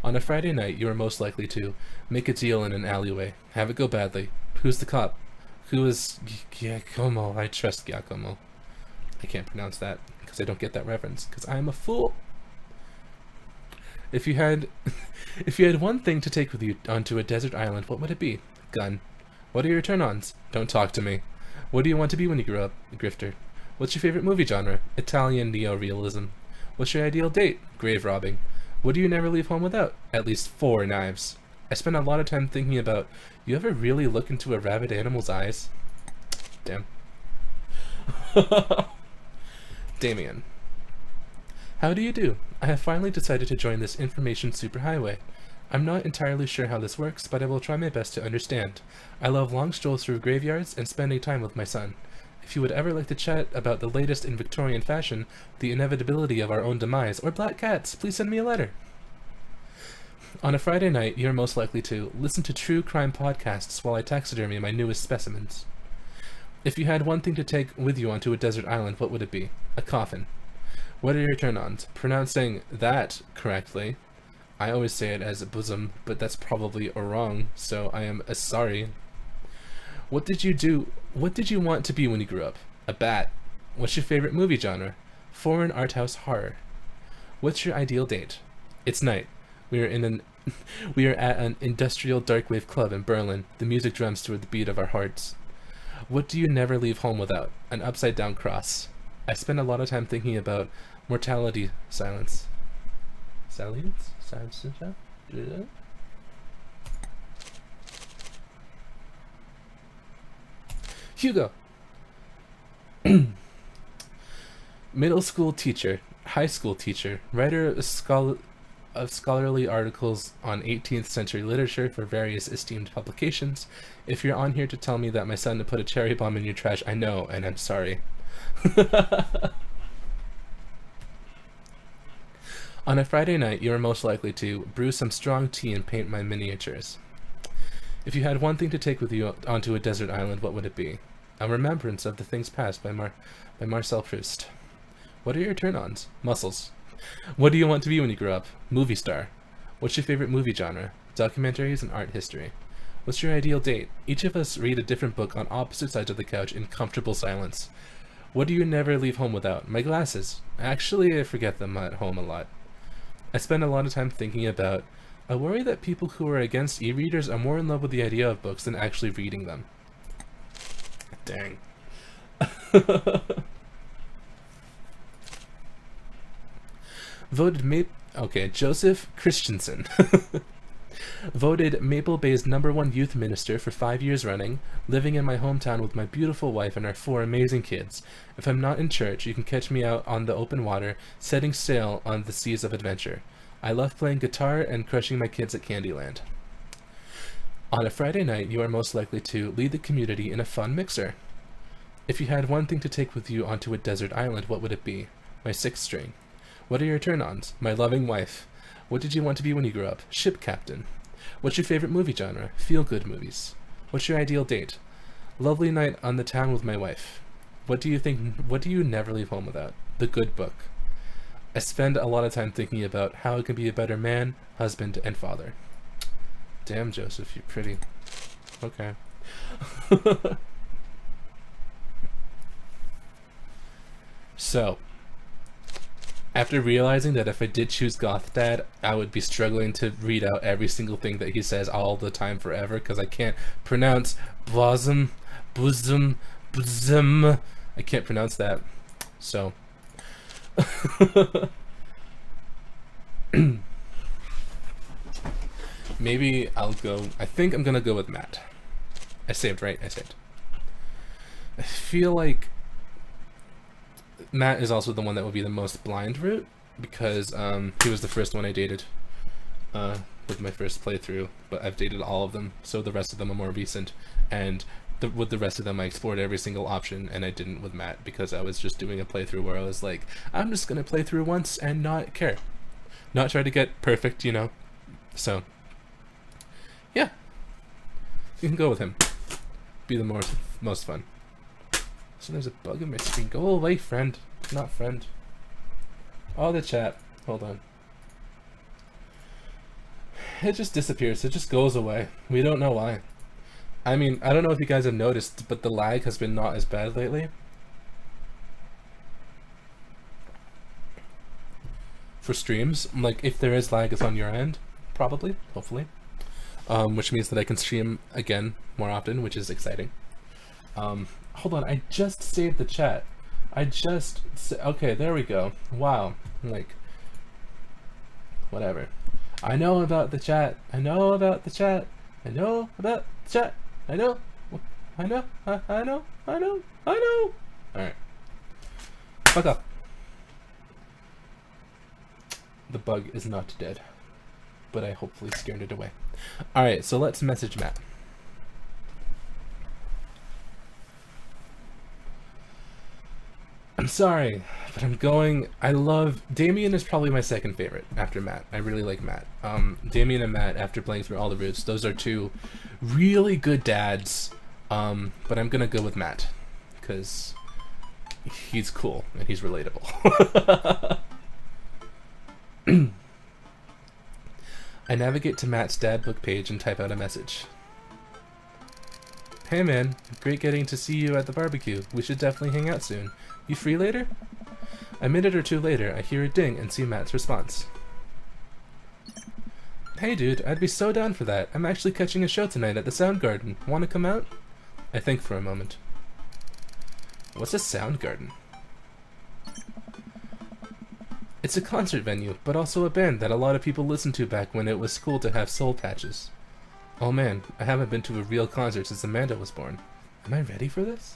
On a Friday night, you are most likely to make a deal in an alleyway, have it go badly. Who's the cop? Who is Giacomo? I trust Giacomo. I can't pronounce that because I don't get that reference because I'm a fool. If you had one thing to take with you onto a desert island, what would it be? Gun. What are your turn-ons? Don't talk to me. What do you want to be when you grow up? A grifter. What's your favorite movie genre? Italian neo-realism. What's your ideal date? Grave robbing. What do you never leave home without? At least 4 knives. I spend a lot of time thinking about, you ever really look into a rabid animal's eyes? Damn. Damien. How do you do? I have finally decided to join this information superhighway. I'm not entirely sure how this works, but I will try my best to understand. I love long strolls through graveyards and spending time with my son. If you would ever like to chat about the latest in Victorian fashion, the inevitability of our own demise, or black cats, please send me a letter. On a Friday night, you're most likely to listen to true crime podcasts while I taxidermy my newest specimens. If you had one thing to take with you onto a desert island, what would it be? A coffin. What are your turn-ons? Pronouncing that correctly. I always say it as a bosom, but that's probably wrong, so I am sorry. What did you want to be when you grew up? A bat. What's your favorite movie genre? Foreign art house horror. What's your ideal date? It's night. We are at an industrial darkwave club in Berlin. The music drums to the beat of our hearts. What do you never leave home without? An upside down cross. I spend a lot of time thinking about mortality, silence. Salience? Silence? Hugo. Middle school teacher, high school teacher, writer of scholarly articles on 18th century literature for various esteemed publications. If you're on here to tell me that my son put a cherry bomb in your trash, I know, and I'm sorry. On a Friday night, you are most likely to brew some strong tea and paint my miniatures. If you had one thing to take with you onto a desert island, what would it be? A remembrance of the things past by Marcel Proust. What are your turn-ons? Muscles. What do you want to be when you grow up? Movie star. What's your favorite movie genre? Documentaries and art history. What's your ideal date? Each of us read a different book on opposite sides of the couch in comfortable silence. What do you never leave home without? My glasses. Actually, I forget them at home a lot. I spend a lot of time thinking about, I worry that people who are against e-readers are more in love with the idea of books than actually reading them. Dang. Joseph Christensen. Voted Maple Bay's #1 youth minister for 5 years running, living in my hometown with my beautiful wife and our 4 amazing kids. If I'm not in church, you can catch me out on the open water, setting sail on the seas of adventure. I love playing guitar and crushing my kids at Candyland. On a Friday night, you are most likely to lead the community in a fun mixer. If you had one thing to take with you onto a desert island, what would it be? My 6th string. What are your turn-ons? My loving wife. What did you want to be when you grew up? Ship captain. What's your favorite movie genre? Feel-good movies. What's your ideal date? Lovely night on the town with my wife. What do you never leave home without? The Good Book. I spend a lot of time thinking about how I can be a better man, husband, and father. Damn, Joseph, you're pretty. Okay. So, after realizing that if I did choose Goth Dad, I would be struggling to read out every single thing that he says all the time forever, because I can't pronounce bosom, bosom, bosom. I can't pronounce that. So, maybe I'll go, I think I'm gonna go with Matt. I saved, right? I saved. I feel like Matt is also the one that would be the most blind route, because he was the first one I dated with my first playthrough, but I've dated all of them, so the rest of them are more recent, and with the rest of them I explored every single option, and I didn't with Matt because I was just doing a playthrough where I was like, I'm just gonna play through once and not care, not try to get perfect, you know. So yeah, you can go with him, be the most fun. So there's a bug in my screen. Go away, friend. Not friend. Oh, the chat. Hold on. It just disappears. It just goes away. We don't know why. I mean, I don't know if you guys have noticed, but the lag has been not as bad lately. For streams, like, if there is lag, it's on your end. Probably. Hopefully. Which means that I can stream again more often, which is exciting. Hold on, I just saved the chat. Okay, there we go. Wow. Like, whatever. I know about the chat. I know about the chat. I know about the chat. I know. I know. I know. I know. I know. Alright. Fuck off. The bug is not dead, but I hopefully scared it away. Alright, so let's message Matt. I'm sorry, but I'm going. Damien is probably my second favorite after Matt. I really like Matt. Damien and Matt, after playing through all the routes, those are two really good dads. But I'm gonna go with Matt, because he's cool and he's relatable. I navigate to Matt's dad book page and type out a message. Hey man, great getting to see you at the barbecue. We should definitely hang out soon. You free later? A minute or two later, I hear a ding and see Matt's response. Hey dude, I'd be so down for that. I'm actually catching a show tonight at the Soundgarden. Wanna come out? I think for a moment. What's a Soundgarden? It's a concert venue, but also a band that a lot of people listened to back when it was cool to have soul patches. Oh man, I haven't been to a real concert since Amanda was born. Am I ready for this?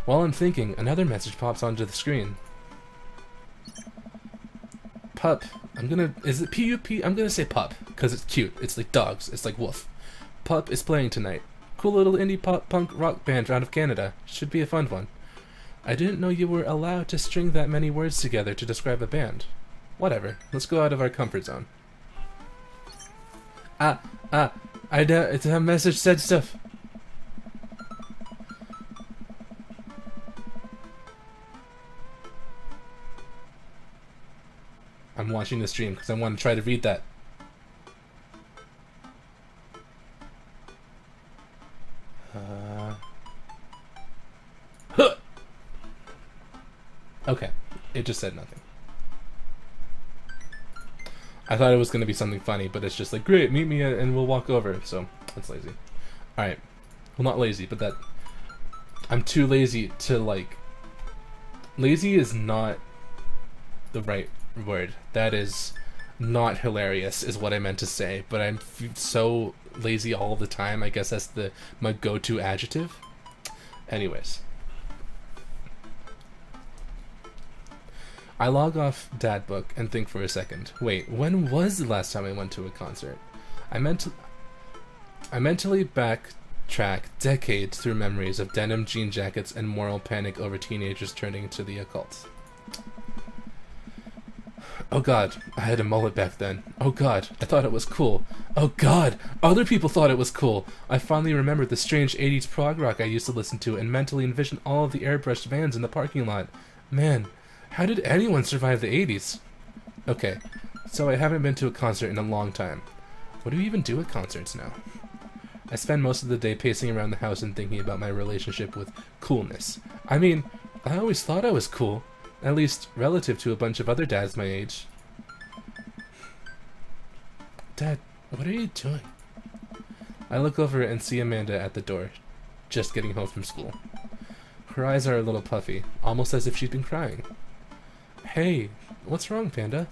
While I'm thinking, another message pops onto the screen. Pup. Is it P-U-P? I'm gonna say pup, because it's cute. It's like dogs. It's like wolf. Pup is playing tonight. Cool little indie pop punk rock band out of Canada. Should be a fun one. I didn't know you were allowed to string that many words together to describe a band. Whatever. Let's go out of our comfort zone. It's a message said stuff. I'm watching the stream because I want to try to read that. Okay, it just said nothing. I thought it was going to be something funny, but it's just like, great, meet me and we'll walk over, so that's lazy. Alright, well, not lazy, but that... I'm too lazy to, like... Lazy is not the right word. That is not hilarious, is what I meant to say, but I'm so lazy all the time, I guess that's my go-to adjective. Anyways. I log off Dad Book and think for a second. Wait, when was the last time I went to a concert? I mentally backtrack decades through memories of denim jean jackets and moral panic over teenagers turning to the occult. Oh god, I had a mullet back then. Oh god, I thought it was cool. Oh god, other people thought it was cool. I finally remembered the strange 80s prog rock I used to listen to and mentally envisioned all of the airbrushed vans in the parking lot. Man, how did anyone survive the 80s? Okay, so I haven't been to a concert in a long time. What do you even do at concerts now? I spend most of the day pacing around the house and thinking about my relationship with coolness. I mean, I always thought I was cool, at least relative to a bunch of other dads my age. Dad, what are you doing? I look over and see Amanda at the door, just getting home from school. Her eyes are a little puffy, almost as if she'd been crying. Hey, what's wrong, Panda?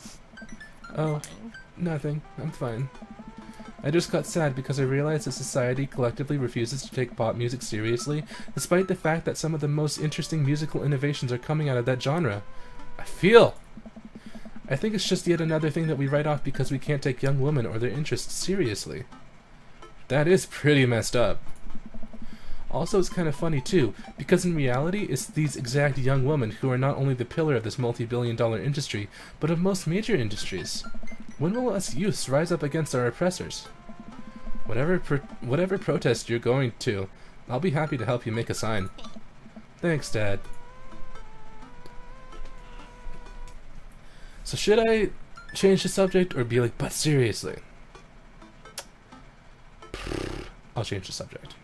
Oh, nothing. I'm fine. I just got sad because I realized that society collectively refuses to take pop music seriously, despite the fact that some of the most interesting musical innovations are coming out of that genre. I think it's just yet another thing that we write off because we can't take young women or their interests seriously. That is pretty messed up. Also, it's kind of funny too, because in reality, it's these exact young women who are not only the pillar of this multi-billion-dollar industry, but of most major industries. When will us youths rise up against our oppressors? Whatever protest you're going to, I'll be happy to help you make a sign. Thanks, Dad. So should I change the subject or be like, but seriously? I'll change the subject.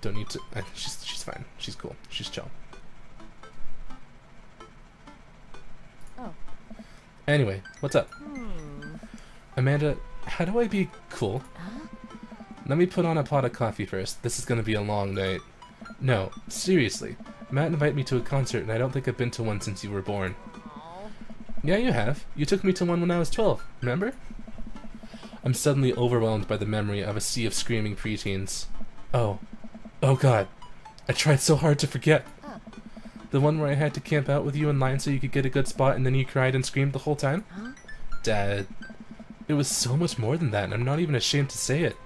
Don't need to. She's fine. She's cool. She's chill. Oh. Anyway, what's up? Amanda, how do I be cool? Huh? Let me put on a pot of coffee first. This is gonna be a long night. No, seriously. Matt invited me to a concert, and I don't think I've been to one since you were born. Aw. Yeah, you have. You took me to one when I was 12, remember? I'm suddenly overwhelmed by the memory of a sea of screaming preteens. Oh. Oh god. I tried so hard to forget. Oh. The one where I had to camp out with you in line so you could get a good spot and then you cried and screamed the whole time? Huh? Dad. It was so much more than that, and I'm not even ashamed to say it.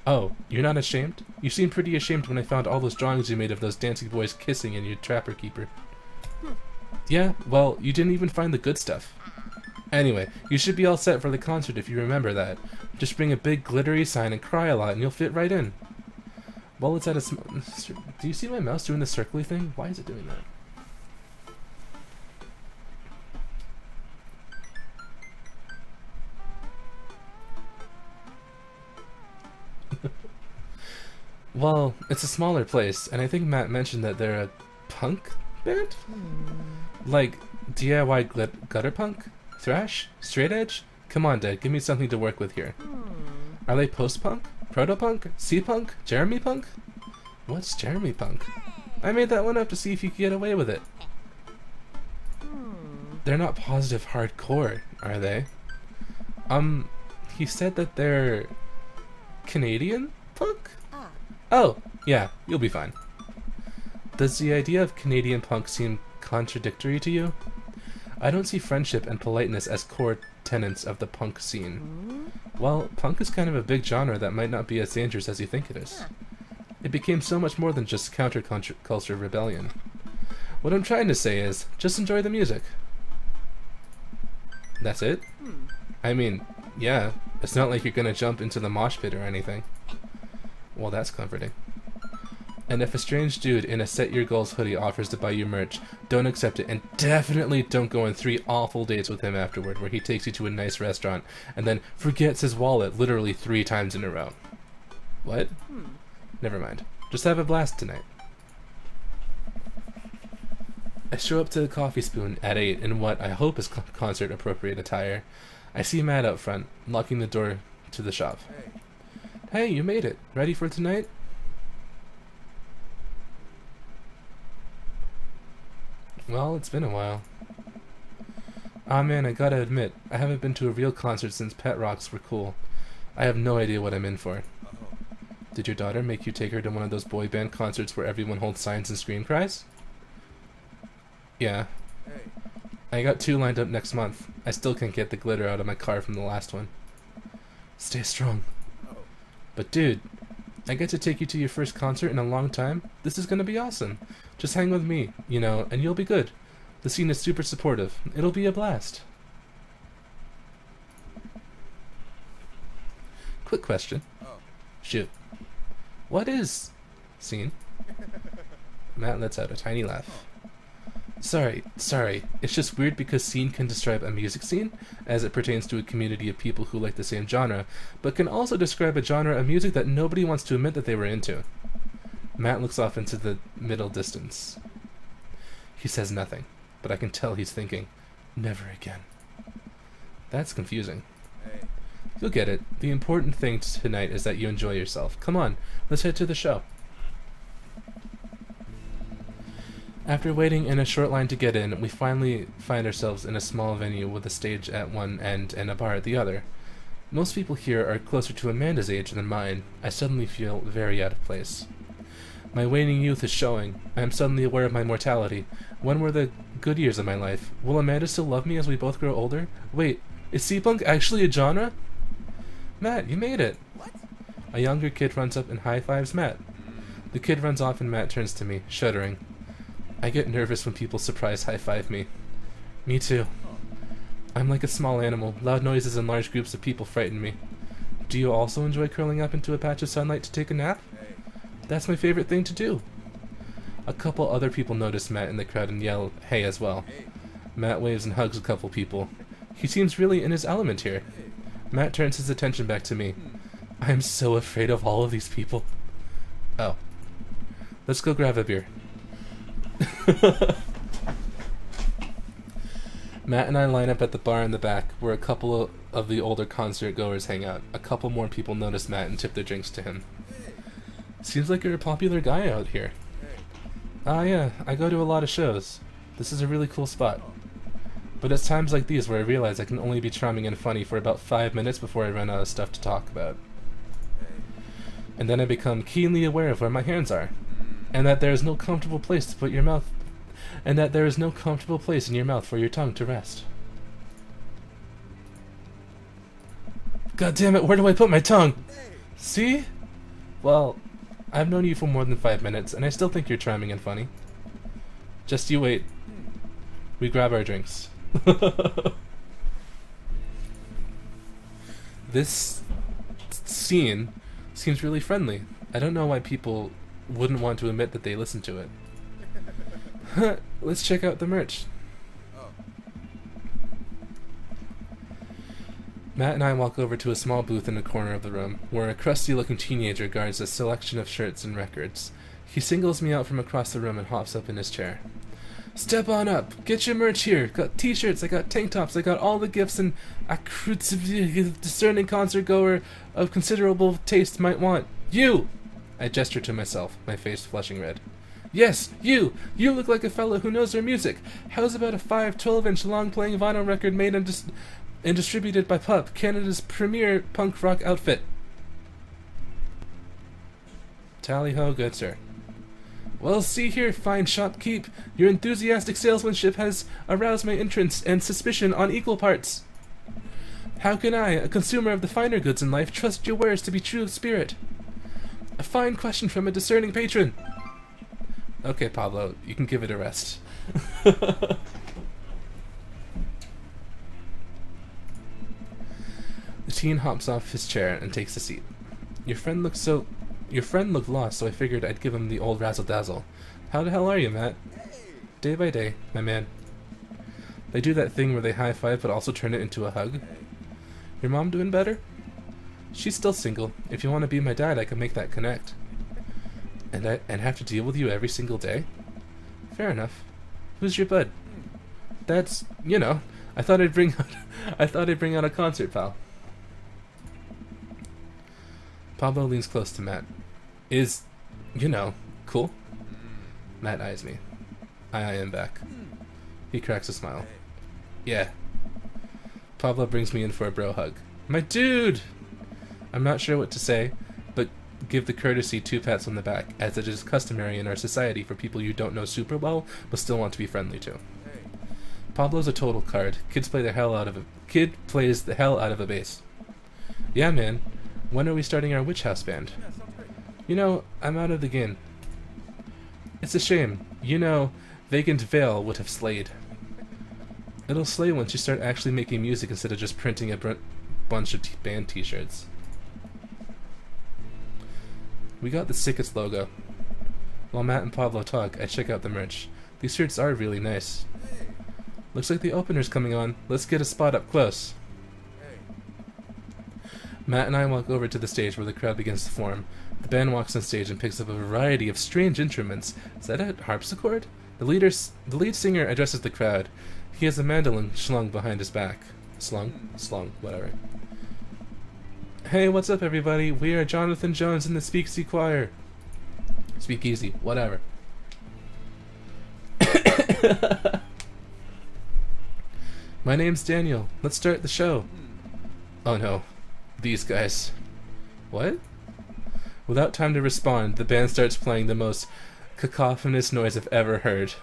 Oh, you're not ashamed? You seemed pretty ashamed when I found all those drawings you made of those dancing boys kissing in your trapper keeper. Yeah, well, you didn't even find the good stuff. Anyway, you should be all set for the concert if you remember that. Just bring a big glittery sign and cry a lot and you'll fit right in. Well, it's at a do you see my mouse doing the circly thing? Why is it doing that? Well, it's a smaller place, and I think Matt mentioned that they're a punk band? Like DIY gutter punk? Thrash? Straight edge? Come on, Dad, give me something to work with here. Are they post-punk? Proto-punk? C-punk? Jeremy punk? What's Jeremy punk? I made that one up to see if you could get away with it. They're not positive hardcore, are they? He said that they're Canadian punk? Ah. Oh, yeah, you'll be fine. Does the idea of Canadian punk seem contradictory to you? I don't see friendship and politeness as core tenets of the punk scene. Well, punk is kind of a big genre that might not be as dangerous as you think it is. It became so much more than just counterculture rebellion. What I'm trying to say is, just enjoy the music. That's it? I mean, yeah, it's not like you're gonna jump into the mosh pit or anything. Well, that's comforting. And if a strange dude in a Set Your Goals hoodie offers to buy you merch, don't accept it, and definitely don't go on 3 awful dates with him afterward where he takes you to a nice restaurant and then forgets his wallet literally 3 times in a row. What? Never mind. Just have a blast tonight. I show up to the Coffee Spoon at 8 in what I hope is concert-appropriate attire. I see Matt out front, locking the door to the shop. Hey, you made it. Ready for tonight? Well, it's been a while. Ah man, I gotta admit, I haven't been to a real concert since Pet Rocks were cool. I have no idea what I'm in for. Did your daughter make you take her to one of those boy band concerts where everyone holds signs and scream cries? Yeah. I got 2 lined up next month. I still can't get the glitter out of my car from the last one. Stay strong. But dude, I get to take you to your first concert in a long time. This is gonna be awesome. Just hang with me, you know, and you'll be good. The scene is super supportive. It'll be a blast. Quick question. Shoot. What is scene? Matt lets out a tiny laugh. Sorry. It's just weird because scene can describe a music scene, as it pertains to a community of people who like the same genre, but can also describe a genre of music that nobody wants to admit that they were into. Matt looks off into the middle distance. He says nothing, but I can tell he's thinking, never again. That's confusing. You'll get it. The important thing tonight is that you enjoy yourself. Come on, let's head to the show. After waiting in a short line to get in, we finally find ourselves in a small venue with a stage at one end and a bar at the other. Most people here are closer to Amanda's age than mine. I suddenly feel very out of place. My waning youth is showing. I am suddenly aware of my mortality. When were the good years of my life? Will Amanda still love me as we both grow older? Wait, is C-punk actually a genre? Matt, you made it! What? A younger kid runs up and high-fives Matt. The kid runs off and Matt turns to me, shuddering. I get nervous when people surprise high-five me. Me too. I'm like a small animal. Loud noises and large groups of people frighten me. Do you also enjoy curling up into a patch of sunlight to take a nap? That's my favorite thing to do. A couple other people notice Matt in the crowd and yell, hey, as well. Matt waves and hugs a couple people. He seems really in his element here. Matt turns his attention back to me. I am so afraid of all of these people. Oh. Let's go grab a beer. Matt and I line up at the bar in the back, where a couple of the older concert goers hang out. A couple more people notice Matt and tip their drinks to him. Seems like you're a popular guy out here. Ah, yeah, I go to a lot of shows. This is a really cool spot. But it's times like these where I realize I can only be charming and funny for about 5 minutes before I run out of stuff to talk about. And then I become keenly aware of where my hands are. And that there is no comfortable place to put your mouth. And that there is no comfortable place in your mouth for your tongue to rest. God damn it, where do I put my tongue? See? Well, I've known you for more than 5 minutes, and I still think you're charming and funny. Just you wait. We grab our drinks. This scene seems really friendly. I don't know why people wouldn't want to admit that they listen to it. Let's check out the merch. Matt and I walk over to a small booth in the corner of the room, where a crusty-looking teenager guards a selection of shirts and records. He singles me out from across the room and hops up in his chair. Step on up! Get your merch here! Got t-shirts, I got tank tops, I got all the gifts an discerning concert goer of considerable taste might want. You! I gesture to myself, my face flushing red. Yes, you! You look like a fellow who knows their music. How's about a 5-12-inch long-playing vinyl record made and distributed by Pup, Canada's premier punk rock outfit? Tally-ho, good sir. Well, see here, fine shopkeep. Your enthusiastic salesmanship has aroused my interest and suspicion on equal parts. How can I, a consumer of the finer goods in life, trust your wares to be true of spirit? A fine question from a discerning patron. Okay, Pablo, you can give it a rest. The teen hops off his chair and takes a seat. Your friend looked lost, so I figured I'd give him the old razzle-dazzle. How the hell are you, Matt? Day by day, my man. They do that thing where they high-five but also turn it into a hug. Your mom doing better? She's still single. If you want to be my dad, I can make that connect. And have to deal with you every single day? Fair enough. Who's your bud? That's, you know, I thought I'd bring out a concert pal. Pablo leans close to Matt. Is, you know, cool? Matt eyes me. I eye him back. He cracks a smile. Yeah. Pablo brings me in for a bro hug. My dude! I'm not sure what to say, but give the courtesy 2 pats on the back, as it is customary in our society for people you don't know super well, but still want to be friendly to. Pablo's a total card. Kid plays the hell out of a bass. Yeah, man. When are we starting our Witch House band? You know, I'm out of the game. It's a shame. You know, Vacant Veil would have slayed. It'll slay once you start actually making music instead of just printing a bunch of band t-shirts. We got the Circus logo. While Matt and Pablo talk, I check out the merch. These shirts are really nice. Looks like the opener's coming on. Let's get a spot up close. Matt and I walk over to the stage where the crowd begins to form. The band walks on stage and picks up a variety of strange instruments. Is that a harpsichord? The lead singer addresses the crowd. He has a mandolin slung behind his back. Slung, whatever. Hey, what's up, everybody? We are Jonathan Jones in the Speakeasy Choir. Speakeasy, whatever. My name's Daniel. Let's start the show. Oh no. These guys. What? Without time to respond, the band starts playing the most cacophonous noise I've ever heard.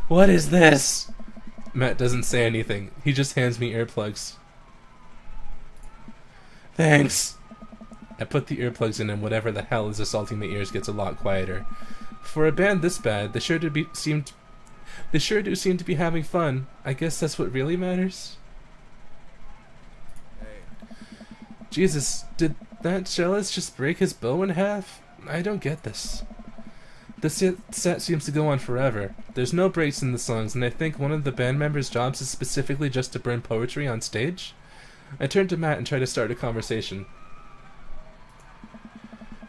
What is this? Matt doesn't say anything. He just hands me earplugs. Thanks. I put the earplugs in and whatever the hell is assaulting my ears gets a lot quieter. For a band this bad, they sure do seem to be having fun. I guess that's what really matters. Jesus, did that cellist just break his bow in half? I don't get this. The set seems to go on forever. There's no breaks in the songs, and I think one of the band members' jobs is specifically just to burn poetry on stage. I turn to Matt and try to start a conversation.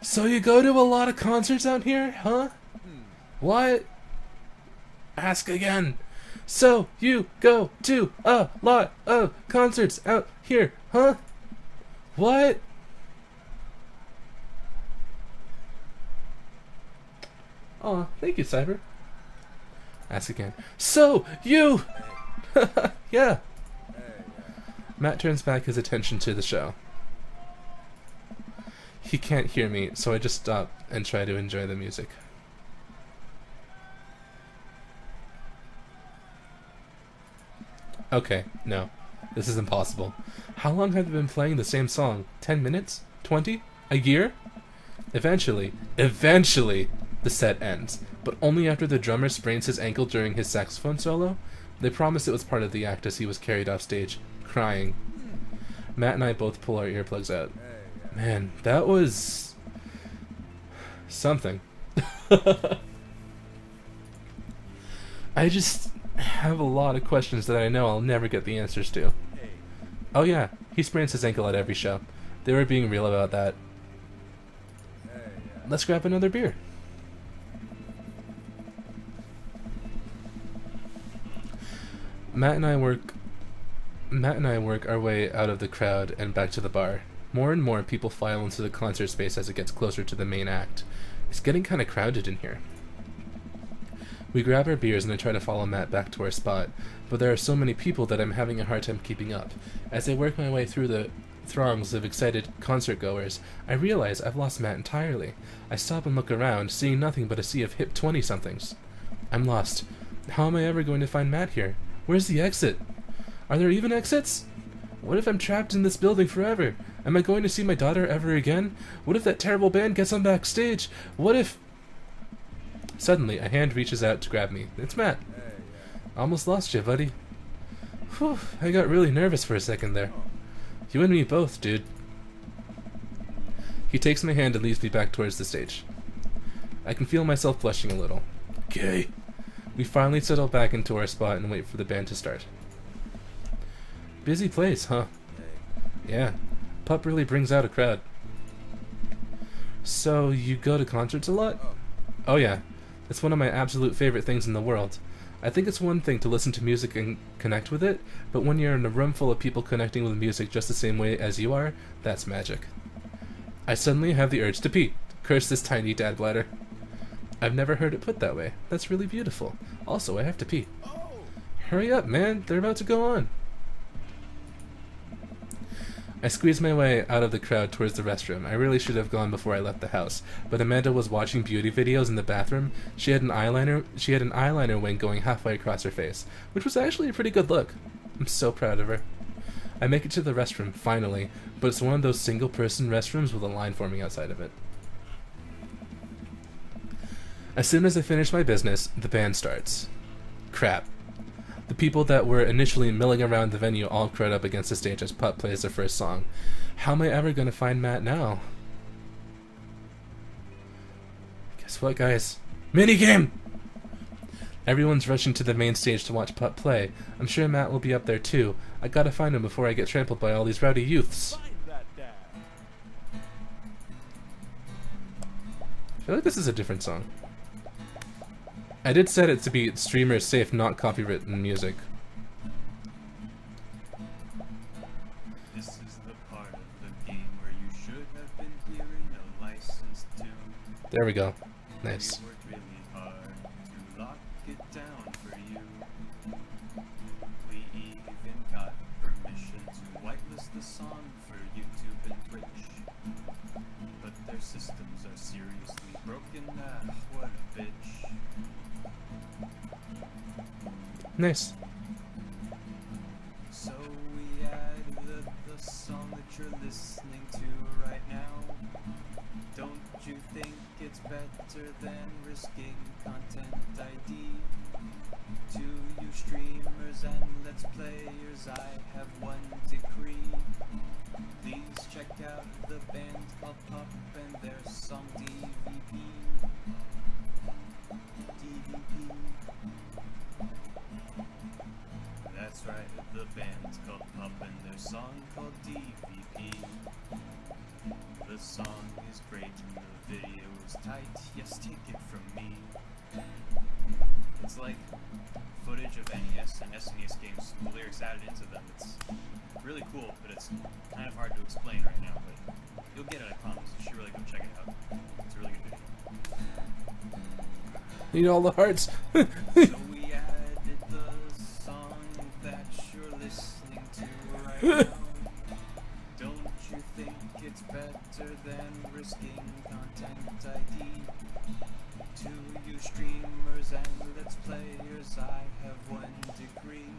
So you go to a lot of concerts out here, huh? What? Ask again. So you go to a lot of concerts out here, huh? What? Aw, thank you, Cyber. Ask again. So, you! Yeah. Matt turns back his attention to the show. He can't hear me, so I just stop and try to enjoy the music. Okay, no. This is impossible. How long have they been playing the same song? 10 minutes? 20? A year? Eventually, the set ends, but only after the drummer sprains his ankle during his saxophone solo. They promised it was part of the act as he was carried off stage, crying. Matt and I both pull our earplugs out. Man, that was... something. I just have a lot of questions that I know I'll never get the answers to. Oh yeah, he sprains his ankle at every show. They were being real about that. Let's grab another beer. Matt and I work our way out of the crowd and back to the bar. More and more people file into the concert space as it gets closer to the main act. It's getting kind of crowded in here. We grab our beers and I try to follow Matt back to our spot, but there are so many people that I'm having a hard time keeping up. As I work my way through the throngs of excited concert goers, I realize I've lost Matt entirely. I stop and look around, seeing nothing but a sea of hip 20-somethings. I'm lost. How am I ever going to find Matt here? Where's the exit? Are there even exits? What if I'm trapped in this building forever? Am I going to see my daughter ever again? What if that terrible band gets on backstage? What if... Suddenly, a hand reaches out to grab me. It's Matt. Almost lost you, buddy. Whew, I got really nervous for a second there. You and me both, dude. He takes my hand and leads me back towards the stage. I can feel myself blushing a little. Okay. We finally settle back into our spot and wait for the band to start. Busy place, huh? Yeah. Pup really brings out a crowd. So, you go to concerts a lot? Oh yeah. It's one of my absolute favorite things in the world. I think it's one thing to listen to music and connect with it, but when you're in a room full of people connecting with music just the same way as you are, that's magic. I suddenly have the urge to pee. Curse this tiny dad bladder. I've never heard it put that way. That's really beautiful. Also, I have to pee. Hurry up, man. They're about to go on. I squeezed my way out of the crowd towards the restroom. I really should have gone before I left the house, but Amanda was watching beauty videos in the bathroom. She had an eyeliner wing going halfway across her face, which was actually a pretty good look. I'm so proud of her. I make it to the restroom, finally, but it's one of those single-person restrooms with a line forming outside of it. As soon as I finish my business, the band starts. Crap. The people that were initially milling around the venue all crowd up against the stage as Pup plays their first song. How am I ever going to find Matt now? Guess what, guys? Minigame! Everyone's rushing to the main stage to watch Pup play. I'm sure Matt will be up there too. I gotta find him before I get trampled by all these rowdy youths. I feel like this is a different song. I did set it to be streamer safe, not copywritten music. This is the part of the game where you should have been hearing a licensed tune. There we go. Nice. We worked really hard to lock it down for you. We even got permission to whitelist the song for YouTube and Twitch. But their systems are seriously broken. What a bitch. Nice. So we added the song that you're listening to right now. Don't you think it's better than risking content ID? To you streamers and let's players, I have one decree. Please check out the band called Pup and their song DVP. DVP. That's right, the band's called Pup and their song called DVP. The song is great and the video is tight, yes, take it from me. It's like footage of NES and SNES games with lyrics added into them. It's really cool, but it's kind of hard to explain right now, but you'll get it, I promise. You should really go check it out. It's a really good video. Need all the hearts. So we added the song that you're listening to right now. Don't you think it's better than risking content ID? To you streamers and let's players, I have 1 degree.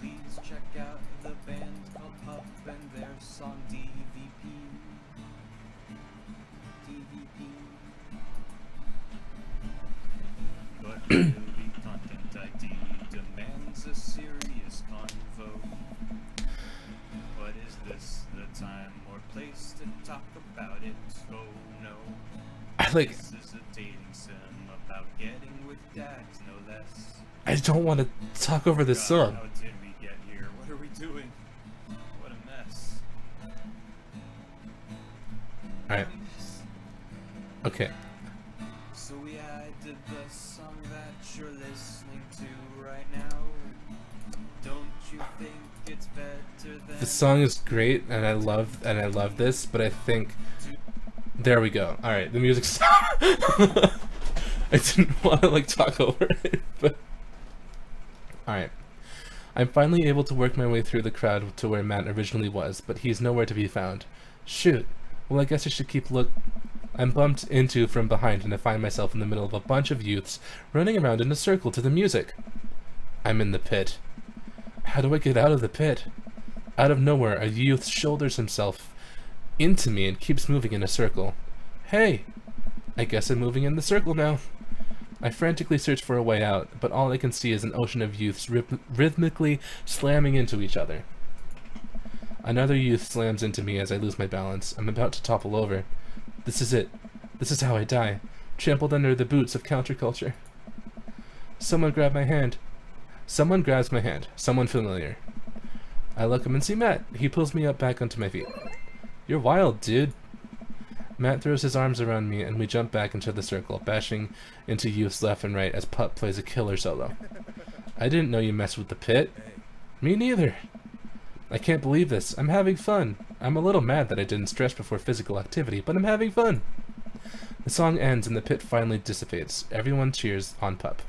Please check out the band called Pup and their song DVP. DVP. But really content ID demands a serious convo. But is this the time or place to talk about it? Oh no. I like. This is a dating sim about getting with dads, no less. I don't want to talk over this God, song. how did we get here? What are we doing? What a mess. Alright. Okay. So we added the song that you're listening to right now. Don't you think it's better than The song is great, and I love this, but I think there we go. All right, the music stopped. I didn't want to like talk over it, but all right. I'm finally able to work my way through the crowd to where Matt originally was, but he's nowhere to be found. Shoot. Well, I guess I should keep look. I'm bumped into from behind, and I find myself in the middle of a bunch of youths running around in a circle to the music. I'm in the pit. How do I get out of the pit? Out of nowhere, a youth shoulders himself into me and keeps moving in a circle. Hey! I guess I'm moving in the circle now. I frantically search for a way out, but all I can see is an ocean of youths rhythmically slamming into each other. Another youth slams into me as I lose my balance. I'm about to topple over. This is it. This is how I die. Trampled under the boots of counterculture. Someone grab my hand. Someone grabs my hand. Someone familiar. I look up and see Matt. He pulls me up back onto my feet. You're wild, dude. Matt throws his arms around me and we jump back into the circle, bashing into youths left and right as Pup plays a killer solo. I didn't know you messed with the pit. Me neither. I can't believe this. I'm having fun. I'm a little mad that I didn't stretch before physical activity, but I'm having fun. The song ends and the pit finally dissipates. Everyone cheers on Pup.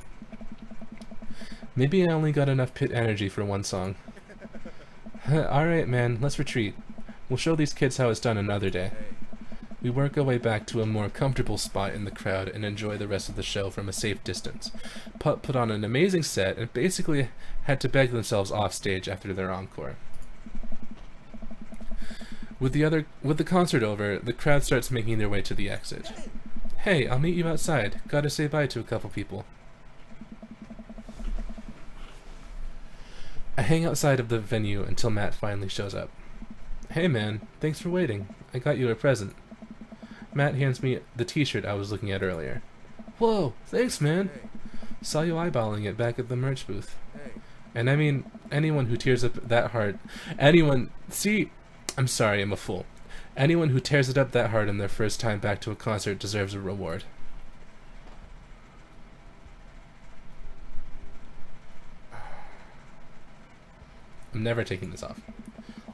Maybe I only got enough pit energy for one song. Alright, man, let's retreat. We'll show these kids how it's done another day. We work our way back to a more comfortable spot in the crowd and enjoy the rest of the show from a safe distance. Pup put on an amazing set and basically had to beg themselves off stage after their encore. With the concert over, the crowd starts making their way to the exit. Hey, I'll meet you outside. Gotta say bye to a couple people. I hang outside of the venue until Matt finally shows up. Hey man, thanks for waiting. I got you a present. Matt hands me the t-shirt I was looking at earlier. Whoa, thanks man. Saw you eyeballing it back at the merch booth. And I mean, anyone who tears up that hard, I'm sorry, I'm a fool. Anyone who tears it up that hard in their first time back to a concert deserves a reward. I'm never taking this off.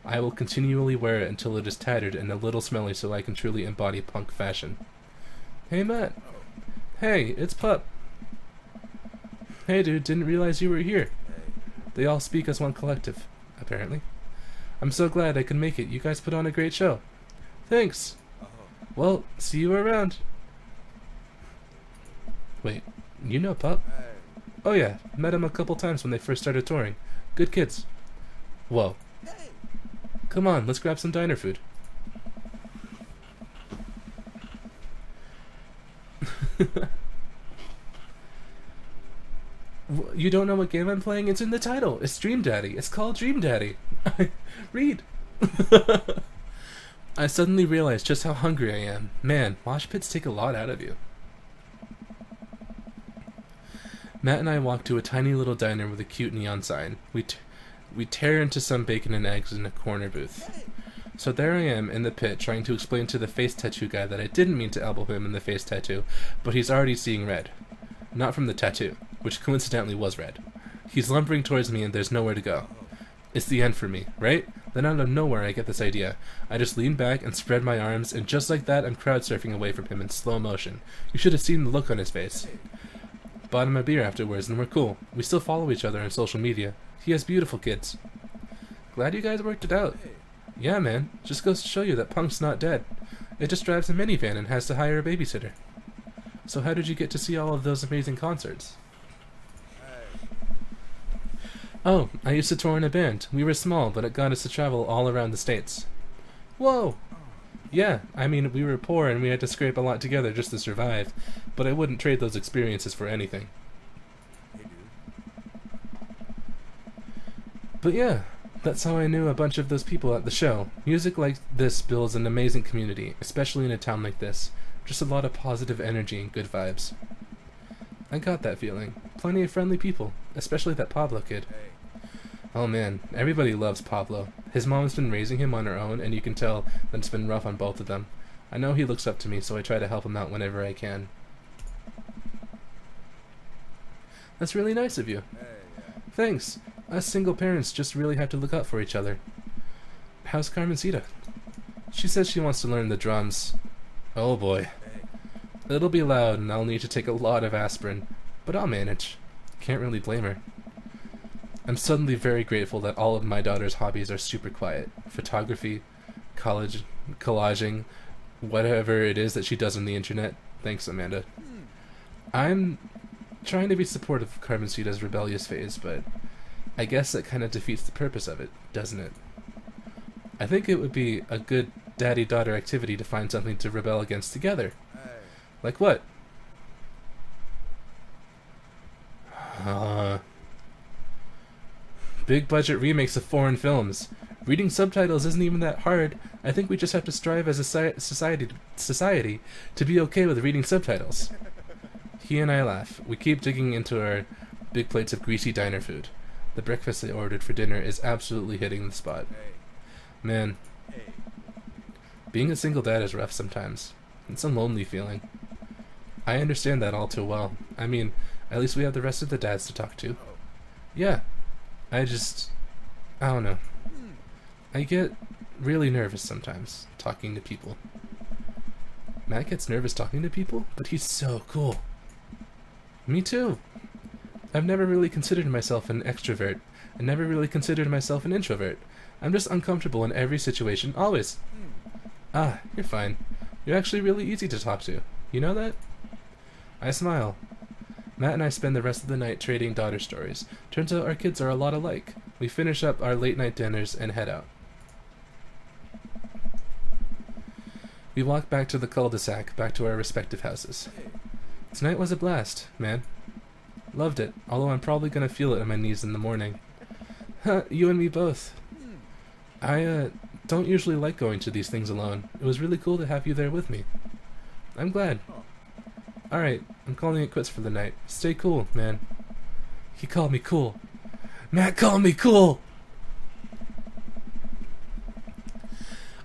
I will continually wear it until it is tattered and a little smelly so I can truly embody punk fashion. Hey Matt. Hey, it's Pup. Hey dude, didn't realize you were here. They all speak as one collective, apparently. I'm so glad I could make it. You guys put on a great show. Thanks. Well, see you around. Wait, you know Pup? Oh yeah, met him a couple times when they first started touring. Good kids. Whoa. Come on, let's grab some diner food. You don't know what game I'm playing? It's in the title. It's Dream Daddy. It's called Dream Daddy. Read. I suddenly realized just how hungry I am. Man, mosh pits take a lot out of you. Matt and I walk to a tiny little diner with a cute neon sign. We tear into some bacon and eggs in a corner booth. So there I am in the pit trying to explain to the face tattoo guy that I didn't mean to elbow him in the face tattoo, but he's already seeing red. Not from the tattoo, which coincidentally was red. He's lumbering towards me and there's nowhere to go. It's the end for me, right? Then out of nowhere I get this idea. I just lean back and spread my arms, and just like that I'm crowd surfing away from him in slow motion. You should have seen the look on his face. Bought him a beer afterwards, and we're cool. We still follow each other on social media. He has beautiful kids. Glad you guys worked it out. Yeah, man. Just goes to show you that Punk's not dead. It just drives a minivan and has to hire a babysitter. So how did you get to see all of those amazing concerts? Oh, I used to tour in a band. We were small, but it got us to travel all around the States. Whoa! Yeah, I mean, we were poor and we had to scrape a lot together just to survive, but I wouldn't trade those experiences for anything. But yeah, that's how I knew a bunch of those people at the show. Music like this builds an amazing community, especially in a town like this. Just a lot of positive energy and good vibes. I got that feeling. Plenty of friendly people, especially that Pablo kid. Oh man, everybody loves Pablo. His mom's been raising him on her own, and you can tell that it's been rough on both of them. I know he looks up to me, so I try to help him out whenever I can. That's really nice of you. Thanks. Us single parents just really have to look out for each other. How's Carmencita? She says she wants to learn the drums. Oh boy. It'll be loud and I'll need to take a lot of aspirin, but I'll manage. Can't really blame her. I'm suddenly very grateful that all of my daughter's hobbies are super quiet. Photography, collaging, whatever it is that she does on the internet. Thanks, Amanda. I'm trying to be supportive of Carmencita's rebellious phase, but I guess that kind of defeats the purpose of it, doesn't it? I think it would be a good daddy-daughter activity to find something to rebel against together. Like what? Big budget remakes of foreign films. Reading subtitles isn't even that hard. I think we just have to strive as a society to be okay with reading subtitles. He and I laugh. We keep digging into our big plates of greasy diner food. The breakfast I ordered for dinner is absolutely hitting the spot. Man, being a single dad is rough sometimes. It's a lonely feeling. I understand that all too well. I mean, at least we have the rest of the dads to talk to. Yeah, I don't know. I get really nervous sometimes talking to people. Matt gets nervous talking to people, but he's so cool. Me too. I've never really considered myself an extrovert. I never really considered myself an introvert. I'm just uncomfortable in every situation, always. Ah, you're fine. You're actually really easy to talk to. You know that? I smile. Matt and I spend the rest of the night trading daughter stories. Turns out our kids are a lot alike. We finish up our late night dinners and head out. We walk back to the cul-de-sac, back to our respective houses. Tonight was a blast, man. Loved it, although I'm probably gonna feel it on my knees in the morning. You and me both. I don't usually like going to these things alone. It was really cool to have you there with me. I'm glad. Alright, I'm calling it quits for the night. Stay cool, man. He called me cool. Matt called me cool!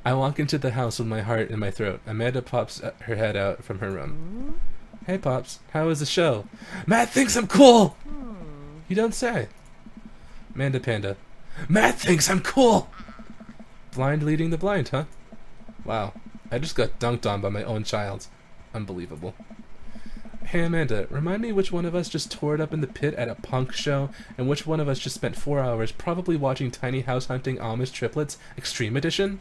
I walk into the house with my heart in my throat. Amanda pops her head out from her room. Hey, Pops. How was the show? Matt thinks I'm cool! You don't say. Amanda Panda. Matt thinks I'm cool! Blind leading the blind, huh? Wow. I just got dunked on by my own child. Unbelievable. Hey Amanda, remind me which one of us just tore it up in the pit at a punk show, and which one of us just spent 4 hours probably watching Tiny House Hunting Amish Triplets Extreme Edition?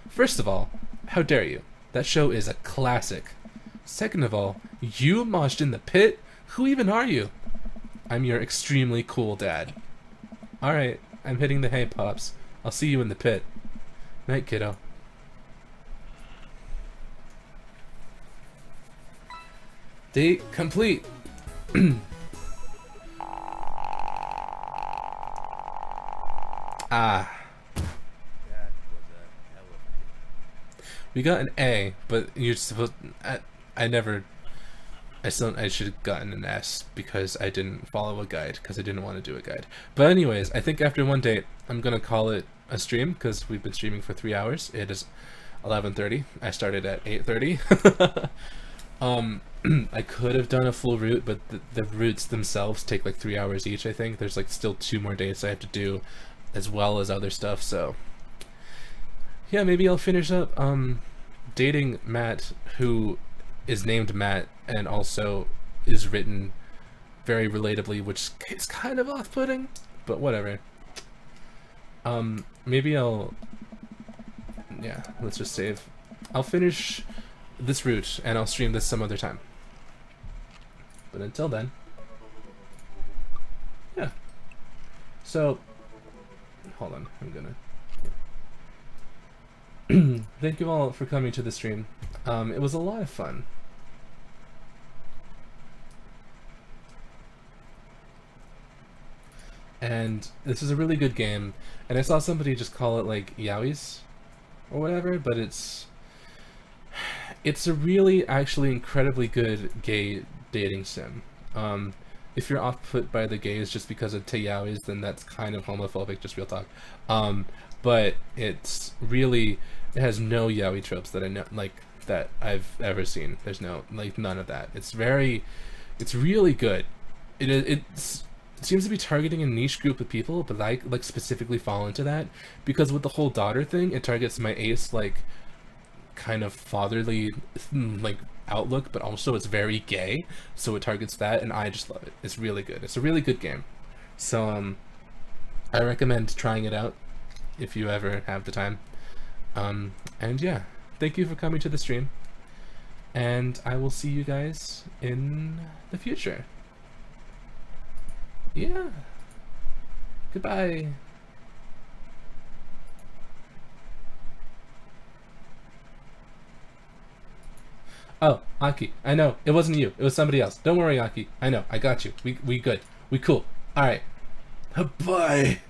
First of all, how dare you? That show is a classic. Second of all, you moshed in the pit? Who even are you? I'm your extremely cool dad. Alright, I'm hitting the hay, Pops. I'll see you in the pit. Night, kiddo. Date complete. We got an A, but you're supposed. I should have gotten an S because I didn't follow a guide because I didn't want to do a guide. But anyways, I think after one date, I'm gonna call it a stream because we've been streaming for 3 hours. It is 11:30. I started at 8:30. I could have done a full route, but the routes themselves take like 3 hours each, I think. There's like still 2 more dates I have to do, as well as other stuff, so... Yeah, maybe I'll finish up dating Matt, who is named Matt, and also is written very relatably, which is kind of off-putting, but whatever. Maybe I'll... Yeah, let's just save. I'll finish this route, and I'll stream this some other time. But until then... Yeah. So... Hold on, I'm gonna... Thank you all for coming to the stream. It was a lot of fun. And this is a really good game, and I saw somebody just call it like Yowies or whatever, but it's a really actually incredibly good gay dating sim. If you're off-put by the gays just because of Yowies, then that's kind of homophobic, just real talk. But it's really, it has no yaoi tropes that I know, like, that I've ever seen. There's no, like, none of that. It's really good. It seems to be targeting a niche group of people, but I like specifically fall into that because with the whole daughter thing, it targets my ace like kind of fatherly like outlook, but also it's very gay, so it targets that, and I just love it. It's really good. It's a really good game. So I recommend trying it out if you ever have the time. And yeah, thank you for coming to the stream, and I will see you guys in the future. Yeah. Goodbye. Oh, Aki, I know. It wasn't you. It was somebody else. Don't worry, Aki. I know. I got you. We good. We cool. Alright. Bye.